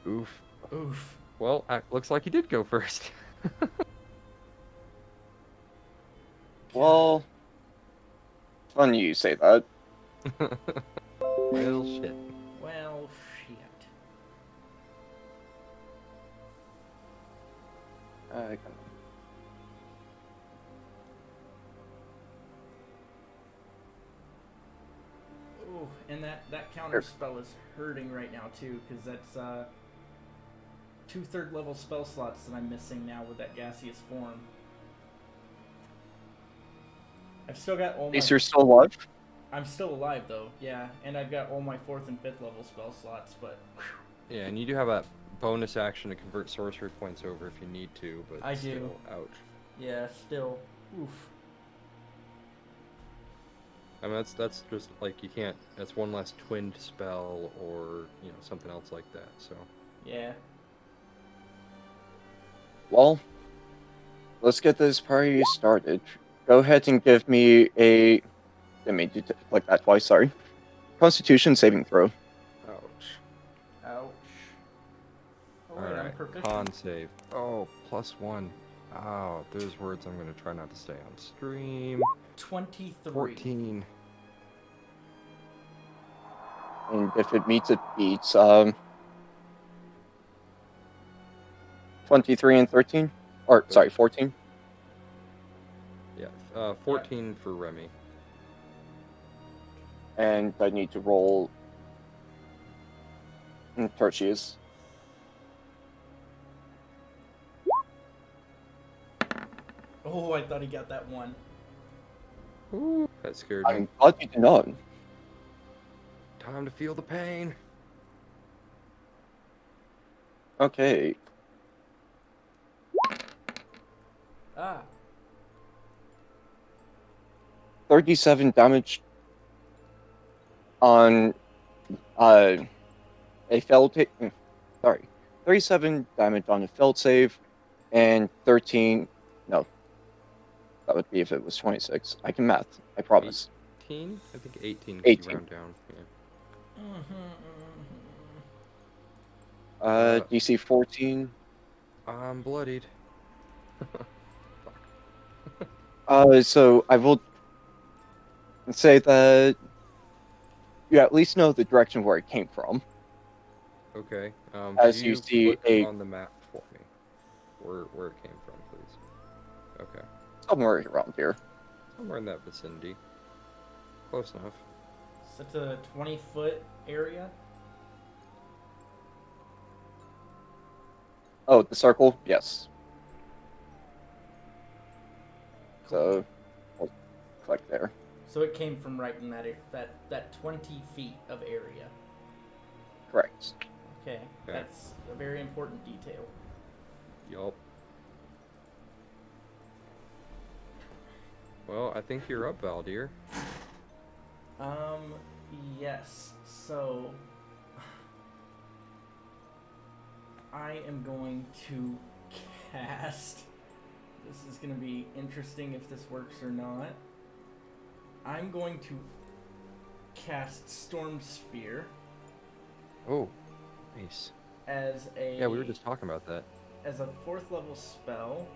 Oof. Oof. Well, looks like you did go first. Well, funny you say that. Well, shit. Well, shit. Come Ooh, and that counter spell is hurting right now too, because that's 2 third level spell slots that I'm missing now with that gaseous form. I've still got all At my. least you're still alive. I'm still alive though, yeah, and I've got all my 4th and 5th level spell slots, but Yeah, and you do have a bonus action to convert sorcery points over if you need to, but I still, do. ouch. yeah, still. Oof. I mean, that's just like you can't. That's one less twinned spell or something else like that. So Yeah. Well, let's get this party started. Go ahead and give me a. I made you like that twice. Sorry. Constitution saving throw. ouch. Ouch. Oh All wait, I'm right, proficient. con save. Oh, +1. Oh, those words I'm gonna try not to say on stream. 23. 14. And if it meets, it beats. 23 and 13, or sorry, 14. Yeah, 14 for Remy. And I need to roll. Tertius. Oh, I thought he got that one. Ooh, that scared me. I'm glad you did not. Time to feel the pain. Okay. Ah. 37 damage on a failed. Sorry, 37 damage on a failed save, and 13. No, that would be if it was 26. I can math. I promise. 18? I think 18 because you 18. round down. Yeah. DC 14. I'm bloodied. So I will say that you at least know the direction where it came from. Okay. As Could you you see click on the map for me? Where it came from, please. Okay. somewhere around here. Somewhere in that vicinity. Close enough. So it's a 20-foot area. Oh, the circle? Yes. Cool. So, we'll click there. So it came from right in that 20 feet of area. Correct. Okay, that's a very important detail. Yup. Well, I think you're up, Valdir. Yes. So I am going to cast. This is going to be interesting if this works or not. I'm going to cast Storm Sphere Oh, nice. as a Yeah, we were just talking about that. as a 4th level spell.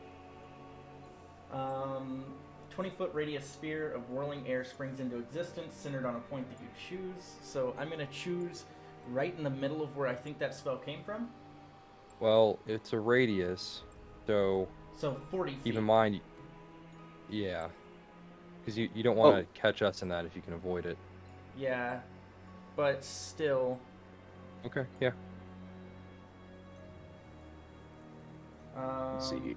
20-foot radius sphere of whirling air springs into existence, centered on a point that you choose. So I'm going to choose right in the middle of where I think that spell came from. Well, it's a radius, so So 40 feet. keep in mind, yeah, because you don't want to catch us in that if you can avoid it. Yeah, but still. Okay, yeah. Let's see.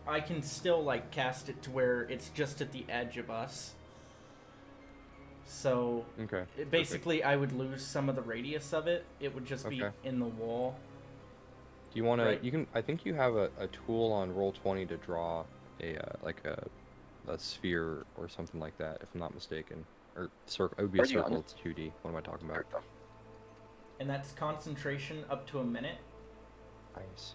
I can still like cast it to where it's just at the edge of us. So Okay. basically, I would lose some of the radius of it. It would just be Okay. in the wall. Do you want to? Right. You can. I think you have a tool on Roll20 to draw a like a sphere or something like that, if I'm not mistaken. Or circle. It would be a Are you on circle. it? It's 2D. What am I talking about? And that's concentration up to a minute. Nice.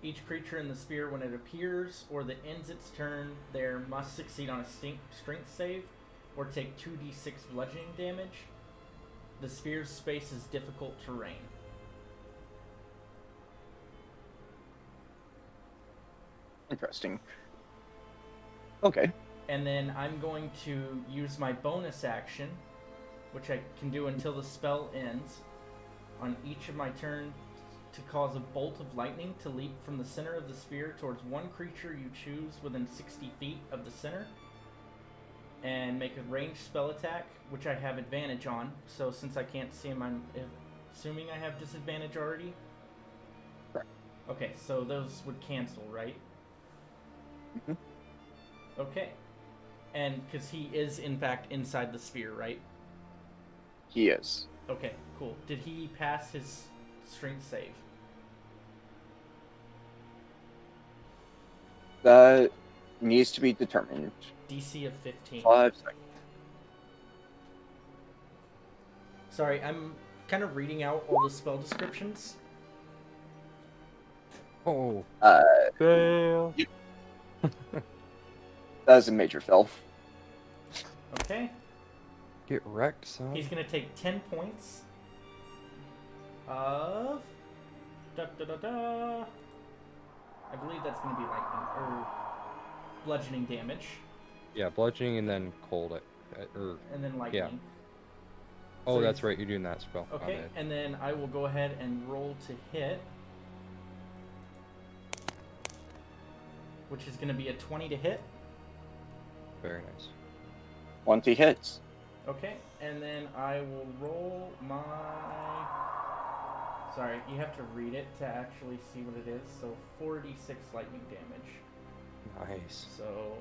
Each creature in the sphere, when it appears or that ends its turn, there must succeed on a strength save or take 2d6 bludgeoning damage. The sphere's space is difficult terrain. Interesting. Okay. And then I'm going to use my bonus action, which I can do until the spell ends, on each of my turns to cause a bolt of lightning to leap from the center of the sphere towards one creature you choose within 60 feet of the center, and make a ranged spell attack, which I have advantage on. So since I can't see him, I'm assuming I have disadvantage already. Correct. Okay, so those would cancel, right? Mm-hmm. Okay. And because he is, in fact, inside the sphere, right? He is. Okay, cool. Did he pass his strength save? That needs to be determined. DC of 15. 5 seconds. Sorry, I'm kind of reading out all the spell descriptions. Oh. Fail. That is a major fail. Okay. Get wrecked, son. He's going to take 10 points of... I believe that's going to be lightning, or bludgeoning damage. Yeah, bludgeoning and then cold. And then lightning. Yeah. Oh, So that's right. You're doing that spell. Okay, My bad. and then I will go ahead and roll to hit, which is going to be a 20 to hit. Very nice. 20 hits. Okay, and then I will roll my... Sorry, you have to read it to actually see what it is. So 46 lightning damage. Nice. So...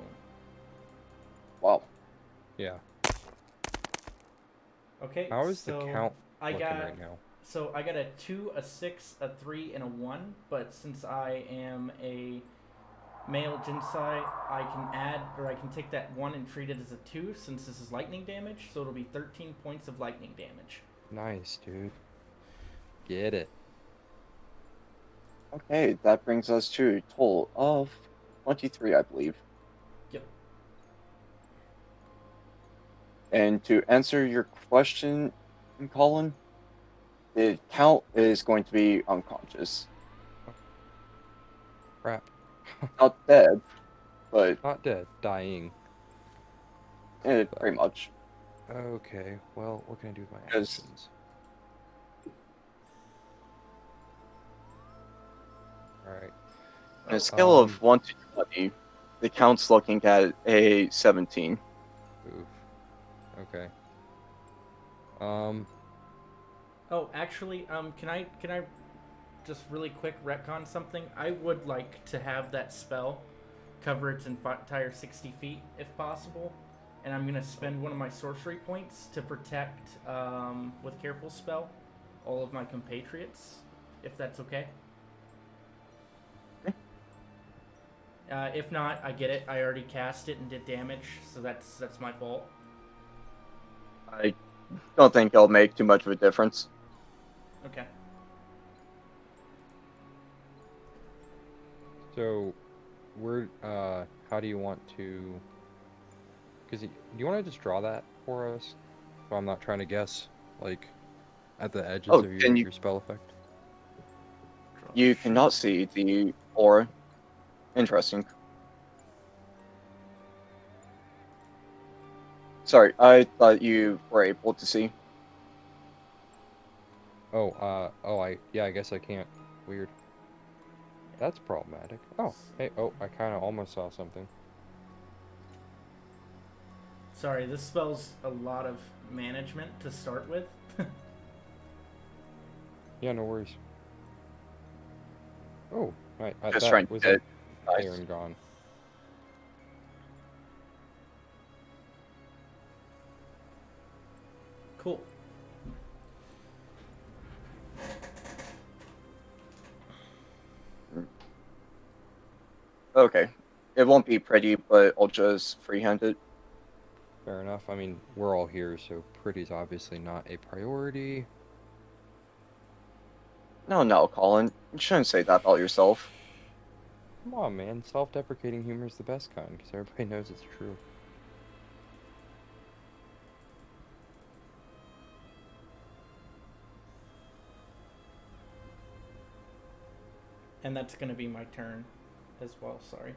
Wow. Yeah. Okay, How is so the count I looking got, right now? So I got a 2, a 6, a 3, and a 1, but since I am a male Jinsai, I can add, or I can take that 1 and treat it as a 2 since this is lightning damage, so it'll be 13 points of lightning damage. Nice, dude. Get it. Okay, that brings us to a total of 23, I believe. Yep. And to answer your question, Colin, the count is going to be unconscious. Crap. Not dead, but Not dead. Dying. pretty much. Okay, well, what can I do with my Because- actions? Alright. On a scale of 1 to 20, The count's looking at a 17. Oof. Okay. Um, Oh, actually, can I just really quick retcon something? I would like to have that spell cover its entire 60 feet if possible, and I'm gonna spend one of my sorcery points to protect, with careful spell, all of my compatriots, if that's okay. If not, I get it. I already cast it and did damage, so that's my fault. I don't think it'll make too much of a difference. Okay. so how do you want to? Because do you want to just draw that for us? So I'm not trying to guess, like, at the edges Oh, of can your spell effect. you cannot see the aura? Interesting. Sorry, I thought you were able to see. Yeah, I guess I can't. Weird. That's problematic. Oh, hey, I kind of almost saw something. Sorry, this spell's a lot of management to start with. Yeah, no worries. Oh, Just trying that to was get like there nice. and gone. Cool. Okay. It won't be pretty, but I'll just freehand it. Fair enough. I mean, we're all here, so pretty's obviously not a priority. No, Colin. You shouldn't say that about yourself. Come on, man. Self-deprecating humor is the best kind, because everybody knows it's true. And that's gonna be my turn as well, sorry.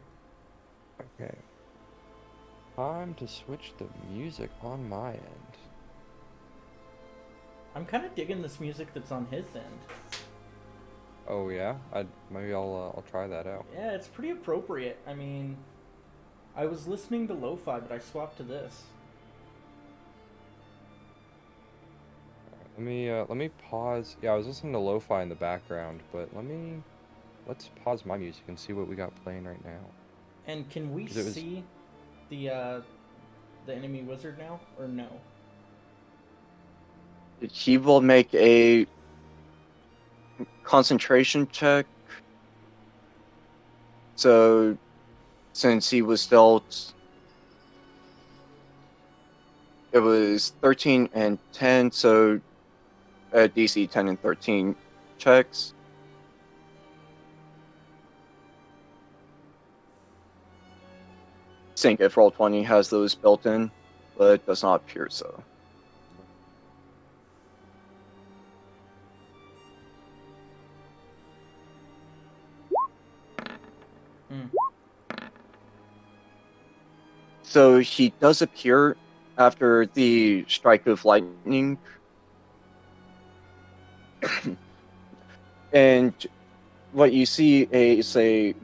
Okay. Time to switch the music on my end. I'm kind of digging this music that's on his end. Oh yeah, maybe I'll try that out. Yeah, it's pretty appropriate. I mean, I was listening to lo-fi, but I swapped to this. Let me pause. Yeah, I was listening to lo-fi in the background, but let's pause my music and see what we got playing right now. And can we 'Cause it was see the enemy wizard now, or no? He will make a concentration check. So, since he was dealt, it was 13 and 10, so DC 10 and 13 checks. Think if Roll20 has those built in, but it does not appear so. Hmm. So he does appear after the strike of lightning. And what you see is a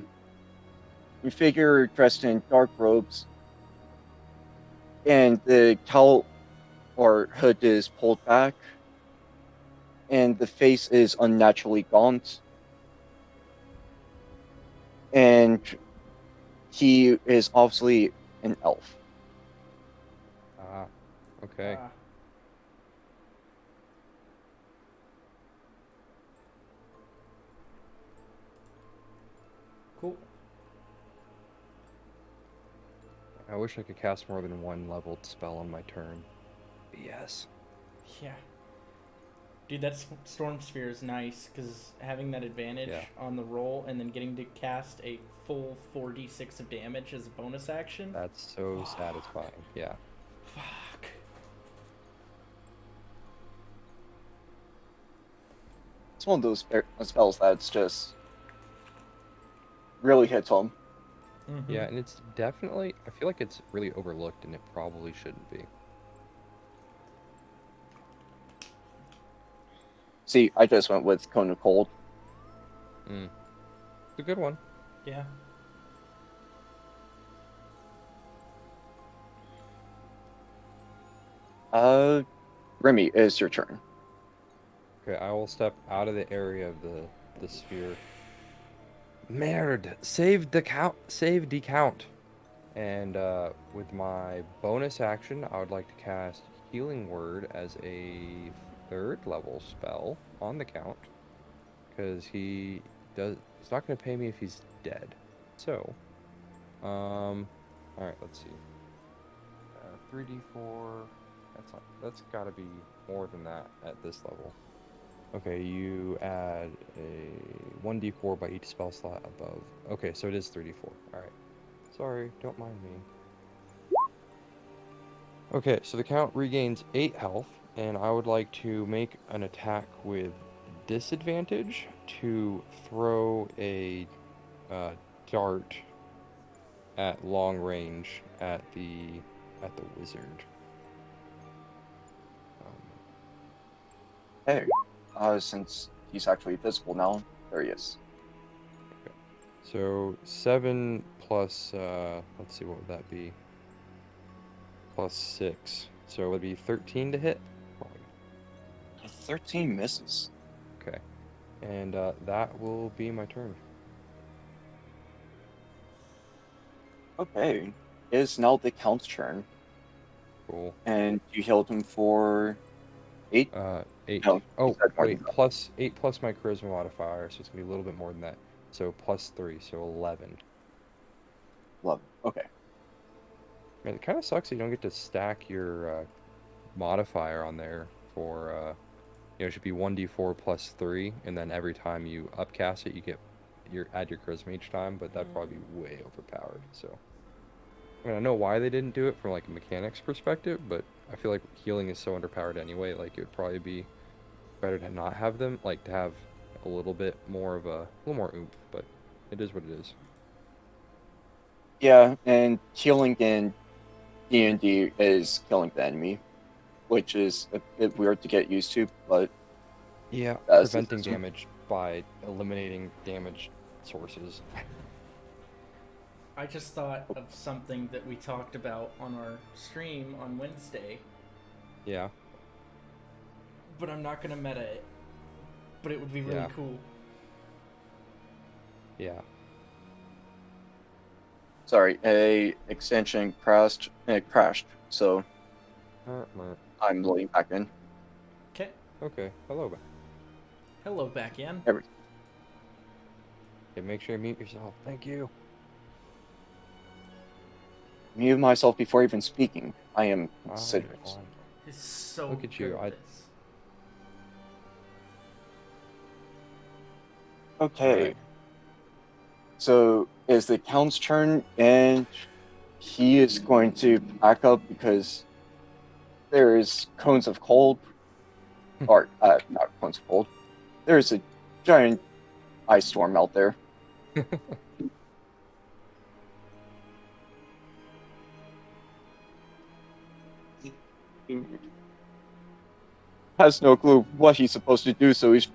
figure dressed in dark robes, and the cowl or hood is pulled back, and the face is unnaturally gaunt. And he is obviously an elf. Ah, okay. Ah, cool. I wish I could cast more than one leveled spell on my turn. Yes. Yeah. Dude, that storm sphere is nice because having that advantage Yeah. on the roll and then getting to cast a full 4d6 of damage as a bonus action. That's so satisfying. Yeah. Fuck. It's one of those spells that's just really hits home. Mm-hmm. Yeah, and it's definitely, I feel like it's really overlooked and it probably shouldn't be. See, I just went with Cone of Cold. It's a good one. Yeah. Remy, it is your turn. Okay, I will step out of the area of the sphere. Merde! Save the count! Save the count! And with my bonus action, I would like to cast Healing Word as a 3rd level spell on the count. Because he's not going to pay me if he's dead. So, alright, let's see. 3d4, that's gotta be more than that at this level. Okay, you add a 1d4 by each spell slot above. Okay, so it is 3d4. Alright. Sorry, don't mind me. Okay, so the count regains 8 health, and I would like to make an attack with disadvantage to throw a dart at long range at the wizard. Hey, since he's actually visible now, there he is. Okay. So 7 plus let's see, what would that be? Plus 6. So it would be 13 to hit. 13 misses. Okay. And that will be my turn. Okay, it is now the Count's turn, Cool. and you healed him for 8? 8. No, you Oh, said more wait, than that. plus 8 plus my charisma modifier, so it's gonna be a little bit more than that. So plus 3, so 11. 11. Okay. Man, it kind of sucks that you don't get to stack your modifier on there for, it should be 1d4 plus 3, and then every time you upcast it, you get add your charisma each time, but that'd probably be way overpowered, so. I mean, I know why they didn't do it from, like, a mechanics perspective, but I feel like healing is so underpowered anyway, like, it would probably be better to not have them, like, to have a little bit more of a little more oomph, but it is what it is. Yeah, and healing in D&D is killing the enemy, which is a bit weird to get used to, but Yeah, that's the preventing system. damage by eliminating damage sources. I just thought of something that we talked about on our stream on Wednesday, Yeah, but I'm not gonna meta it. But it would be really Yeah. cool. yeah. Sorry, a extension crashed, so Mer. I'm loading back in. Okay. Okay, hello. Hello, back in. Every Okay, make sure you mute yourself. Thank you. mute myself before even speaking. I am Fine, considerate. fine. He's so Look at good you, at I- this. Okay, Alright. so it's the Count's turn, and he is going to back up because there's cones of cold, or not cones of cold. There's a giant ice storm out there. Has no clue what he's supposed to do, so he's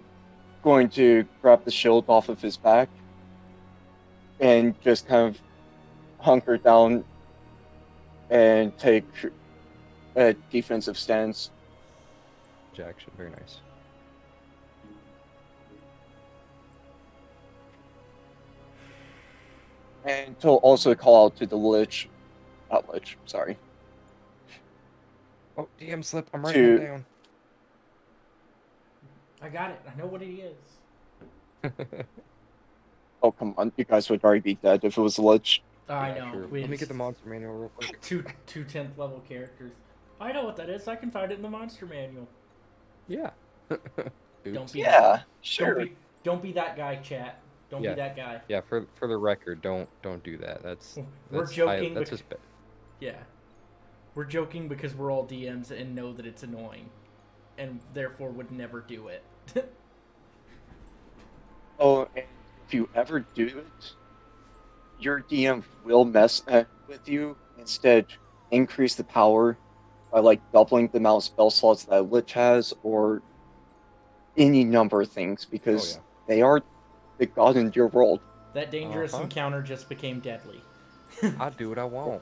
going to grab the shield off of his back and just kind of hunker down and take a defensive stance. Action, very nice. And to also call out to the Lich, not Lich, sorry, Oh, DM slip. I'm writing it to down. I got it. I know what he is. oh come on, you guys would already be dead if it was a Lich. I Yeah, know. true. We Let me just- get the monster manual real quick. two 10th level characters. I know what that is. I can find it in the monster manual. Yeah. Don't Oops. be Yeah, sure. Don't be that guy, chat. Don't Yeah. be that guy. Yeah, for the record, don't do that. We're joking. That's just Yeah. We're joking because we're all DMs and know that it's annoying, and therefore would never do it. Oh, and if you ever do it, your DM will mess with you. Instead, increase the power by like doubling the amount of spell slots that a Lich has, or any number of things, because yeah. they are the god in your world. That dangerous Uh-huh. encounter just became deadly. I do what I want.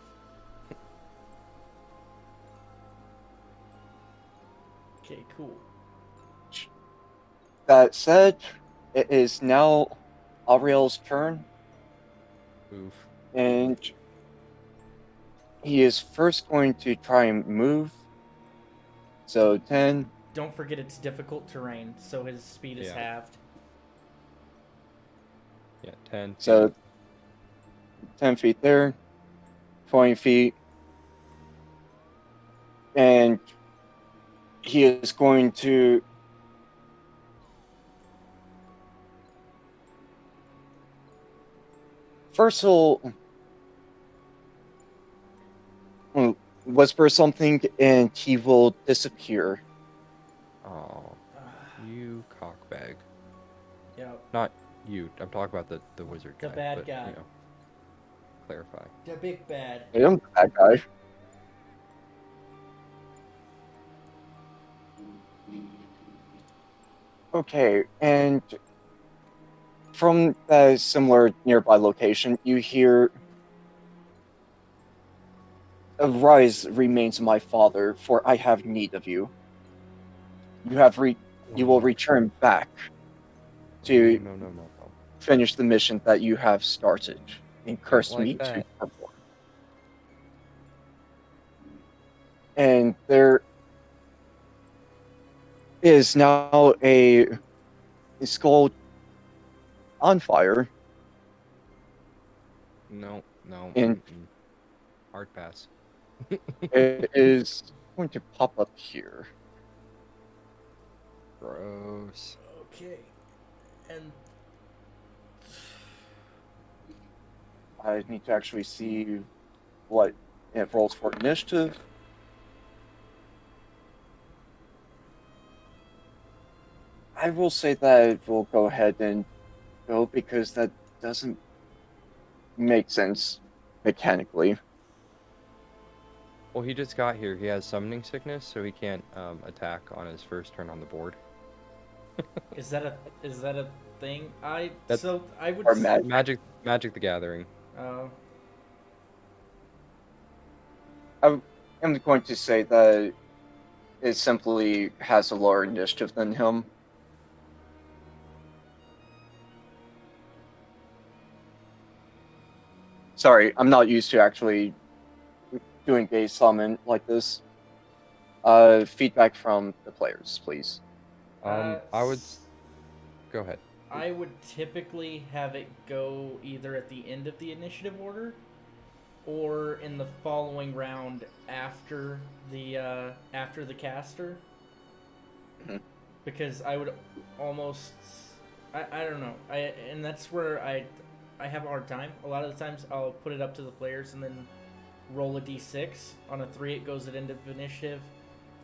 Okay, cool. That said, it is now Ariel's turn, Oof. and he is first going to try and move. So 10, Don't forget it's difficult terrain, so his speed is Yeah. halved. Yeah, 10 feet. so 10 feet there, 20 feet, and he is going to first he'll whisper something and he will disappear. Oh, you cockbag. Yep. Not you. I'm talking about the wizard guy. The bad but, guy. You know, clarify. The big bad. I am that guy. Okay, and from a similar nearby location, you hear, "Arise remains my father, for I have need of you. You will Oh, return back no, to no, no, no, no. finish the mission that you have started and Don't curse like me to that. perform." And there is now a skull on fire, No, no. and Mm-mm. Hard pass. it is going to pop up here. Gross. Okay. And I need to actually see what it rolls for initiative. I will say that we'll go ahead and go because that doesn't make sense mechanically. Well, he just got here. He has summoning sickness, so he can't attack on his first turn on the board. is that a thing? That's I would Or magic. Magic the Gathering. Oh. I am going to say that it simply has a lower initiative than him. Sorry, I'm not used to actually doing a summon like this. Feedback from the players, please. I would go ahead. I would typically have it go either at the end of the initiative order or in the following round after the caster, Mhm. because I would almost I don't know, and that's where I have a hard time. A lot of the times I'll put it up to the players and then roll a d6. On a 3 it goes at end of initiative,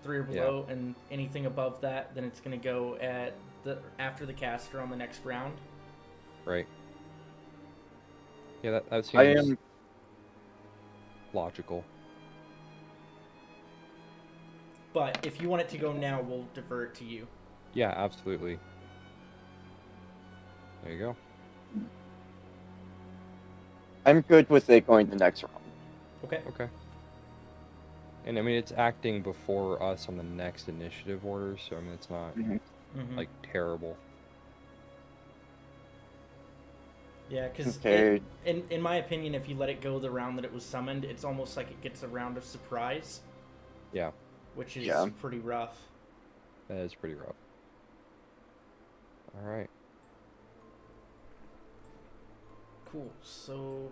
3 or below, and anything above that then it's going to go at the after the caster on the next round. Right. Yeah, that I seems am logical. But if you want it to go now, we'll defer it to you. Yeah, absolutely. There you go. I'm good with it going the next round. Okay. Okay. And I mean, it's acting before us on the next initiative order, so I mean, it's not Mhm. like terrible. Yeah, because Okay. in my opinion, if you let it go the round that it was summoned, it's almost like it gets a round of surprise, Yeah, which is Yeah. pretty rough. that is pretty rough. All right. Cool. So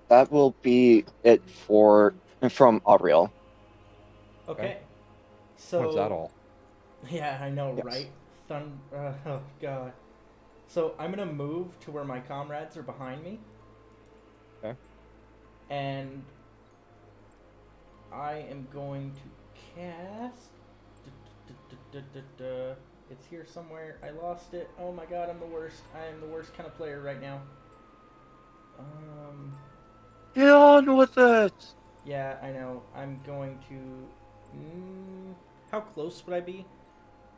That will be it from Ariel. okay. What's that So all? yeah, I know, Yes. right? Oh god. So I'm gonna move to where my comrades are behind me, Okay. and I am going to cast. It's here somewhere. I lost it. Oh my god, I'm the worst. I am the worst kind of player right now. Get on with it. Yeah, I know. I'm going to. How close would I be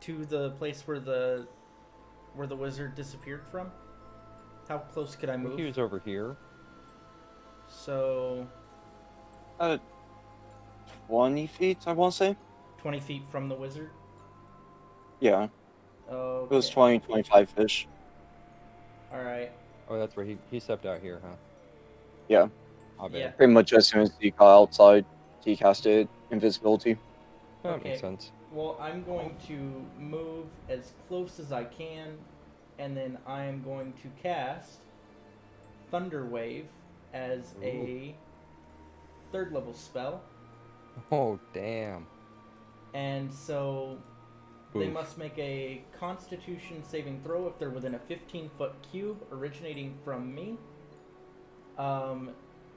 to the place where the wizard disappeared from? How close could I I think he move? was over here. So Uh, 20 feet, I want to say. 20 feet from the wizard? Yeah, Okay. it was 20, 25-ish. Alright. Oh, that's right. He stepped out here, huh? Yeah, I Yeah. bet. pretty much as soon as he got outside, he casted invisibility. That Okay. makes sense. Well, I'm going to move as close as I can, and then I am going to cast Thunder Wave as a 3rd level spell. Oh, damn. And so they Oof. must make a Constitution saving throw if they're within a 15-foot cube originating from me.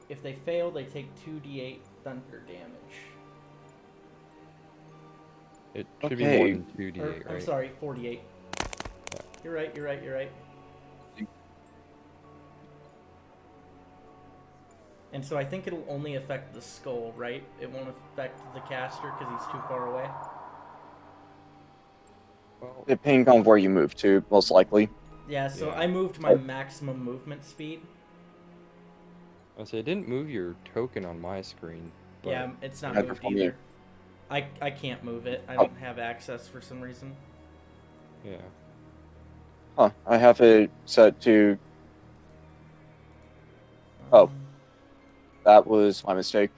If they fail, they take 2d8 thunder damage. It should be more Okay. than 2d8, I'm right? sorry, 48. Yeah. You're right. And so I think it'll only affect the skull, right? It won't affect the caster because he's too far away. Well, Depending on where you move to, most likely. Yeah, so Yeah. I moved my maximum movement speed. I say it didn't move your token on my screen. But Yeah, it's not Neither moved for me. either. I can't move it. I Oh. don't have access for some reason. Yeah. Huh, I have it set to... Oh, that was my mistake.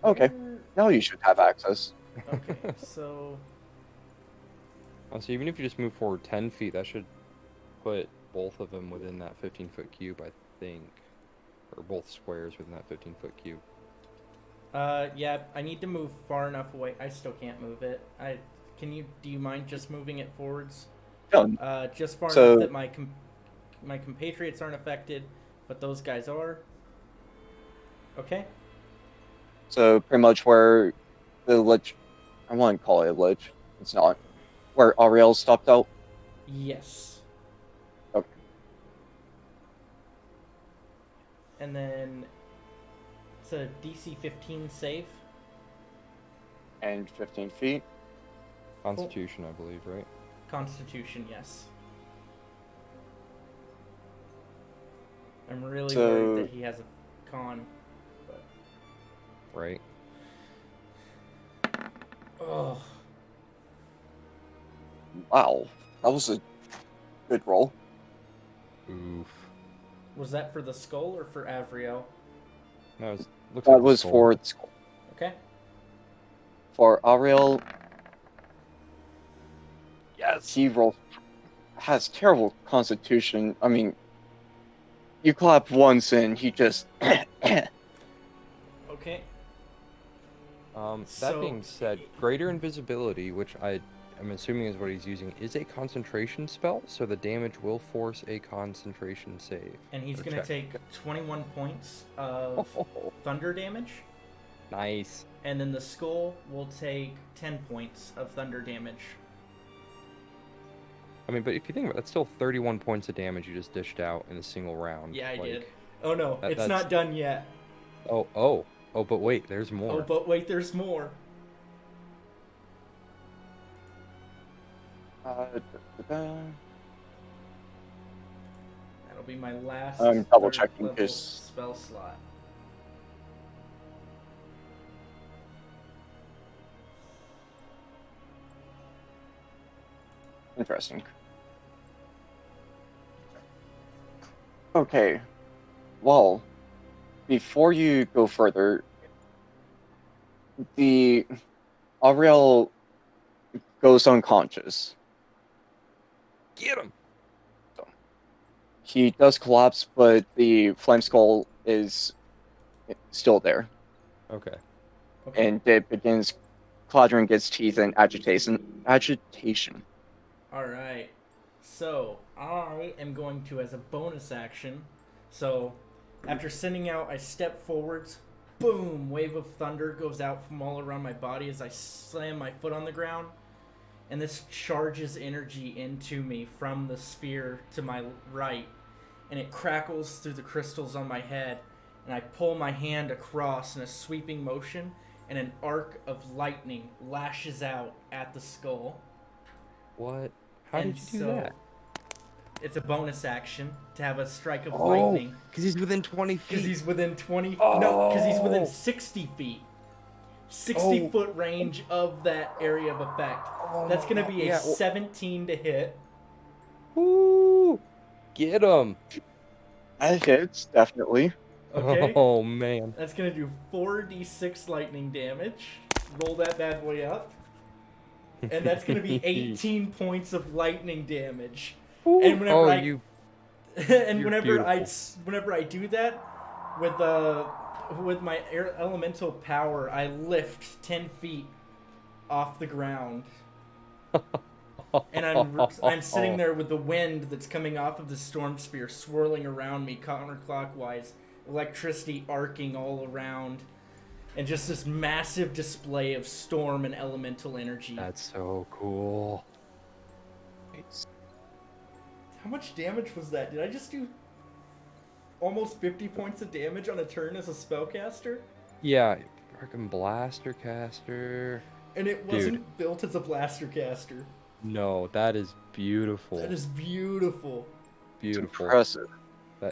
Okay, where- now you should have access. Okay, so So even if you just move forward 10 feet, that should put both of them within that 15-foot cube, I think. Or both squares within that 15-foot cube. yeah, I need to move far enough away. I still can't move it. Do you mind just moving it forwards? Done. Just far So- enough that my compatriots aren't affected, but those guys are. Okay. So pretty much where the lich... I want to call it a lich. It's not. Where Ariel stopped out. Yes. Okay. And then it's a DC 15 save. And 15 feet. Constitution, I believe, right? Constitution, yes. I'm really So- worried that he has a con. But Right. oh, Wow, that was a good roll. Oof. was that for the skull or for Avriel? No, it looks That like the was skull. for the skull. Okay. For Ariel, Yes. he has terrible constitution. I mean, you clap once and he just... Okay. That So- being said, greater invisibility, which I'm assuming is what he's using, is a concentration spell, so the damage will force a concentration save. And he's Or going to check. take 21 points of thunder damage. Nice. And then the skull will take 10 points of thunder damage. I mean, but if you think about it, that's still 31 points of damage you just dished out in a single round. Yeah, I Like, did. Oh no, it's that's- not done yet. Oh, but wait, there's more. Oh, but wait, there's more. Da-da-da. That'll be my last I'm double third checking level this. spell slot. Interesting. Okay. Well, before you go further, the Ariel goes unconscious. Get him! He does collapse, but the flame skull is still there, Okay. Okay. and it begins clattering its teeth in agitation. Alright. So, I am going to, as a bonus action, so after sending out, I step forwards, boom, wave of thunder goes out from all around my body as I slam my foot on the ground, and this charges energy into me from the sphere to my right, and it crackles through the crystals on my head, and I pull my hand across in a sweeping motion, and an arc of lightning lashes out at the skull. What? How And did you do so, that? It's a bonus action to have a strike of Oh, lightning because he's within 20 because feet. he's within 20. No, because he's within Oh. 60 feet. 60-foot range of that area of effect. That's going to be a yeah, 17 to hit. Woo! Get him! That hits, definitely. Okay? Oh man. That's going to do 4d6 lightning damage. Roll that bad boy up. And that's going to be 18 points of lightning damage. And whenever Oh, I you. and You're whenever I do that with my elemental power, I lift 10 feet off the ground. And I'm sitting there with the wind that's coming off of the storm sphere swirling around me counterclockwise, electricity arcing all around, and just this massive display of storm and elemental energy. That's so cool. How much damage was that? Did I just do almost 50 points of damage on a turn as a spellcaster? Yeah, freaking blaster caster. And it wasn't built as a blaster caster. No, that is beautiful. That is beautiful. Beautiful. Impressive.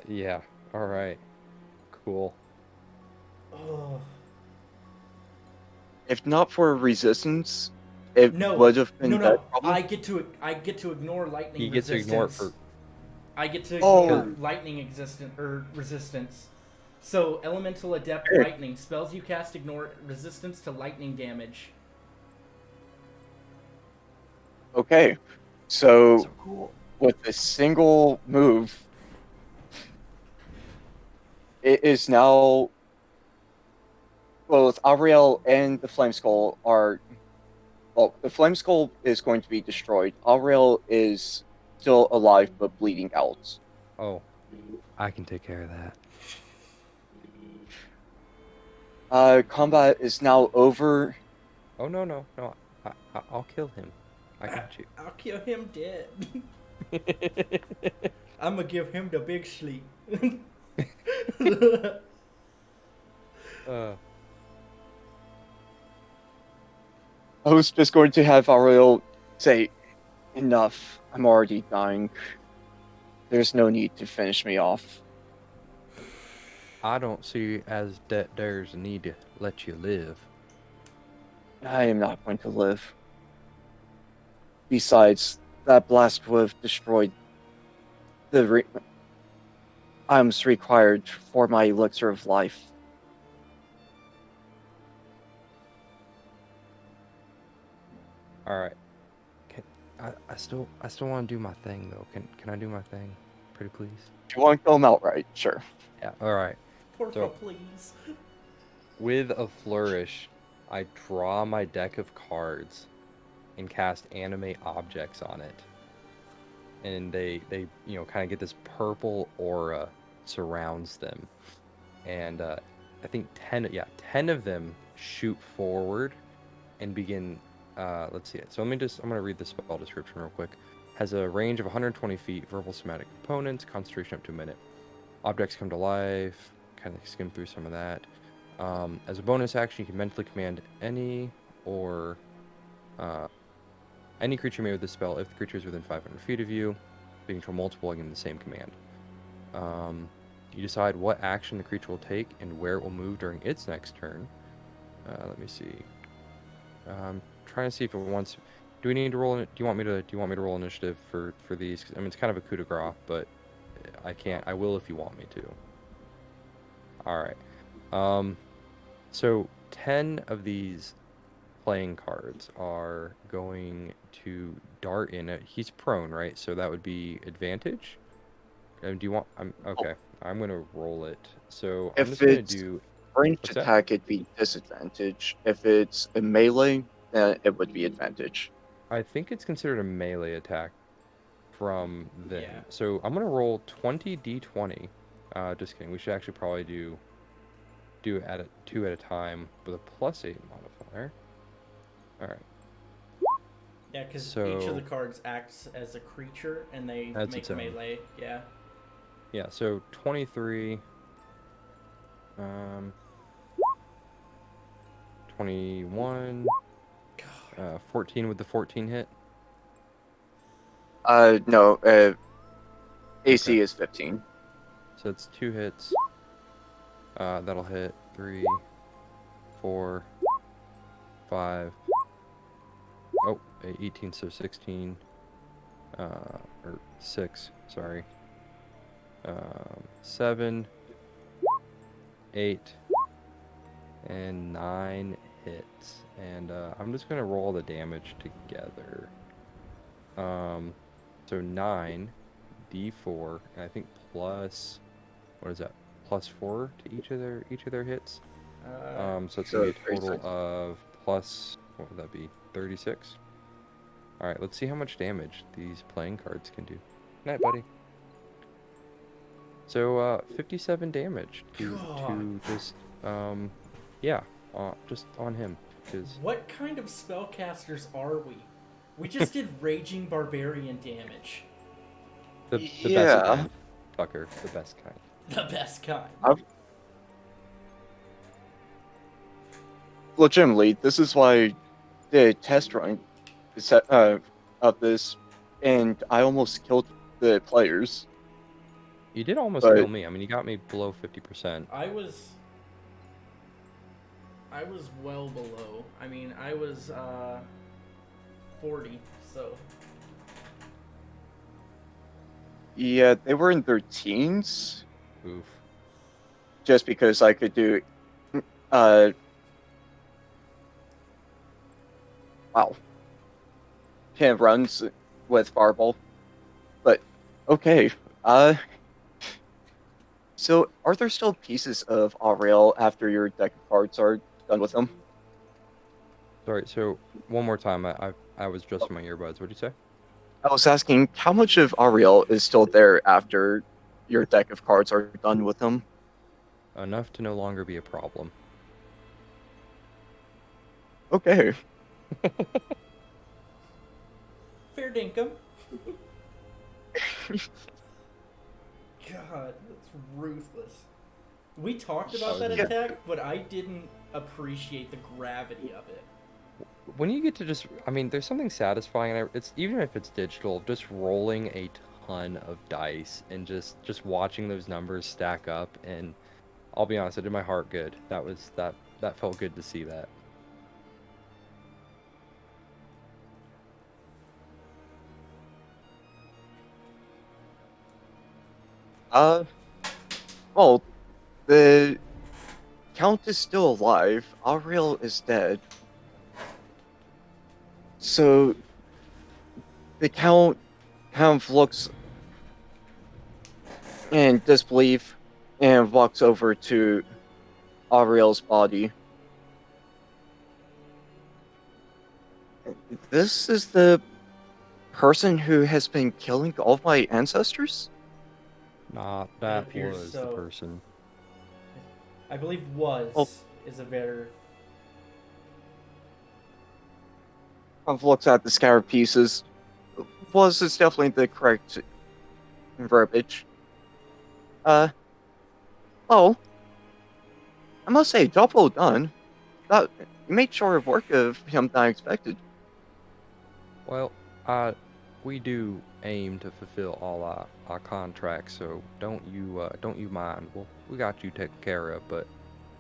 Yeah. All right. Cool. Oh. If not for resistance, it No, would have been no. that problem. I get to ignore lightning He gets to resistance. ignore it for. I get to ignore Oh. lightning resistance. So elemental adept Sure. lightning spells you cast ignore resistance to lightning damage. Okay, so So cool. with a single move, it is now both Auriel and the Flame Skull are. Well, the Flame Skull is going to be destroyed. Auriel is still alive but bleeding out. Oh, I can take care of that. Combat is now over. Oh no. I'll kill him. I got you. I'll kill him dead. I'm gonna give him the big sleep. I was just going to have Auriel say, "Enough. I'm already dying. There's no need to finish me off." I don't see as that there's a need to let you live. I am not going to live. Besides, that blast would have destroyed the items required for my elixir of life. All right. I still want to do my thing though. Can I do my thing, pretty please? If you want to kill him outright, sure. Yeah. All right. Porfa, So- please. With a flourish, I draw my deck of cards and cast animate objects on it. And they kind of get this purple aura surrounds them. And I think 10 of them shoot forward and begin let's see it. So I'm going to read the spell description real quick. Has a range of 120 feet, verbal somatic components, concentration up to a minute. Objects come to life, kind of skim through some of that. As a bonus action, you can mentally command any creature made with this spell if the creature is within 500 feet of you. You can control multiple again the same command. You decide what action the creature will take and where it will move during its next turn. Let me see. Trying to see if it wants. Do we need to roll? Do you want me to roll initiative for these? 'Cause, I mean, it's kind of a coup de grace, but I can't. I will if you want me to. All right. So 10 of these playing cards are going to dart in it. He's prone, right? So that would be advantage. Do you want? Okay. I'm gonna roll it. So I'm If just gonna it's do. ranged What's that? attack, it'd be disadvantage. If it's a melee, then it would be advantage. I think it's considered a melee attack from them. Yeah. So I'm gonna roll 20d20. Just kidding. We should actually probably do two at a time with a +8 modifier. All right. Yeah, because each So- of the cards acts as a creature and they That's make its own. melee. Yeah. Yeah. So 23. 21. 14 with the 14 hit. No. AC Okay. is 15. So it's 2 hits. That'll hit 3, 4, 5. Oh, 18, so 16. Or 6, sorry. 7, 8, and 9 hits. And I'm just gonna roll the damage together. So 9 d4, and I think plus, what is that? Plus 4 to each of their hits. So it's gonna So be a total 36. of plus, what would that be? 36. All right, let's see how much damage these playing cards can do. Night, buddy. So 57 damage God. to just yeah, just on him, because What kind of spellcasters are we? We just did Raging Barbarian damage. the best Yeah, kind, Tucker, the best kind. The best kind. I've, legitimately, this is why I did a test run of this, and I almost killed the players. You did almost kill But me. I mean, you got me below 50%. I was well below. I mean, I was 40, so yeah, they were in their teens, Oof. just because I could do uh wow, 10 runs with Fireball. But okay. So are there still pieces of Auriel after your deck of cards are done with them? Sorry. So one more time. I was adjusting my earbuds. What'd you say? I was asking how much of Auriel is still there after your deck of cards are done with them? Enough to no longer be a problem. Okay. fair dinkum. God, that's ruthless. We talked about that Yeah. attack, but I didn't appreciate the gravity of it. When you get to just, I mean, there's something satisfying. It's even if it's digital, just rolling a ton of dice and just watching those numbers stack up. And I'll be honest, it did my heart good. That felt good to see that. Uh, well, the Count is still alive. Auriel is dead. So the Count kind of looks in disbelief and walks over to Auriel's body. This is the person who has been killing all of my ancestors? Nah, It that appears was the so. person. I believe Well, is a better. I've looked at the scattered pieces. Was is definitely the correct verbiage. Uh, oh, I must say, job well done. That you made short work of him than I expected. Well, we do aim to fulfill all our contracts, so don't you mind. Well, we got you taken care of, but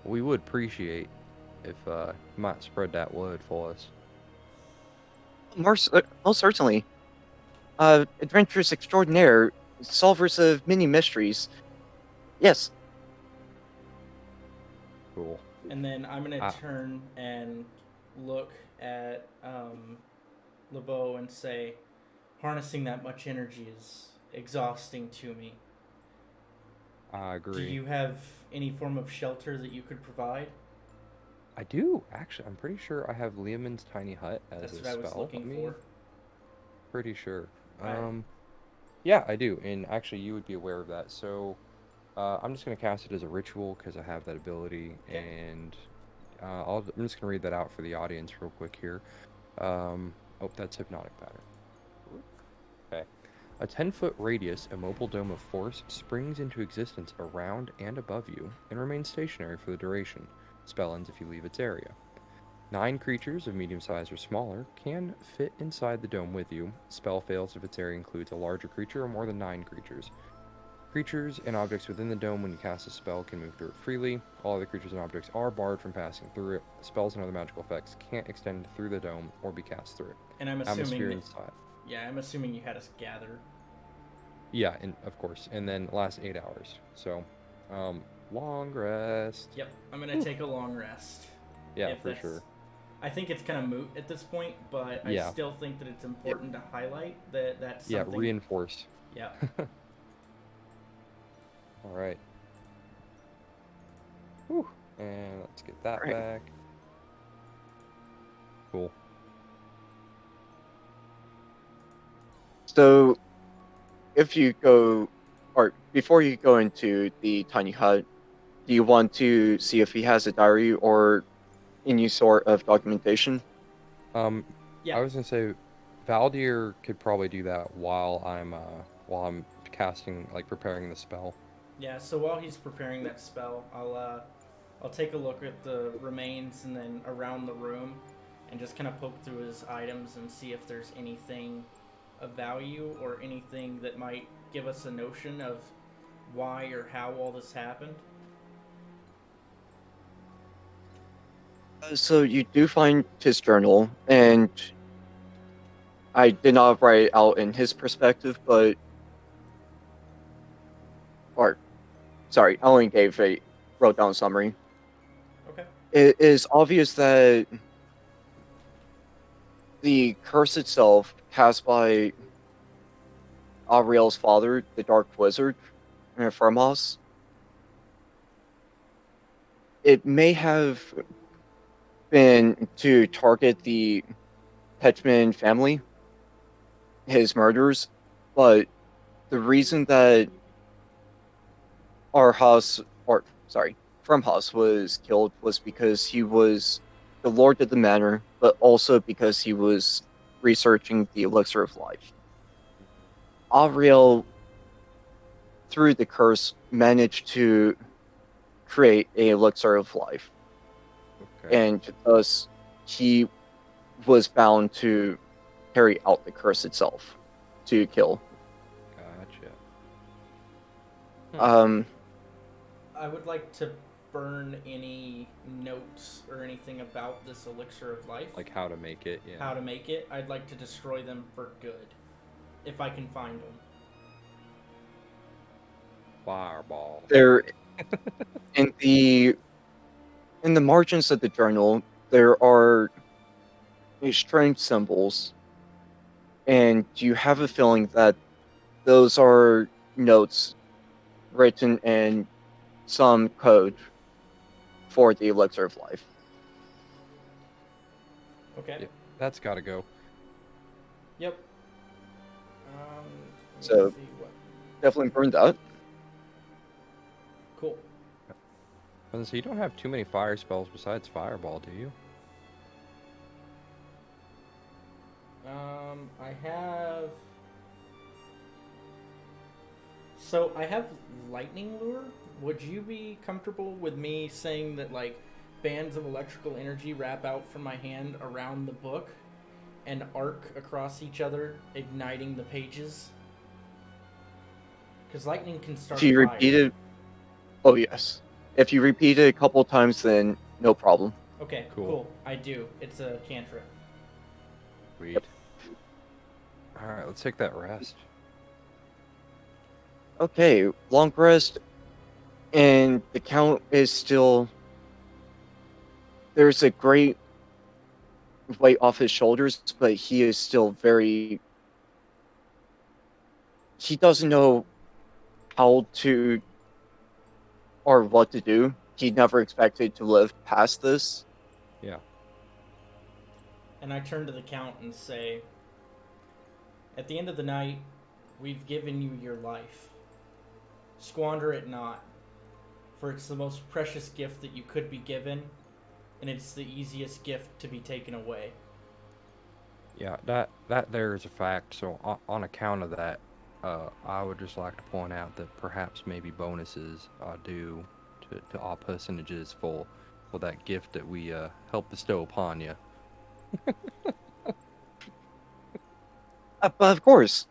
we would appreciate if you might spread that word for us. Most certainly. Adventurers extraordinaire, solvers of many mysteries. Yes. Cool. And then I'm gonna I turn and look at LeBeau and say, harnessing that much energy is exhausting to me. I Do agree. you have any form of shelter that you could provide? I do actually. I'm pretty sure I have Leomund's tiny hut as That's a what I was spell. looking for. Pretty sure. I Yeah, I do, and actually, you would be aware of that. So, I'm just gonna cast it as a ritual because I have that ability, okay. and I'm just gonna read that out for the audience real quick here. Oh, that's hypnotic pattern. Okay. A 10-foot radius immobile dome of force springs into existence around and above you and remains stationary for the duration. Spell ends if you leave its area. 9 creatures of medium size or smaller can fit inside the dome with you. Spell fails if its area includes a larger creature or more than 9 creatures. Creatures and objects within the dome when you cast a spell can move through it freely. All other creatures and objects are barred from passing through it. Spells and other magical effects can't extend through the dome or be cast through it. And I'm Atmosphere assuming, inside. yeah, I'm assuming you had us gather. Yeah, and of course, and then last 8 hours. So, long rest. Yep, I'm gonna take a long rest. Yeah, if for that's- sure. I think it's kind of moot at this point, but I Yeah. still think that it's important to highlight that that's Yeah, something. reinforce. Yeah. All right. Whew. And let's get that Right. back. Cool. So, if you go, or before you go into the tiny hut, do you want to see if he has a diary or any sort of documentation? Yeah. I was gonna say, Valdir could probably do that while I'm casting, like preparing the spell. Yeah, so while he's preparing that spell, I'll take a look at the remains and then around the room and just kind of poke through his items and see if there's anything of value or anything that might give us a notion of why or how all this happened. So you do find his journal, and I did not write it out in his perspective, but or sorry, I only wrote down a summary. Okay. It is obvious that the curse itself, cast by Auriel's father, the Dark Wizard, Firmos, it may have been to target the Petchman family, his murderers, but the reason that Firmhouse was killed was because he was the Lord of the Manor, but also because he was researching the elixir of life. Auriel, through the curse, managed to create a elixir of life, Okay. and thus he was bound to carry out the curse itself to kill. Gotcha. I would like to burn any notes or anything about this elixir of life. Like how to make it. Yeah. How to make it. I'd like to destroy them for good. If I can find them. Fireball. There, in the margins of the journal, there are these strange symbols, and you have a feeling that those are notes written in some code for the elixir of life. Okay. Yep. That's gotta go. Yep. Let So- me see what. Definitely burn that. Cool. So you don't have too many fire spells besides fireball, do you? I have. So I have lightning lure. Would you be comfortable with me saying that like bands of electrical energy wrap out from my hand around the book and arc across each other, igniting the pages? Because lightning can start If you a fire. repeat it, oh yes. If you repeat it a couple times, then no problem. Okay, Cool. cool. I do. It's a cantrip. Sweet. Alright, let's take that rest. Okay, long rest, and the count is still. There's a great weight off his shoulders, but he is still very. He doesn't know how to or what to do. He never expected to live past this. Yeah. And I turn to the Count and say, at the end of the night, we've given you your life. Squander it not, for it's the most precious gift that you could be given, and it's the easiest gift to be taken away. Yeah, that there is a fact. So on account of that, I would just like to point out that perhaps maybe bonuses are due to all personages for that gift that we help bestow upon you. But of course,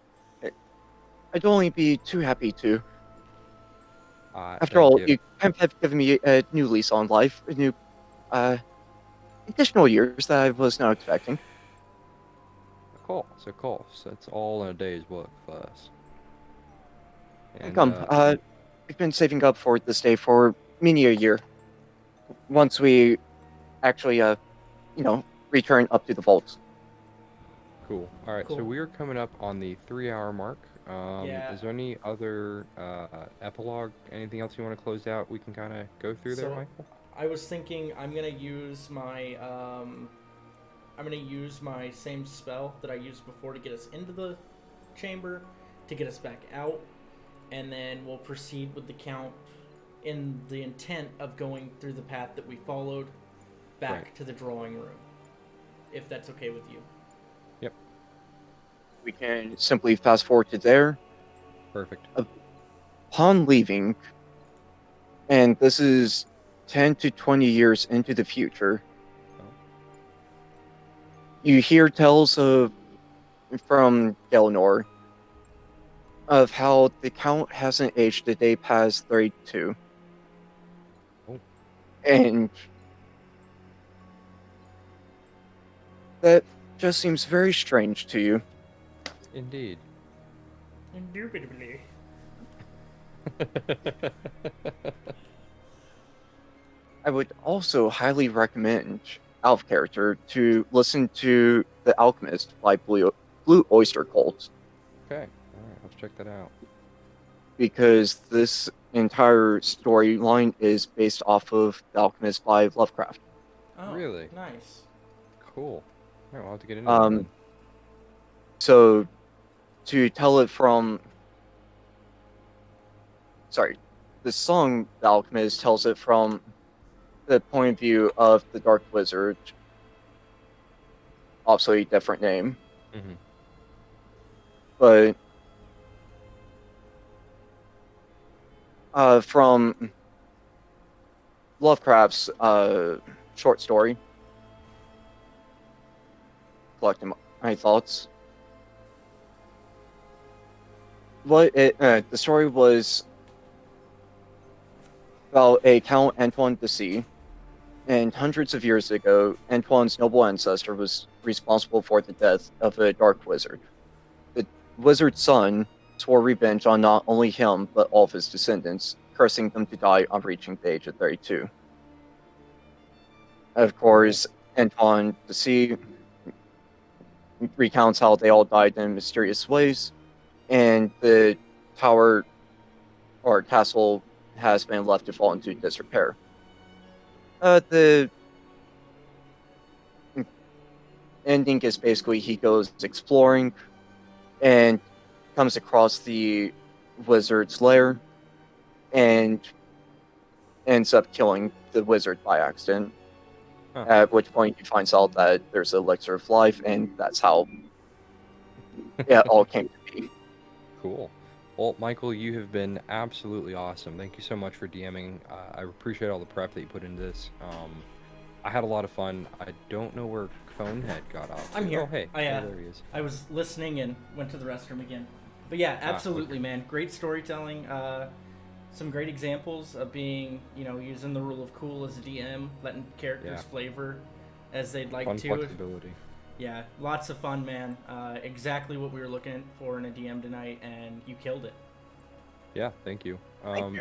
I'd only be too happy to. After Thank all, you. you kind of have given me a new lease on life, a new uh, additional years that I was not expecting. Cool. So cool. So it's all in a day's work for us. And Come, we've been saving up for this day for many a year. Once we actually, return up to the vaults. cool. All right. So Cool. we are coming up on the 3 hour mark. Yeah. Is there any other epilogue? Anything else you want to close out? We can kind of go through there, So Michael. I was thinking I'm gonna use my same spell that I used before to get us into the chamber, to get us back out, and then we'll proceed with the count in the intent of going through the path that we followed back Right. to the drawing room, if that's okay with you. Yep. We can simply fast forward to there. Perfect. Upon leaving, and this is 10 to 20 years into the future, Oh, you hear tales from Gelnor of how the Count hasn't aged a day past 32. oh, And that just seems very strange to you. indeed. Indubitably. I would also highly recommend, out of character, to listen to The Alchemist by Blue Oyster Cult, Okay. All right. Let's check that out. because this entire storyline is based off of The Alchemist by Lovecraft. Oh, Really? nice. Cool. All right. We'll have to get into that Um, then. so to tell it from, sorry, the song The Alchemist tells it from the point of view of the Dark Wizard, obviously different name, Mm-hmm. but from Lovecraft's short story, collecting my thoughts. The story was about a Count Antoine de C, and hundreds of years ago, Antoine's noble ancestor was responsible for the death of a dark wizard. The wizard's son swore revenge on not only him, but all of his descendants, cursing them to die on reaching the age of 32. Of Cool. course, Antoine de C recounts how they all died in mysterious ways, and the tower or castle has been left to fall into disrepair. The ending is basically he goes exploring and comes across the wizard's lair and ends up killing the wizard by accident. Huh. At which point he finds out that there's an elixir of life, and that's how it all came to be. Cool. Well, Michael, you have been absolutely awesome. Thank you so much for DMing. I appreciate all the prep that you put into this. I had a lot of fun. I don't know where Conehead got off to. I'm here. Oh, hey. Oh, there he is. I was listening and went to the restroom again. But yeah, absolutely, okay. man. Great storytelling. Some great examples of being, using the rule of cool as a DM, letting characters Yeah. flavor as they'd like Fun to. flexibility. Yeah, lots of fun, man. Exactly what we were looking for in a DM tonight, and you killed it. Yeah, thank you. Thank you.